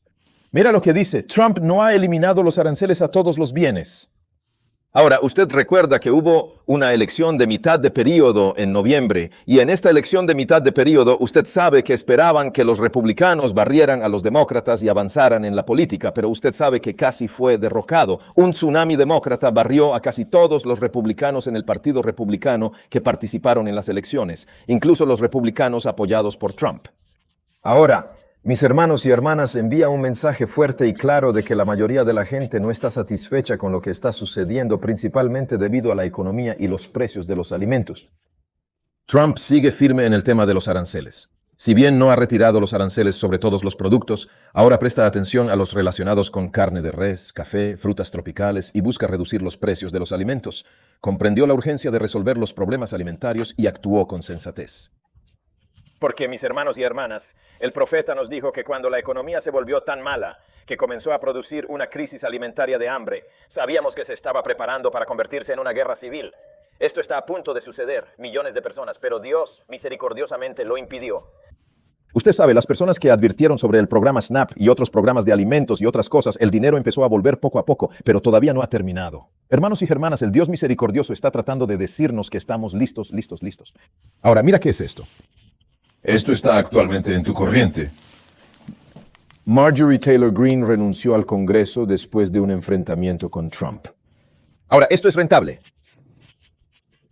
Mira lo que dice, Trump no ha eliminado los aranceles a todos los bienes. Ahora, usted recuerda que hubo una elección de mitad de período en noviembre, y en esta elección de mitad de período usted sabe que esperaban que los republicanos barrieran a los demócratas y avanzaran en la política, pero usted sabe que casi fue derrocado. Un tsunami demócrata barrió a casi todos los republicanos en el Partido Republicano que participaron en las elecciones, incluso los republicanos apoyados por Trump. Ahora, mis hermanos y hermanas, envía un mensaje fuerte y claro de que la mayoría de la gente no está satisfecha con lo que está sucediendo, principalmente debido a la economía y los precios de los alimentos. Trump sigue firme en el tema de los aranceles. Si bien no ha retirado los aranceles sobre todos los productos, ahora presta atención a los relacionados con carne de res, café, frutas tropicales y busca reducir los precios de los alimentos. Comprendió la urgencia de resolver los problemas alimentarios y actuó con sensatez. Porque, mis hermanos y hermanas, el profeta nos dijo que cuando la economía se volvió tan mala, que comenzó a producir una crisis alimentaria de hambre, sabíamos que se estaba preparando para convertirse en una guerra civil. Esto está a punto de suceder, millones de personas, pero Dios misericordiosamente lo impidió. Usted sabe, las personas que advirtieron sobre el programa SNAP y otros programas de alimentos y otras cosas, el dinero empezó a volver poco a poco, pero todavía no ha terminado. Hermanos y hermanas, el Dios misericordioso está tratando de decirnos que estamos listos. Ahora, mira qué es esto. Esto está actualmente en tu corriente. Marjorie Taylor Greene renunció al Congreso después de un enfrentamiento con Trump. Ahora, esto es rentable.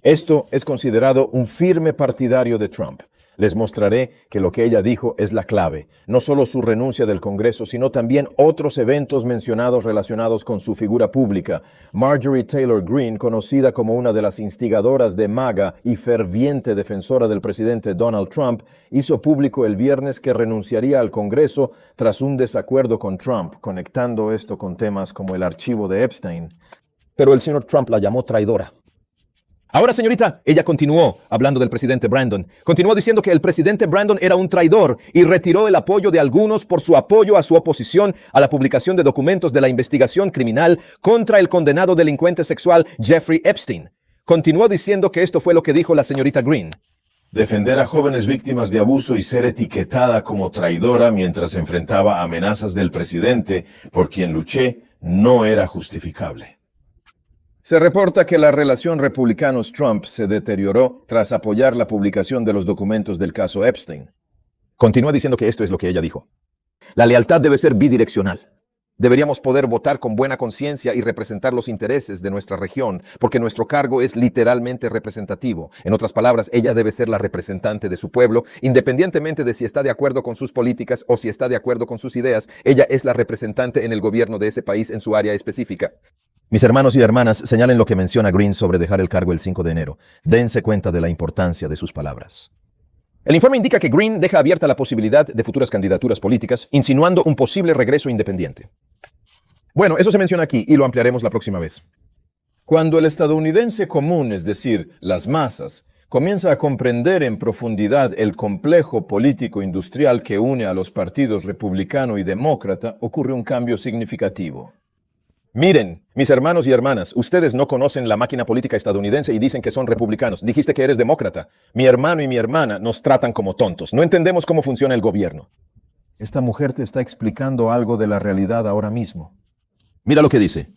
Esto es considerado un firme partidario de Trump. Les mostraré que lo que ella dijo es la clave, no solo su renuncia del Congreso, sino también otros eventos mencionados relacionados con su figura pública. Marjorie Taylor Greene, conocida como una de las instigadoras de MAGA y ferviente defensora del presidente Donald Trump, hizo público el viernes que renunciaría al Congreso tras un desacuerdo con Trump, conectando esto con temas como el archivo de Epstein. Pero el señor Trump la llamó traidora. Ahora, señorita, ella continuó hablando del presidente Brandon. Continuó diciendo que el presidente Brandon era un traidor y retiró el apoyo de algunos por su apoyo a su oposición a la publicación de documentos de la investigación criminal contra el condenado delincuente sexual Jeffrey Epstein. Continuó diciendo que esto fue lo que dijo la señorita Greene. Defender a jóvenes víctimas de abuso y ser etiquetada como traidora mientras enfrentaba amenazas del presidente por quien luché no era justificable. Se reporta que la relación republicanos-Trump se deterioró tras apoyar la publicación de los documentos del caso Epstein. Continúa diciendo que esto es lo que ella dijo. La lealtad debe ser bidireccional. Deberíamos poder votar con buena conciencia y representar los intereses de nuestra región, porque nuestro cargo es literalmente representativo. En otras palabras, ella debe ser la representante de su pueblo, independientemente de si está de acuerdo con sus políticas o si está de acuerdo con sus ideas. Ella es la representante en el gobierno de ese país en su área específica. Mis hermanos y hermanas, señalen lo que menciona Greene sobre dejar el cargo el 5 de enero. Dense cuenta de la importancia de sus palabras. El informe indica que Greene deja abierta la posibilidad de futuras candidaturas políticas, insinuando un posible regreso independiente. Bueno, eso se menciona aquí y lo ampliaremos la próxima vez. Cuando el estadounidense común, es decir, las masas, comienza a comprender en profundidad el complejo político-industrial que une a los partidos republicano y demócrata, ocurre un cambio significativo. Miren, mis hermanos y hermanas, ustedes no conocen la máquina política estadounidense y dicen que son republicanos. Dijiste que eres demócrata. Mi hermano y mi hermana nos tratan como tontos. No entendemos cómo funciona el gobierno. Esta mujer te está explicando algo de la realidad ahora mismo. Mira lo que dice.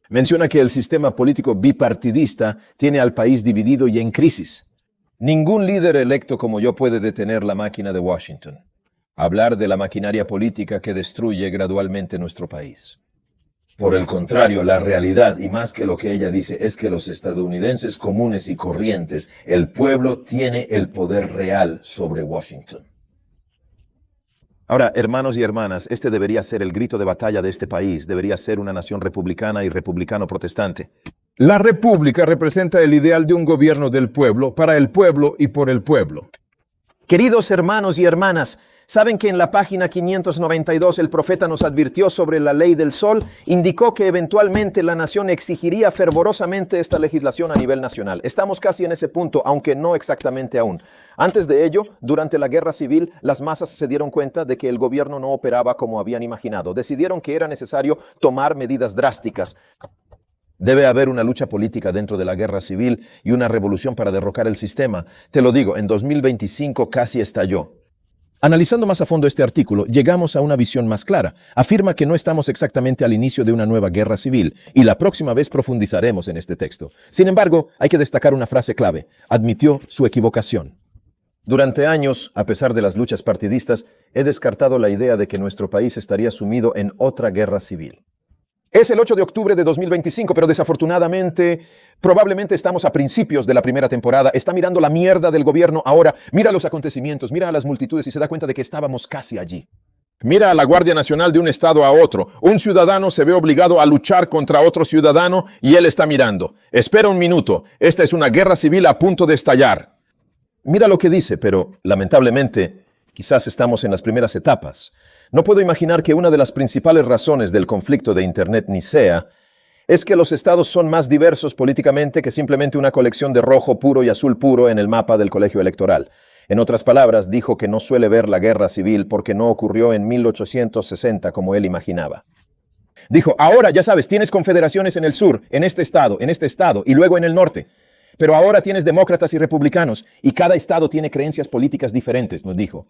Menciona que el sistema político bipartidista tiene al país dividido y en crisis. Ningún líder electo como yo puede detener la máquina de Washington. Hablar de la maquinaria política que destruye gradualmente nuestro país. Por el contrario, la realidad, y más que lo que ella dice, es que los estadounidenses comunes y corrientes, el pueblo tiene el poder real sobre Washington. Ahora, hermanos y hermanas, este debería ser el grito de batalla de este país. Debería ser una nación republicana y republicano protestante. La república representa el ideal de un gobierno del pueblo, para el pueblo y por el pueblo. Queridos hermanos y hermanas, ¿saben que en la página 592 el profeta nos advirtió sobre la ley del sol? Indicó que eventualmente la nación exigiría fervorosamente esta legislación a nivel nacional. Estamos casi en ese punto, aunque no exactamente aún. Antes de ello, durante la guerra civil, las masas se dieron cuenta de que el gobierno no operaba como habían imaginado. Decidieron que era necesario tomar medidas drásticas. Debe haber una lucha política dentro de la guerra civil y una revolución para derrocar el sistema. Te lo digo, en 2025 casi estalló. Analizando más a fondo este artículo, llegamos a una visión más clara. Afirma que no estamos exactamente al inicio de una nueva guerra civil, y la próxima vez profundizaremos en este texto. Sin embargo, hay que destacar una frase clave. Admitió su equivocación. Durante años, a pesar de las luchas partidistas, he descartado la idea de que nuestro país estaría sumido en otra guerra civil. Es el 8 de octubre de 2025, pero desafortunadamente, probablemente estamos a principios de la primera temporada. Está mirando la mierda del gobierno ahora. Mira los acontecimientos, mira a las multitudes y se da cuenta de que estábamos casi allí. Mira a la Guardia Nacional de un estado a otro. Un ciudadano se ve obligado a luchar contra otro ciudadano y él está mirando. Espera un minuto. Esta es una guerra civil a punto de estallar. Mira lo que dice, pero lamentablemente, quizás estamos en las primeras etapas. No puedo imaginar que una de las principales razones del conflicto de Internet Nicea es que los estados son más diversos políticamente que simplemente una colección de rojo puro y azul puro en el mapa del colegio electoral. En otras palabras, dijo que no suele ver la guerra civil porque no ocurrió en 1860 como él imaginaba. Dijo, ahora ya sabes, tienes confederaciones en el sur, en este estado y luego en el norte. Pero ahora tienes demócratas y republicanos y cada estado tiene creencias políticas diferentes, nos dijo.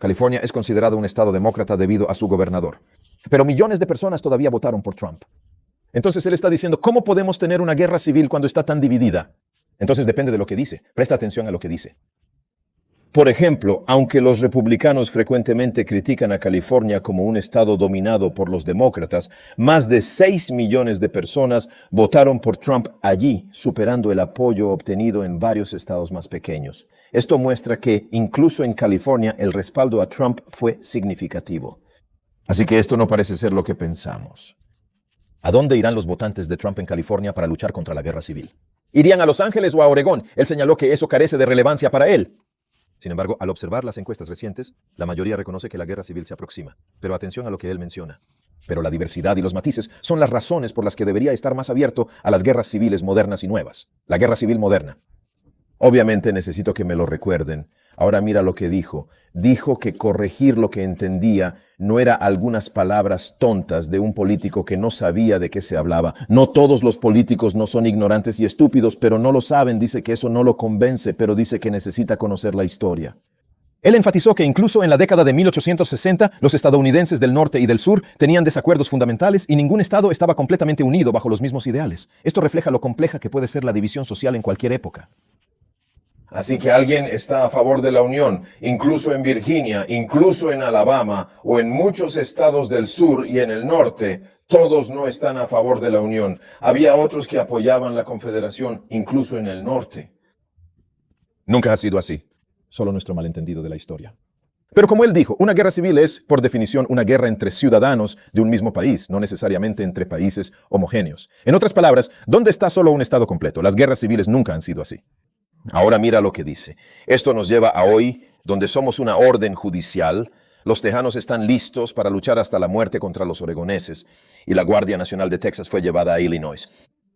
California es considerado un estado demócrata debido a su gobernador. Pero millones de personas todavía votaron por Trump. Entonces él está diciendo, ¿cómo podemos tener una guerra civil cuando está tan dividida? Entonces depende de lo que dice. Presta atención a lo que dice. Por ejemplo, aunque los republicanos frecuentemente critican a California como un estado dominado por los demócratas, más de 6 millones de personas votaron por Trump allí, superando el apoyo obtenido en varios estados más pequeños. Esto muestra que, incluso en California, el respaldo a Trump fue significativo. Así que esto no parece ser lo que pensamos. ¿A dónde irán los votantes de Trump en California para luchar contra la guerra civil? ¿Irían a Los Ángeles o a Oregón? Él señaló que eso carece de relevancia para él. Sin embargo, al observar las encuestas recientes, la mayoría reconoce que la guerra civil se aproxima. Pero atención a lo que él menciona. Pero la diversidad y los matices son las razones por las que debería estar más abierto a las guerras civiles modernas y nuevas. La guerra civil moderna. Obviamente necesito que me lo recuerden. Ahora mira lo que dijo. Dijo que corregir lo que entendía no era algunas palabras tontas de un político que no sabía de qué se hablaba. No todos los políticos no son ignorantes y estúpidos, pero no lo saben. Dice que eso no lo convence, pero dice que necesita conocer la historia. Él enfatizó que incluso en la década de 1860, los estadounidenses del norte y del sur tenían desacuerdos fundamentales y ningún estado estaba completamente unido bajo los mismos ideales. Esto refleja lo compleja que puede ser la división social en cualquier época. Así que alguien está a favor de la unión, incluso en Virginia, incluso en Alabama o en muchos estados del sur y en el norte, todos no están a favor de la unión. Había otros que apoyaban la confederación, incluso en el norte. Nunca ha sido así. Solo nuestro malentendido de la historia. Pero como él dijo, una guerra civil es, por definición, una guerra entre ciudadanos de un mismo país, no necesariamente entre países homogéneos. En otras palabras, ¿dónde está solo un estado completo? Las guerras civiles nunca han sido así. Ahora mira lo que dice. Esto nos lleva a hoy, donde somos una orden judicial. Los tejanos están listos para luchar hasta la muerte contra los oregoneses, y la Guardia Nacional de Texas fue llevada a Illinois.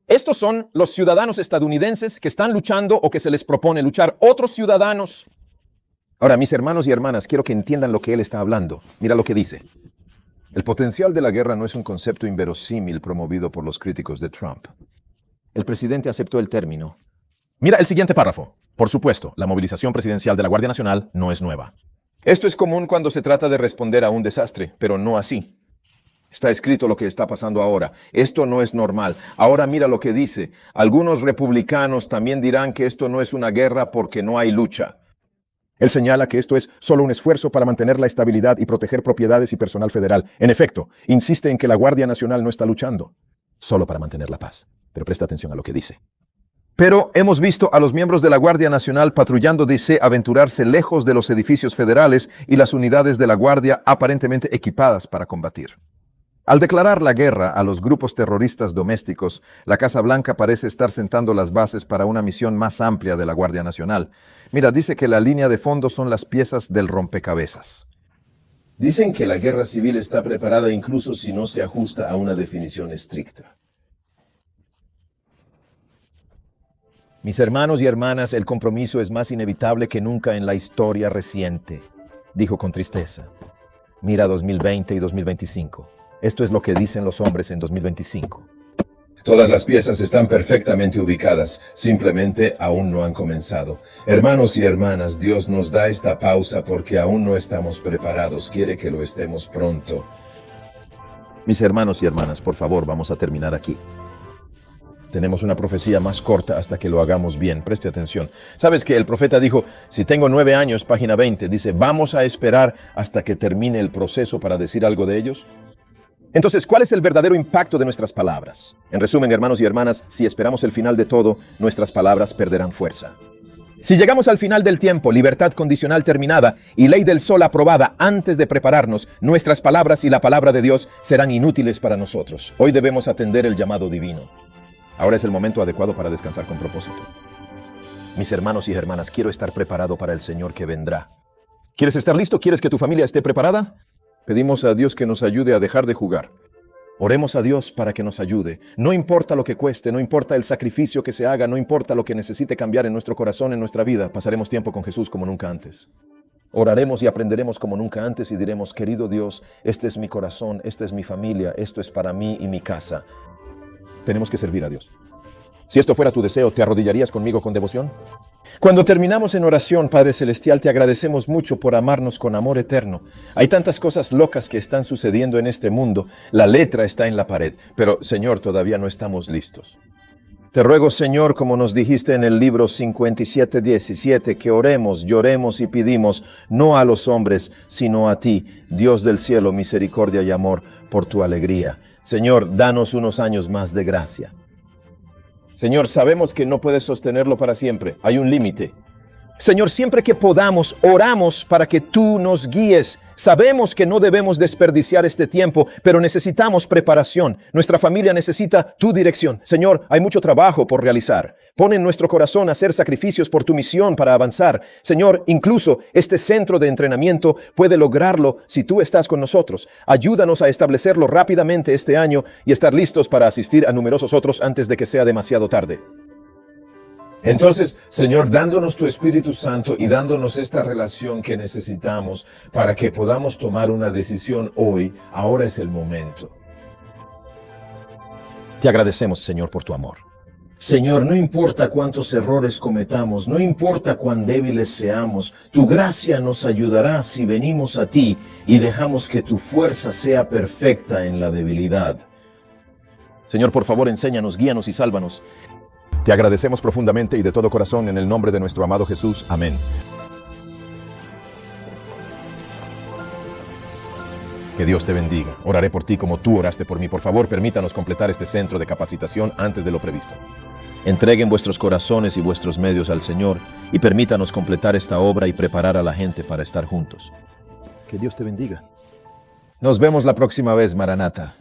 Estos son los ciudadanos estadounidenses que están luchando o que se les propone luchar. Otros ciudadanos. Ahora, mis hermanos y hermanas, quiero que entiendan lo que él está hablando. Mira lo que dice. El potencial de la guerra no es un concepto inverosímil promovido por los críticos de Trump. El presidente aceptó el término. Mira el siguiente párrafo. Por supuesto, la movilización presidencial de la Guardia Nacional no es nueva. Esto es común cuando se trata de responder a un desastre, pero no así. Está escrito lo que está pasando ahora. Esto no es normal. Ahora mira lo que dice. Algunos republicanos también dirán que esto no es una guerra porque no hay lucha. Él señala que esto es solo un esfuerzo para mantener la estabilidad y proteger propiedades y personal federal. En efecto, insiste en que la Guardia Nacional no está luchando, solo para mantener la paz. Pero presta atención a lo que dice. Pero hemos visto a los miembros de la Guardia Nacional patrullando DC aventurarse lejos de los edificios federales y las unidades de la Guardia aparentemente equipadas para combatir. Al declarar la guerra a los grupos terroristas domésticos, la Casa Blanca parece estar sentando las bases para una misión más amplia de la Guardia Nacional. Mira, dice que la línea de fondo son las piezas del rompecabezas. Dicen que la guerra civil está preparada incluso si no se ajusta a una definición estricta. Mis hermanos y hermanas, el compromiso es más inevitable que nunca en la historia reciente, dijo con tristeza. Mira 2020 y 2025. Esto es lo que dicen los hombres en 2025. Todas las piezas están perfectamente ubicadas, simplemente aún no han comenzado. Hermanos y hermanas, Dios nos da esta pausa porque aún no estamos preparados, quiere que lo estemos pronto. Mis hermanos y hermanas, por favor, vamos a terminar aquí. Tenemos una profecía más corta hasta que lo hagamos bien. Preste atención. ¿Sabes que el profeta dijo, si tengo 9 años, página 20, dice, vamos a esperar hasta que termine el proceso para decir algo de ellos? Entonces, ¿cuál es el verdadero impacto de nuestras palabras? En resumen, hermanos y hermanas, si esperamos el final de todo, nuestras palabras perderán fuerza. Si llegamos al final del tiempo, libertad condicional terminada y ley del sol aprobada antes de prepararnos, nuestras palabras y la palabra de Dios serán inútiles para nosotros. Hoy debemos atender el llamado divino. Ahora es el momento adecuado para descansar con propósito. Mis hermanos y hermanas, quiero estar preparado para el Señor que vendrá. ¿Quieres estar listo? ¿Quieres que tu familia esté preparada? Pedimos a Dios que nos ayude a dejar de jugar. Oremos a Dios para que nos ayude. No importa lo que cueste, no importa el sacrificio que se haga, no importa lo que necesite cambiar en nuestro corazón, en nuestra vida, pasaremos tiempo con Jesús como nunca antes. Oraremos y aprenderemos como nunca antes y diremos, querido Dios, este es mi corazón, esta es mi familia, esto es para mí y mi casa. Tenemos que servir a Dios. Si esto fuera tu deseo, ¿te arrodillarías conmigo con devoción? Cuando terminamos en oración, Padre Celestial, te agradecemos mucho por amarnos con amor eterno. Hay tantas cosas locas que están sucediendo en este mundo. La letra está en la pared, pero, Señor, todavía no estamos listos. Te ruego, Señor, como nos dijiste en el libro 57:17, que oremos, lloremos y pedimos, no a los hombres, sino a ti, Dios del cielo, misericordia y amor, por tu alegría. Señor, danos unos años más de gracia. Señor, sabemos que no puedes sostenerlo para siempre. Hay un límite. Señor, siempre que podamos, oramos para que tú nos guíes. Sabemos que no debemos desperdiciar este tiempo, pero necesitamos preparación. Nuestra familia necesita tu dirección. Señor, hay mucho trabajo por realizar. Pon en nuestro corazón hacer sacrificios por tu misión para avanzar. Señor, incluso este centro de entrenamiento puede lograrlo si tú estás con nosotros. Ayúdanos a establecerlo rápidamente este año y estar listos para asistir a numerosos otros antes de que sea demasiado tarde. Entonces, Señor, dándonos tu Espíritu Santo y dándonos esta relación que necesitamos para que podamos tomar una decisión hoy, ahora es el momento. Te agradecemos, Señor, por tu amor. Señor, no importa cuántos errores cometamos, no importa cuán débiles seamos, tu gracia nos ayudará si venimos a ti y dejamos que tu fuerza sea perfecta en la debilidad. Señor, por favor, enséñanos, guíanos y sálvanos. Te agradecemos profundamente y de todo corazón en el nombre de nuestro amado Jesús. Amén. Que Dios te bendiga. Oraré por ti como tú oraste por mí. Por favor, permítanos completar este centro de capacitación antes de lo previsto. Entreguen vuestros corazones y vuestros medios al Señor y permítanos completar esta obra y preparar a la gente para estar juntos. Que Dios te bendiga. Nos vemos la próxima vez, Maranata.